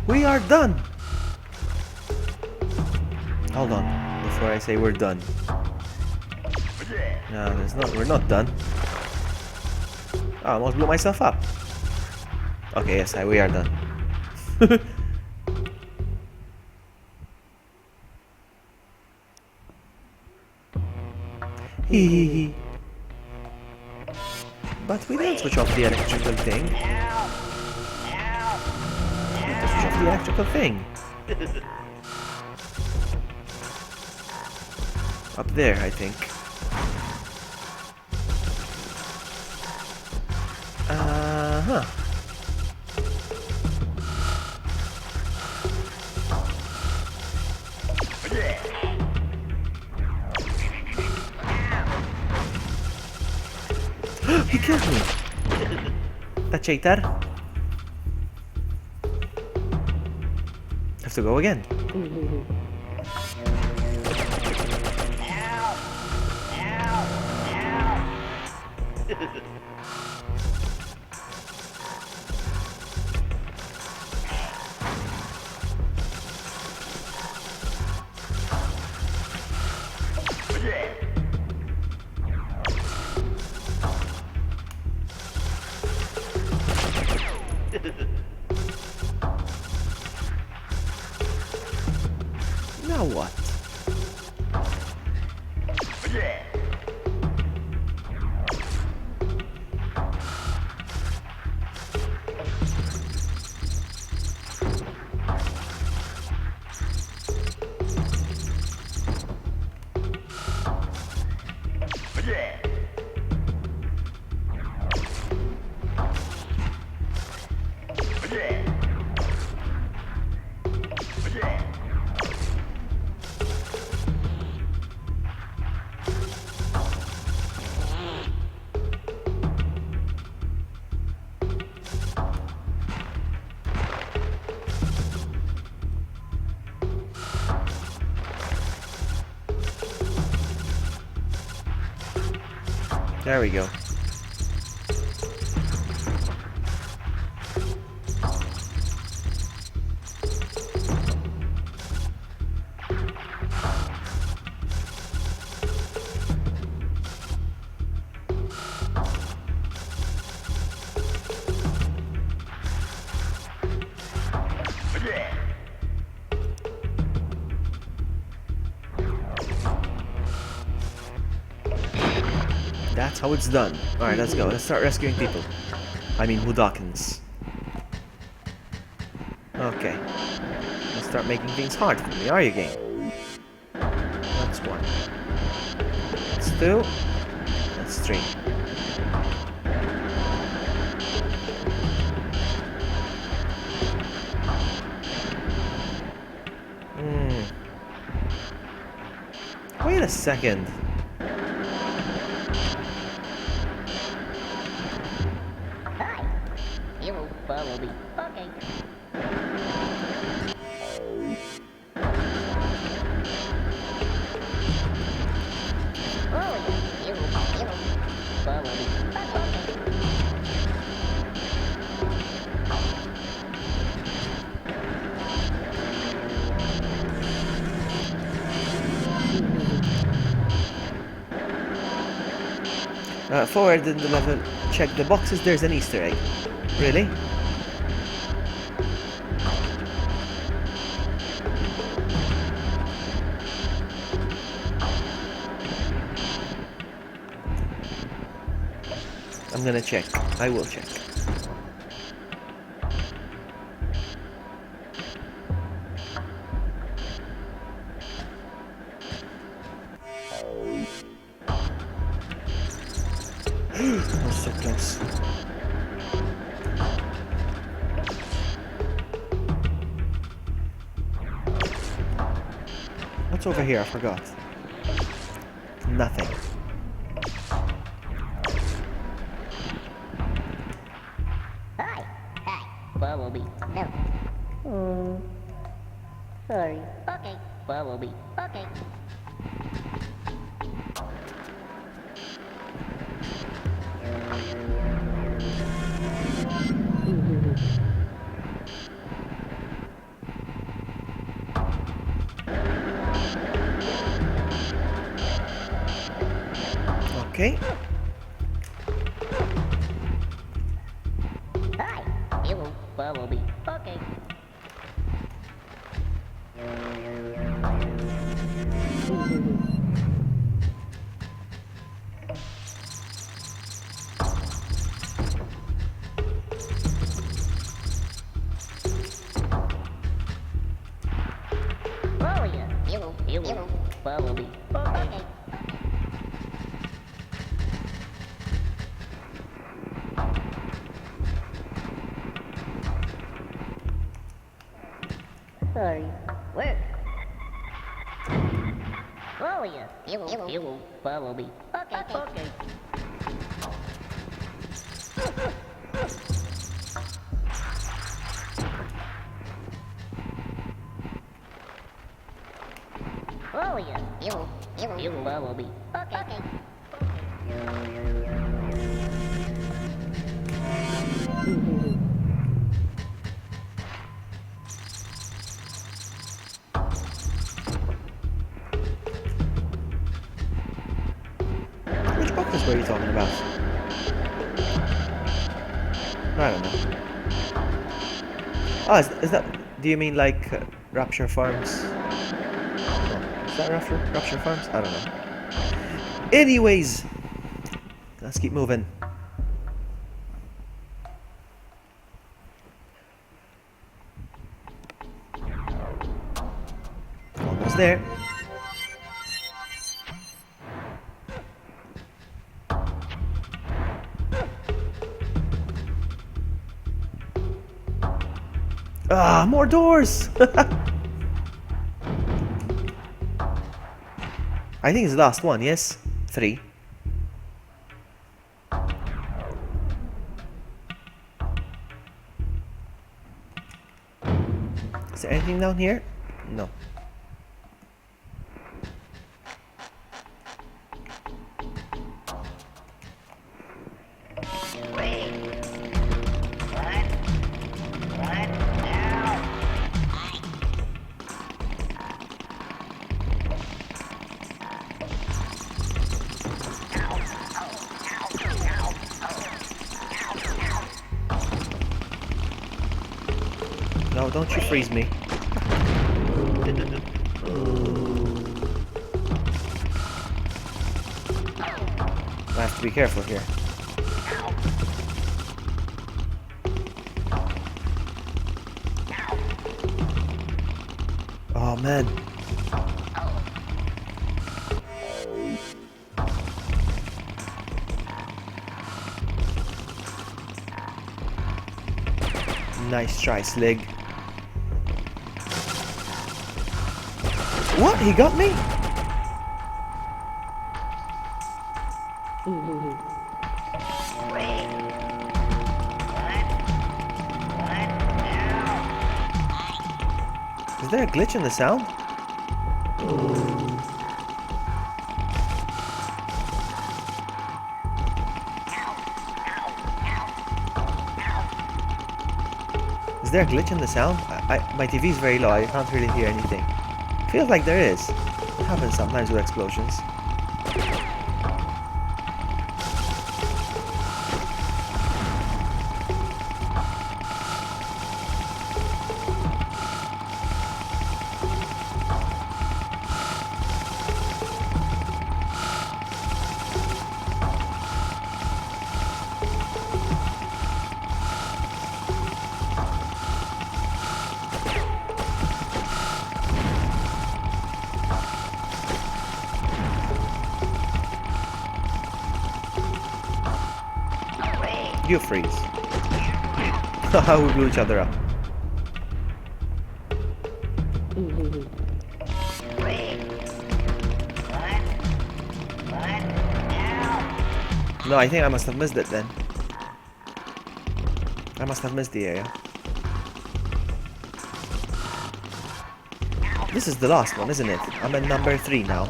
We are done. Hold on. Before I say we're done. No, there's not. We're not done. Oh, I almost blew myself up. Okay, yes, we are done. Hee hee hee. But we didn't switch off the electrical thing. We didn't switch off the electrical thing. Up there, I think. Uh-huh. He killed me! That cheater. Have to go again. Now what? There we go. That's how it's done. Alright, let's go. Let's start rescuing people. I mean, Mudokans. Okay. Let's start making things hard for me, are you, game? That's one. That's two. That's three. Wait a second. Hi. You will follow me. Okay. Oh, you will follow me. Okay. Forward in the level, check the boxes, there's an Easter egg. Really? I'm gonna check. I will check. We're so close. What's over here? I forgot. Nothing. Hi. Follow me. No. Sorry. Okay. Follow me. Okay. Okay. Hi. You will follow me. Okay. Oh yeah. You will follow me. Okay. Sorry. Where? Oh yeah. You will follow me. Okay. Okay. Oh yeah. You will follow me. Okay. Exoddus, what are you talking about? I don't know. Oh, is that... Do you mean like Rapture Farms? Oh, is that Rapture Farms? I don't know. Anyways, let's keep moving. Almost there. Ah, more doors! I think it's the last one, yes? 3. Is there anything down here? No. No, don't you freeze me. I have to be careful here. Oh man. Nice try, Slig. What? He got me? Is there a glitch in the sound? Is there a glitch in the sound? My TV is very low, I can't really hear anything. Feels like there is. It happens sometimes with explosions. You freeze. How we blew each other up. No, I think I must have missed it then. I must have missed the area. This is the last one, isn't it? I'm at number 3 now.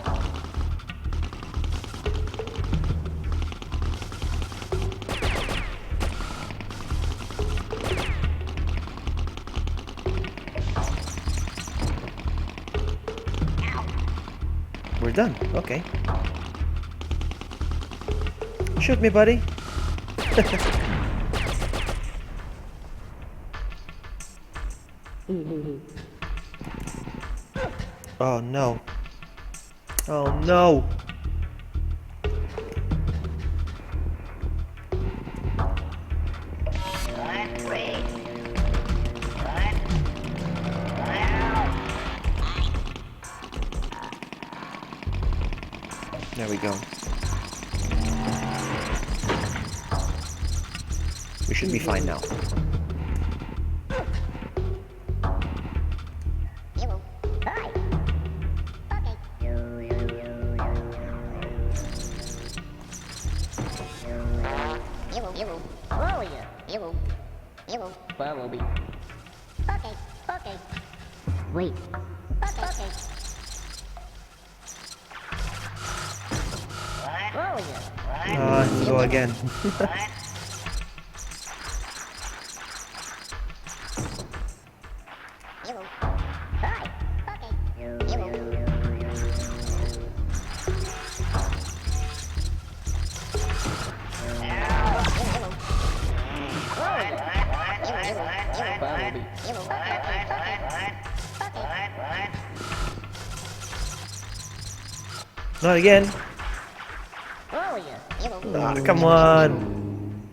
We're done. Okay. Shoot me, buddy. Oh no. Oh no. There we go. We should be fine now. Follow me. Okay, okay. Wait. Okay, okay. Go again. Not again. Oh yeah. Ah, come on.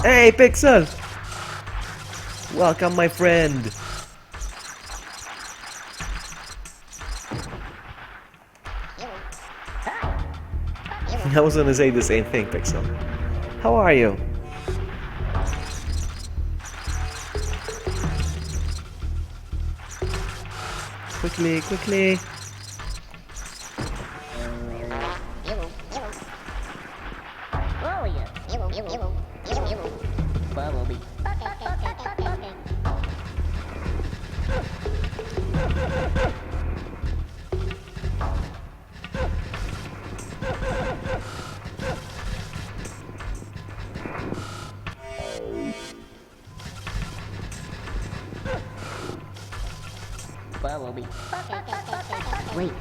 Hey, Pixel. Welcome, my friend. I was gonna say the same thing, Pixel. How are you? Quickly, quickly. Oh yeah. Bumblebee. Bumblebee. Wait.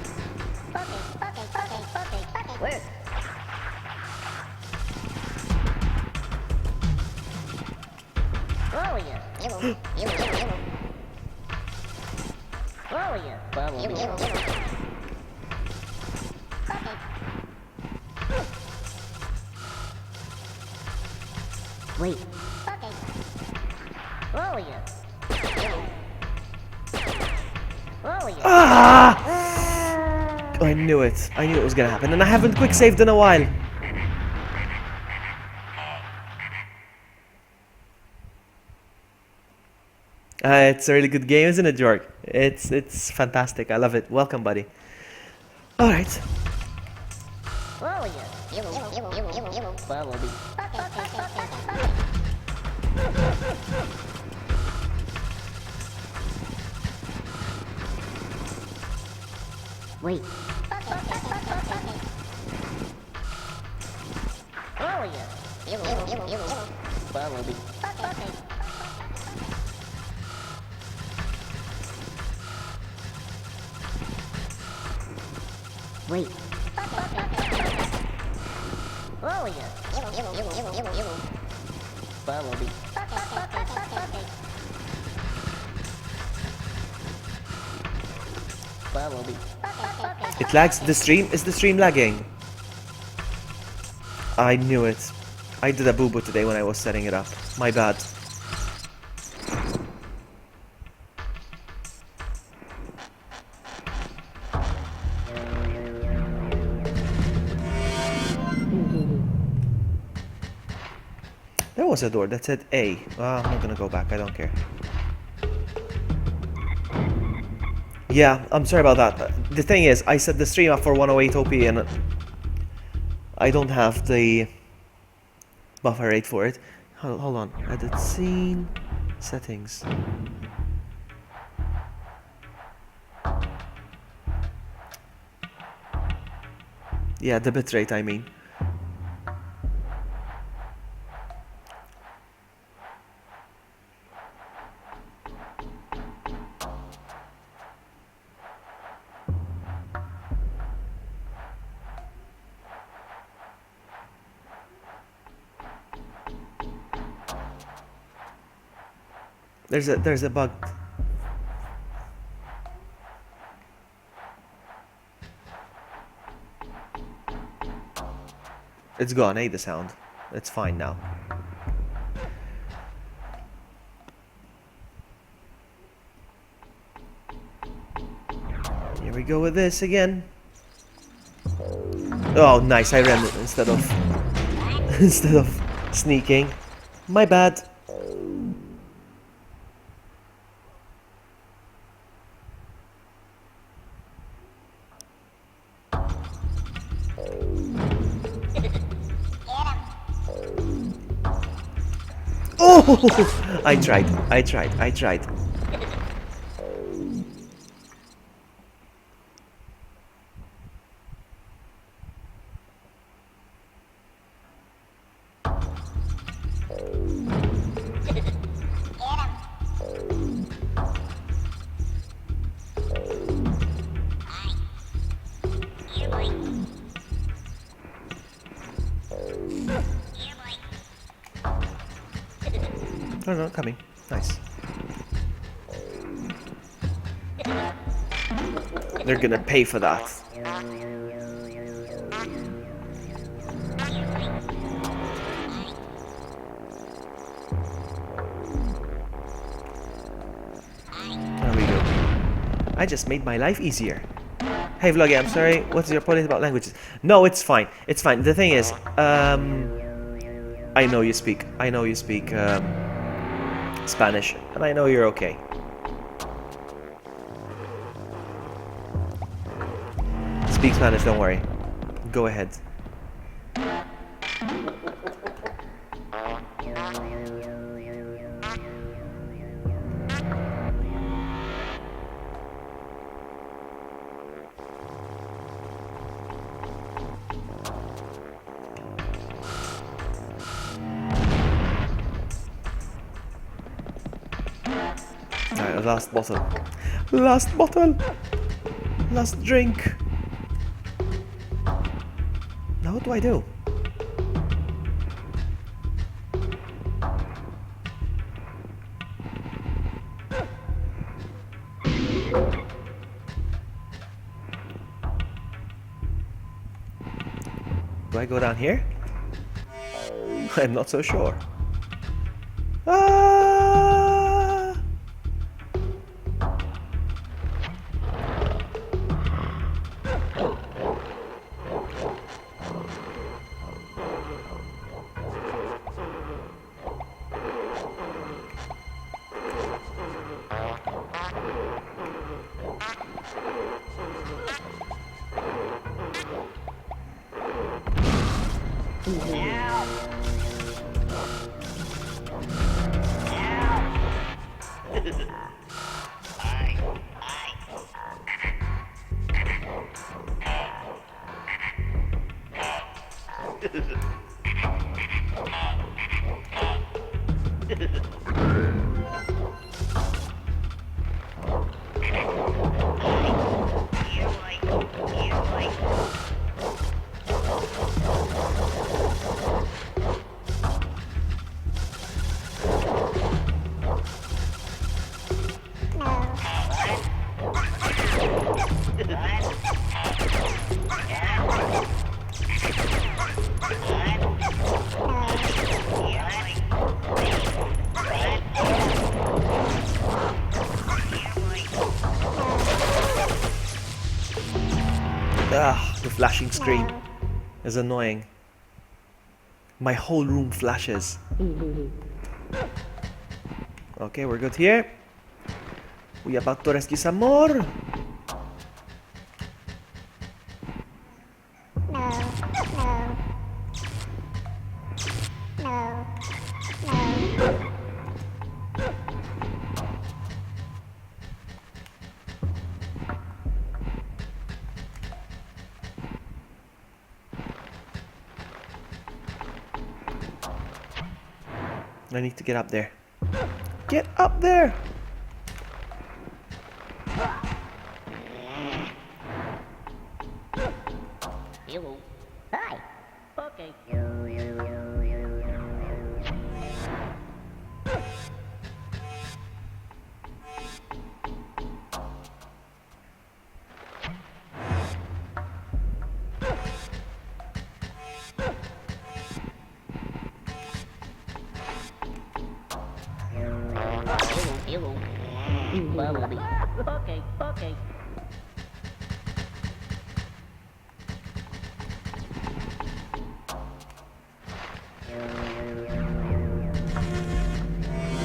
Where? Oh yeah. Oh yeah. Bumblebee. Wait. Oh yeah. Oh yeah. Ah! I knew it. I knew it was gonna happen, and I haven't quick saved in a while. It's a really good game, isn't it, Jorg? It's fantastic. I love it. Welcome, buddy. All right. Oh yeah. Bumblebee. Wait. Oh yeah. Bumblebee. Wait. Oh yeah. Bumblebee. Bumblebee. It lags the stream. Is the stream lagging? I knew it. I did a boo-boo today when I was setting it up. My bad. There was a door that said A. I'm not gonna go back. I don't care. Yeah, I'm sorry about that. The thing is, I set the stream up for 108 OP and I don't have the buffer rate for it. Hold on. Edit scene. Settings. Yeah, the bitrate, I mean. There's a bug. It's gone, the sound. It's fine now. Here we go with this again. Oh, nice! I ran it instead of instead of sneaking. My bad. Oh! I tried. No, coming. Nice. They're gonna pay for that. I just made my life easier. Hey Vloggy, I'm sorry. What's your point about languages? No, it's fine. It's fine. The thing is, I know you speak. Spanish, and I know you're okay. Speak Spanish. Don't worry. Go ahead. Alright, last bottle. Last bottle! Last drink! Now what do I do? Do I go down here? I'm not so sure. Ah! The flashing screen is annoying. My whole room flashes. Okay, we're good here. We about to rescue some more. I need to get up there. Get up there! Hello. Hi. Okay. Hello. Bumblebee. Okay, okay.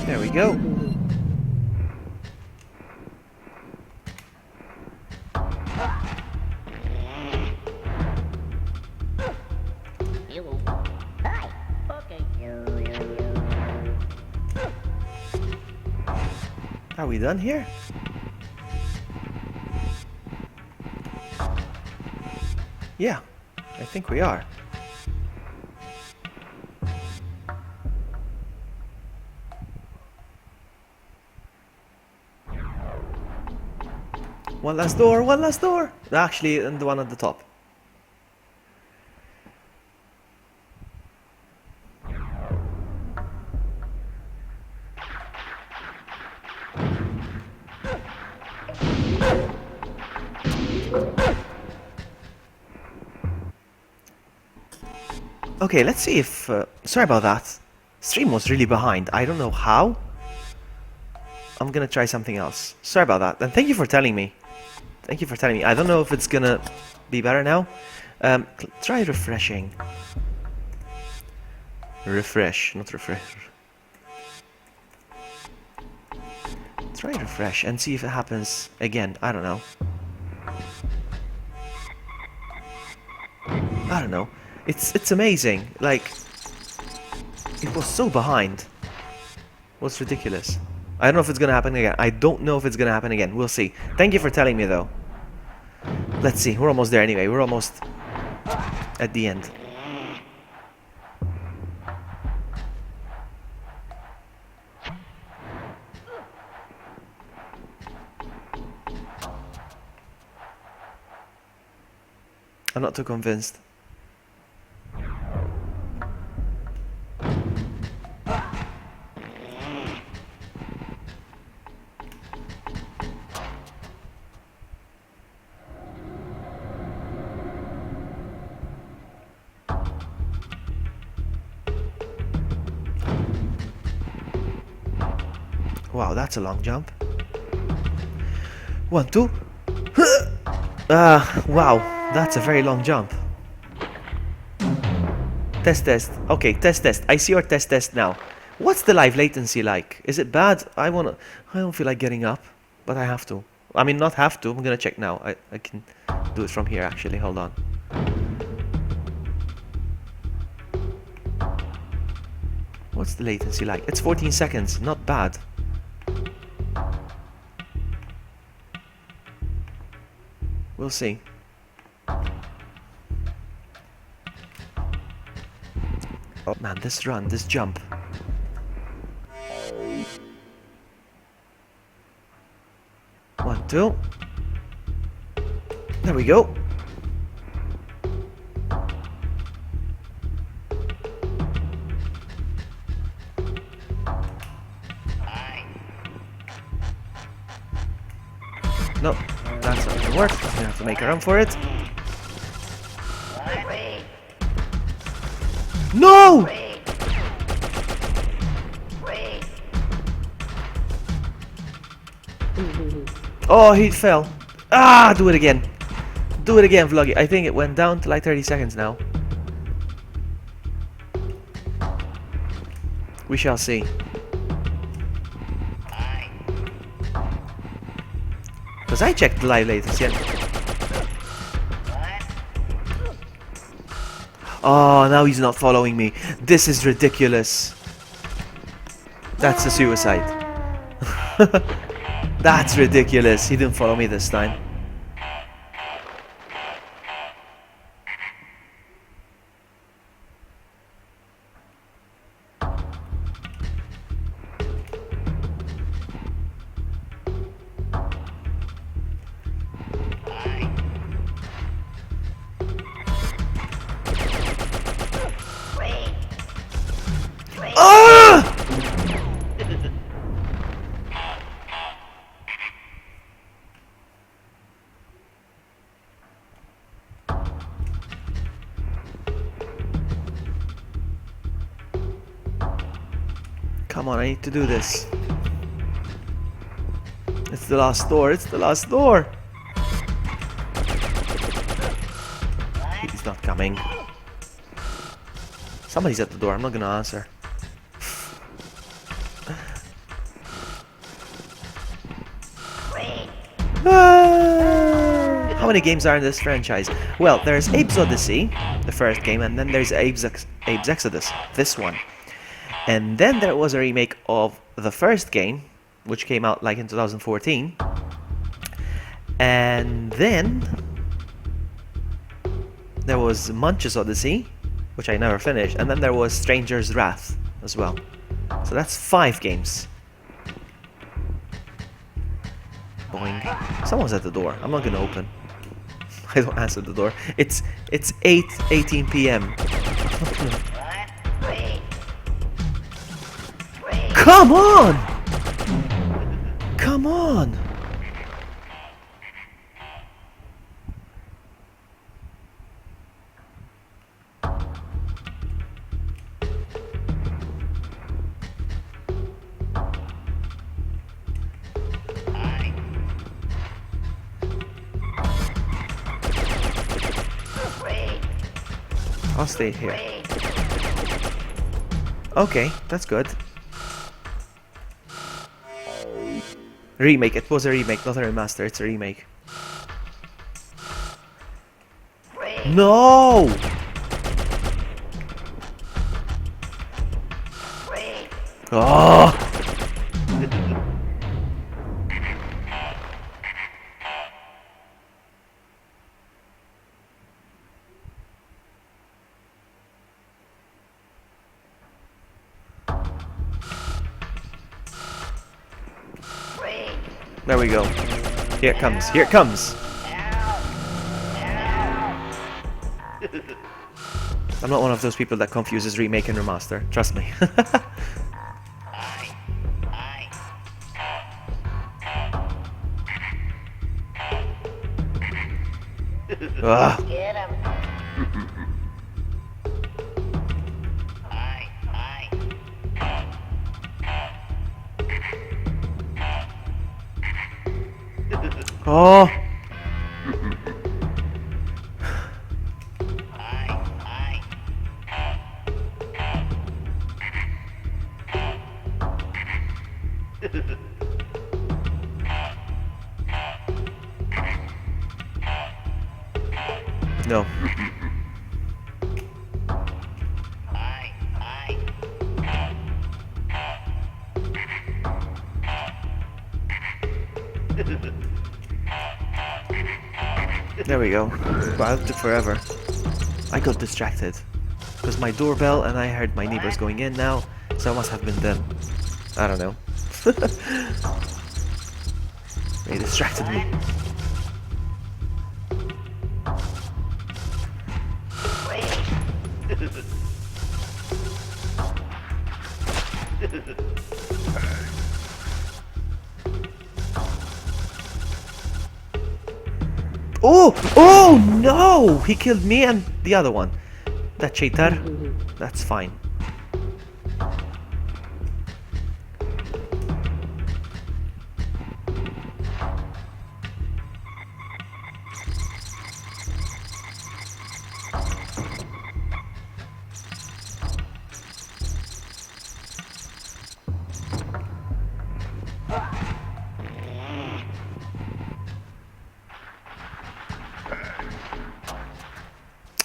There we go. Hello. Hi. Okay. Are we done here? Yeah, I think we are. One last door, one last door! Actually, and the one at the top. Okay, let's see if... sorry about that. Stream was really behind. I don't know how. I'm gonna try something else. Sorry about that. And thank you for telling me. Thank you for telling me. I don't know if it's gonna be better now. Try refreshing. Refresh, not refresh. Try refresh and see if it happens again. I don't know. I don't know. It's amazing. Like, it was so behind. It was ridiculous. I don't know if it's gonna happen again. I don't know if it's gonna happen again. We'll see. Thank you for telling me though. Let's see. We're almost there anyway. We're almost at the end. I'm not too convinced. Wow, that's a long jump. 1, 2. Wow, that's a very long jump. Test. Okay, test. I see your test now. What's the live latency like? Is it bad? I don't feel like getting up, but I have to. I mean, not have to. I'm gonna check now. I can do it from here actually. Hold on. What's the latency like? It's 14 seconds. Not bad. We'll see. Oh man, this run, this jump. One, two. There we go. No, that's not gonna work. I'm gonna have to make a run for it. No! Oh, he fell. Ah, do it again. Do it again, Vloggy. I think it went down to like 30 seconds now. We shall see. Because I checked the live latency. Oh, now he's not following me. This is ridiculous. That's a suicide. That's ridiculous. He didn't follow me this time. Come on, I need to do this. It's the last door, it's the last door! He's not coming. Somebody's at the door, I'm not gonna answer. How many games are in this franchise? Well, there's Abe's Odyssey, the first game, and then there's Abe's Exoddus, this one. And then there was a remake of the first game, which came out like in 2014. And then there was Munch's Odyssey, which I never finished. And then there was Stranger's Wrath as well. So that's 5 games. Boing. Someone's at the door. I'm not gonna open. I don't answer the door. It's 8:18 p.m. Come on! Come on! stay here. Okay, that's good. Remake. It was a remake, not a remaster. It's a remake. No! Oh! There we go. Here it comes. Here it comes. I'm not one of those people that confuses remake and remaster. Trust me. Ugh. Get him. Oh. No. There we go. Wow, that took forever. I got distracted. It was my doorbell and I heard my neighbors going in now, so it must have been them. I don't know. They distracted me. Oh! Oh no! He killed me and the other one. That cheater. That's fine.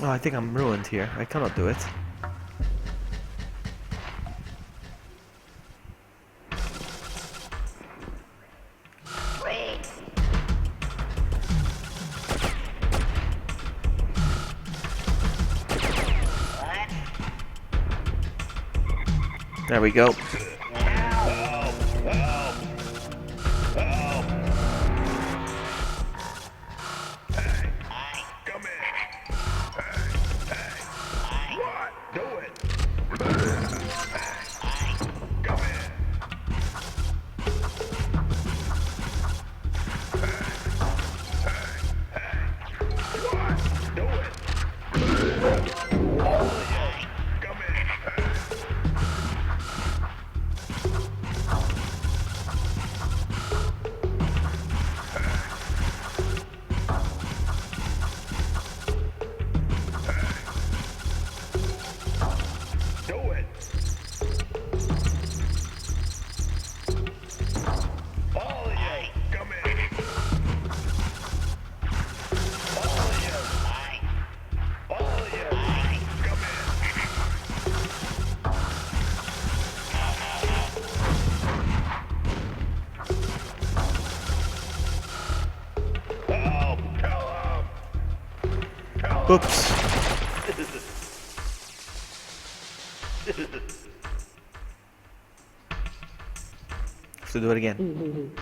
Oh, I think I'm ruined here. I cannot do it. There we go. Oops. Have to do it again.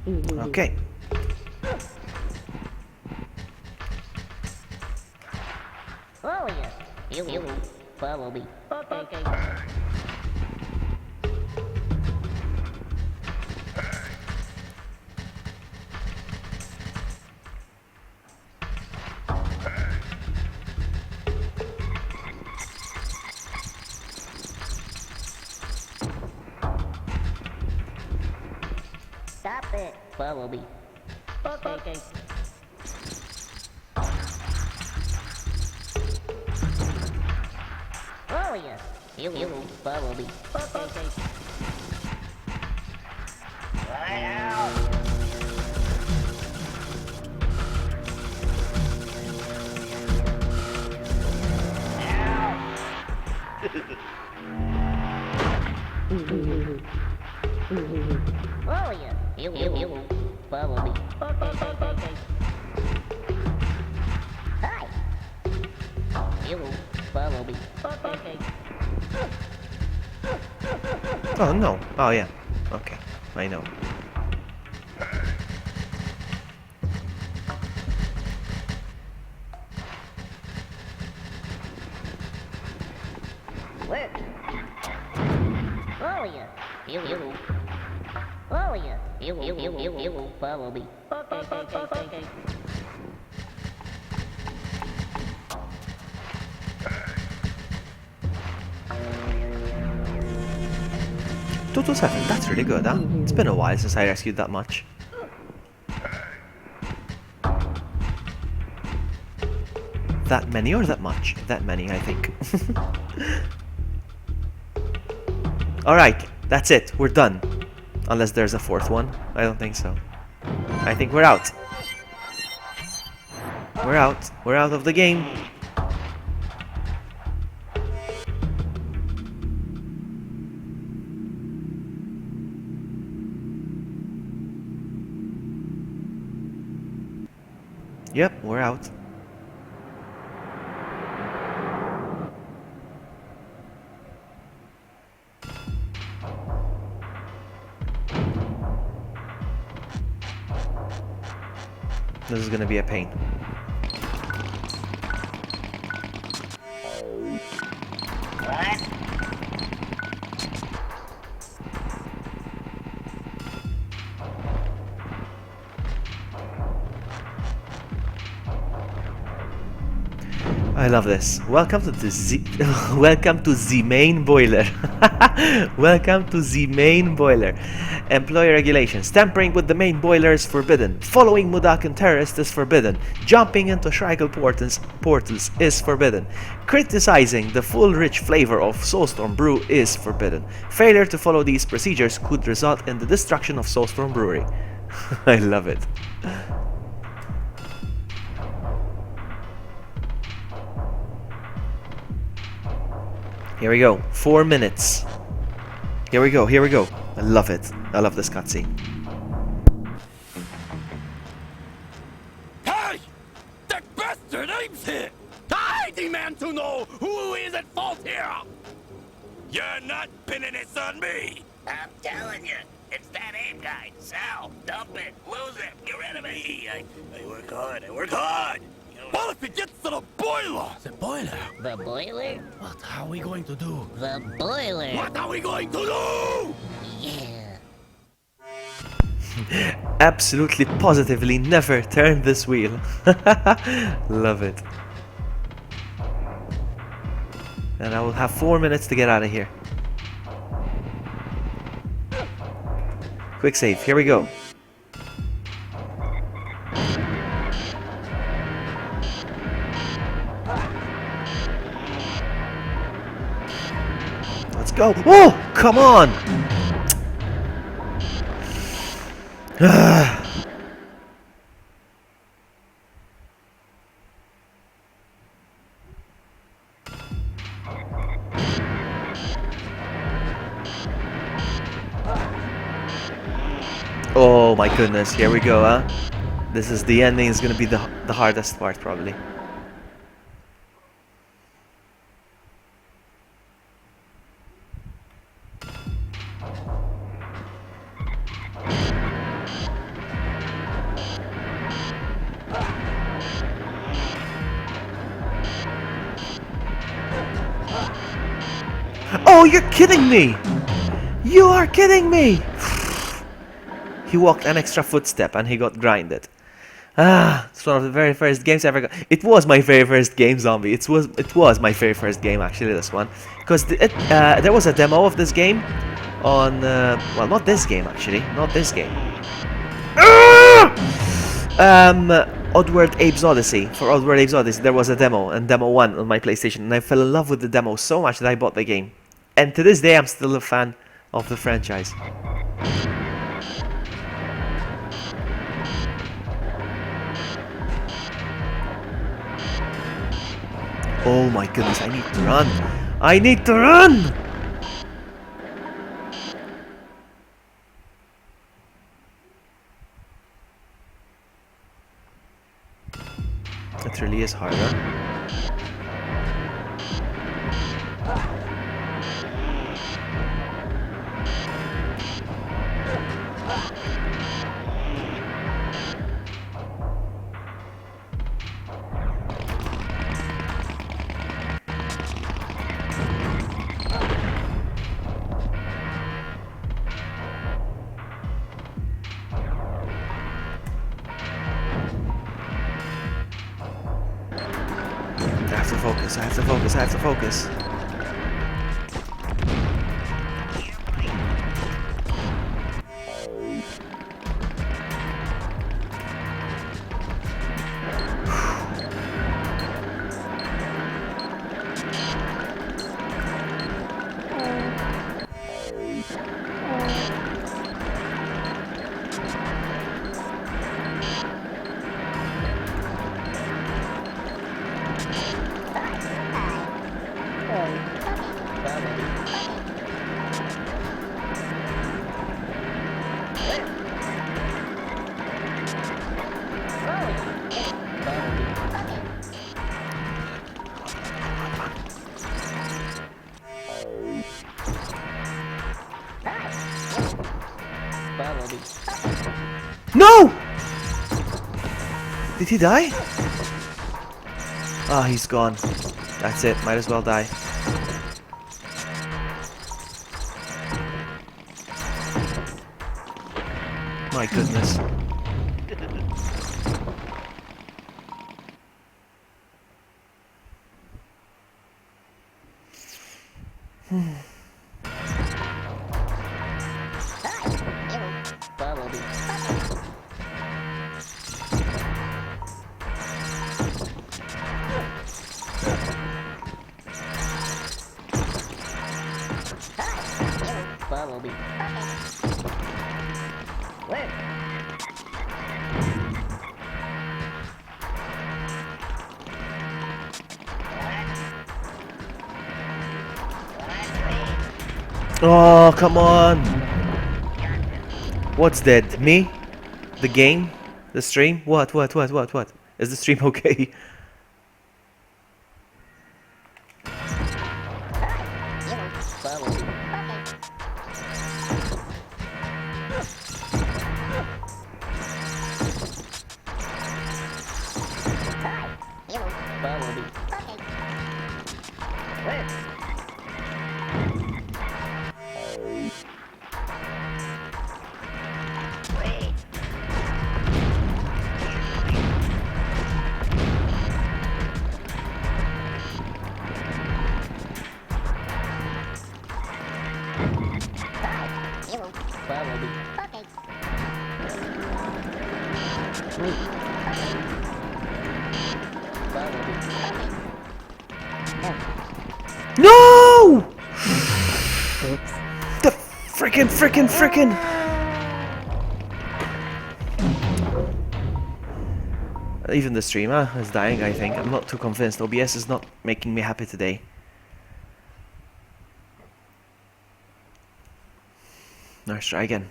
Okay. Oh yes. You follow me. Okay. Stop it. Follow me. Okay. Oh yes. You follow me. Okay. Oh yes. You follow me. Okay. Hi. You follow me. Okay. Oh no. Oh yeah. Okay. I know. Where? Oh yeah. You. Oh yeah. You follow me. Okay. 227, that's really good, huh? It's been a while since I rescued that much. That many or that much? That many, I think. Alright, that's it. We're done. Unless there's a fourth one. I don't think so. I think we're out. We're out. We're out of the game. Yep, we're out. This is gonna be a pain. I love this. Welcome to the welcome to the main boiler. Welcome to the main boiler. Employer regulations. Tampering with the main boiler is forbidden. Following Mudakan terrorists is forbidden. Jumping into Shrikal portals is forbidden. Criticizing the full rich flavor of Soulstorm Brew is forbidden. Failure to follow these procedures could result in the destruction of Soulstorm Brewery. I love it. Here we go. 4 minutes. Here we go. Here we go. I love it. I love this cutscene. Hey! That bastard Abe's here! I demand to know who is at fault here! You're not pinning this on me! I'm telling you, it's that ape guy. Sal, dump it, lose it, get rid of it. I work hard, I work hard. What if it gets to the boiler? The boiler? The boiler? What are we going to do? The boiler. What are we going to do? Yeah. Absolutely, positively never turn this wheel. Love it. And I will have 4 minutes to get out of here. Quick save. Here we go. Let's go. Oh, come on. Oh my goodness, here we go, huh? This is the ending, is gonna be the hardest part, probably. Oh, you're kidding me! You are kidding me! He walked an extra footstep and he got grinded. Ah, it's one of the very first games I ever got. It was my very first game, Zombie. It was my very first game, actually, this one. Because there was a demo of this game on... well, not this game, actually. Not this game. Oddworld Abe's Odyssey. For Oddworld Abe's Odyssey, there was a demo, and demo 1 on my PlayStation. And I fell in love with the demo so much that I bought the game. And to this day, I'm still a fan of the franchise. Oh my goodness, I need to run! I need to run! It really is hard, huh? I have to focus, I have to focus, I have to focus. No! Did he die? Ah, he's gone. That's it, might as well die. My goodness. Oh, come on! What's dead? Me? The game? The stream? What? Is the stream okay? No! The frickin'! Even the streamer is dying, I think. I'm not too convinced. OBS is not making me happy today. Let's try again.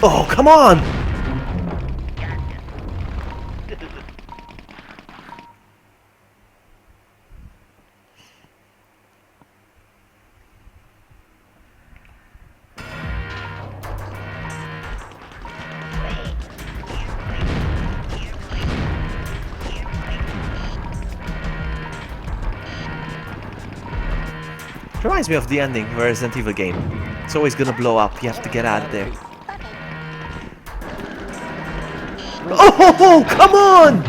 Oh, come on! Reminds me of the ending of a Resident Evil game. It's always gonna blow up. You have to get out of there. Oh, come on!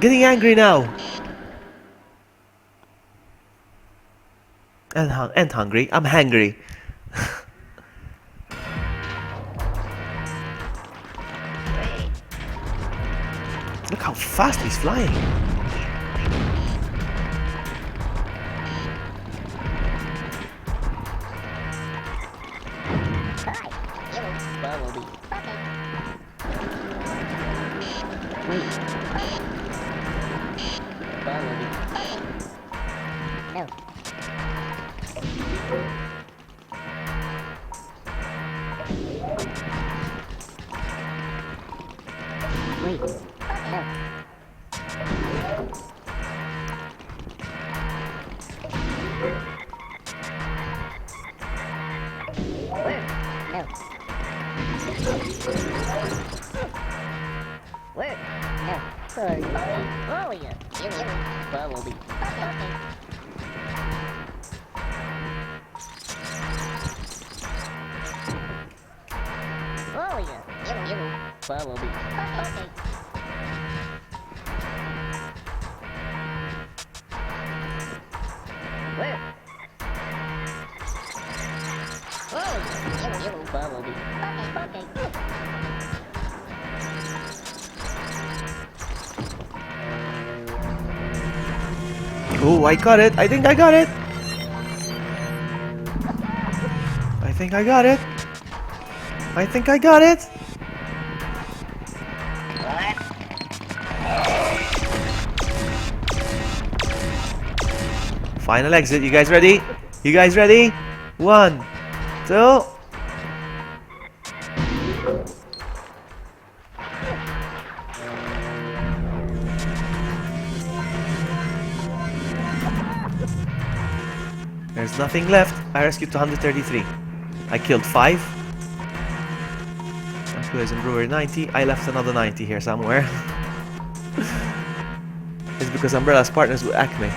Getting angry now. And hungry. I'm hangry. Look how fast he's flying. Follow me. Wait. Follow me. No. Wait. No. No. Where? No. Sorry. Oh, yeah. Follow me. Okay. Oh, yeah. Follow me. Okay. Where? Oh, yeah. Follow me. Okay. Oh, I got it. I think I got it. I think I got it. I think I got it. Final exit. You guys ready? You guys ready? 1, 2. There's nothing left. I rescued 233. I killed 5. Tourism Brewery 90. I left another 90 here somewhere. It's because Umbrella's partners with Acme.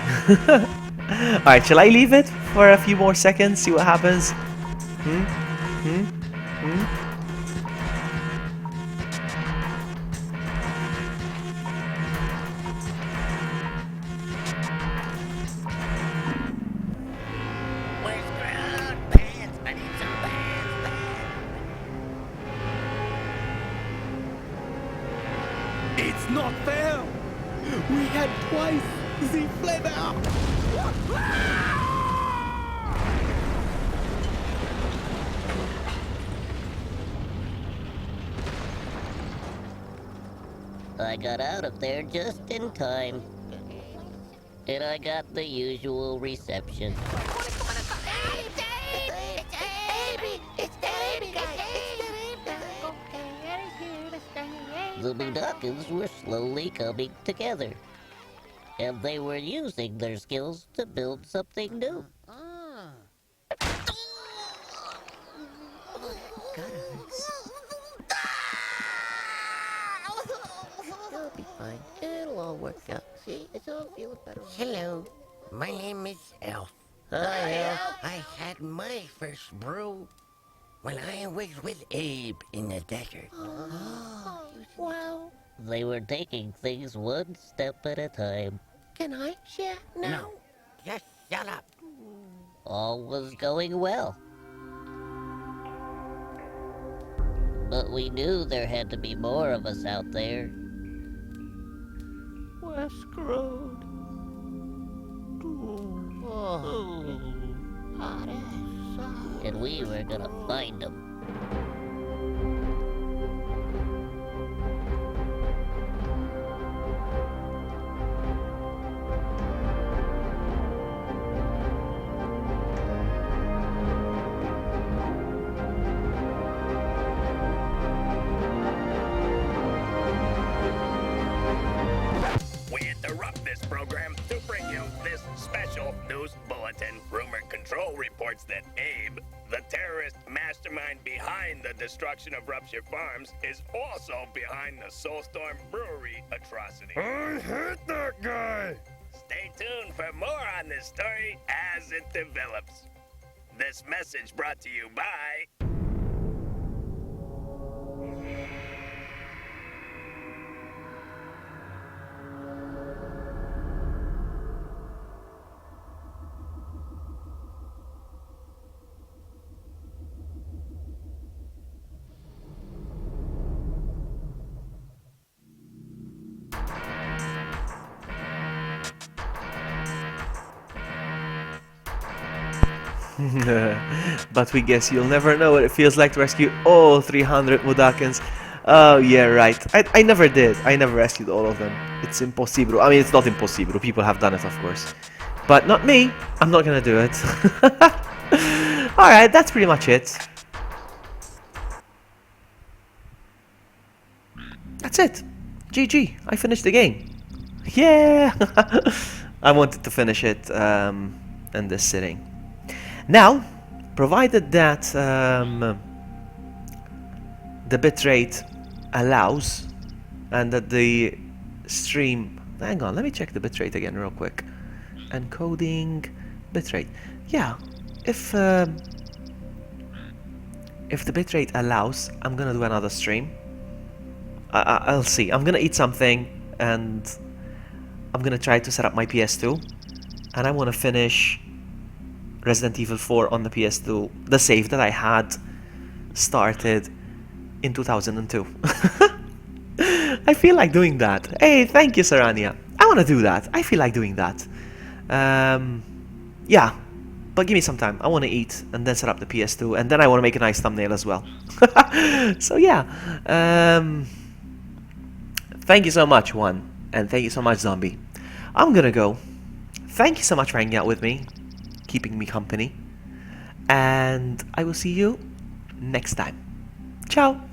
Alright, shall I leave it for a few more seconds? See what happens? Where's ground? Pants! I need some pants! It's not fair! We had twice the flavor! I got out of there just in time. And I got the usual reception. The Mudokons were slowly coming together. And they were using their skills to build something new. It'll be fine. It'll all work out. See, it's all feeling better. Hello, my name is Elf. Hi, Elf. I had my first brew when I was with Abe in the desert. Wow. They were taking things one step at a time. Can I share? No. Just shut up. All was going well. But we knew there had to be more of us out there. We're screwed. And we were gonna find them. We interrupt this program to bring you this special news bulletin. Rumor Control reports that Abe, the terrorist mastermind behind the destruction of Rupture Farms, is also behind the Soulstorm Brewery atrocity. I hate that guy! Stay tuned for more on this story as it develops. This message brought to you by... But we guess you'll never know what it feels like to rescue all 300 Mudokons. Oh yeah, right. I never did. I never rescued all of them. It's impossible. I mean, it's not impossible. People have done it, of course. But not me. I'm not gonna do it. Alright, that's pretty much it. That's it. GG. I finished the game. Yeah! I wanted to finish it in this sitting. Now, provided that the bitrate allows and that the stream... Hang on, let me check the bitrate again real quick. Encoding bitrate. Yeah, if the bitrate allows, I'm gonna do another stream. I'll see. I'm gonna eat something and I'm gonna try to set up my PS2, and I want to finish Resident Evil 4 on the PS2, the save that I had started in 2002. I feel like doing that. Hey, thank you, Sarania. I want to do that. I feel like doing that. Yeah, but give me some time. I want to eat and then set up the PS2, and then I want to make a nice thumbnail as well. So yeah, thank you so much, Juan, and thank you so much, Zombie. I'm gonna go. Thank you so much for hanging out with me, keeping me company, and I will see you next time. Ciao!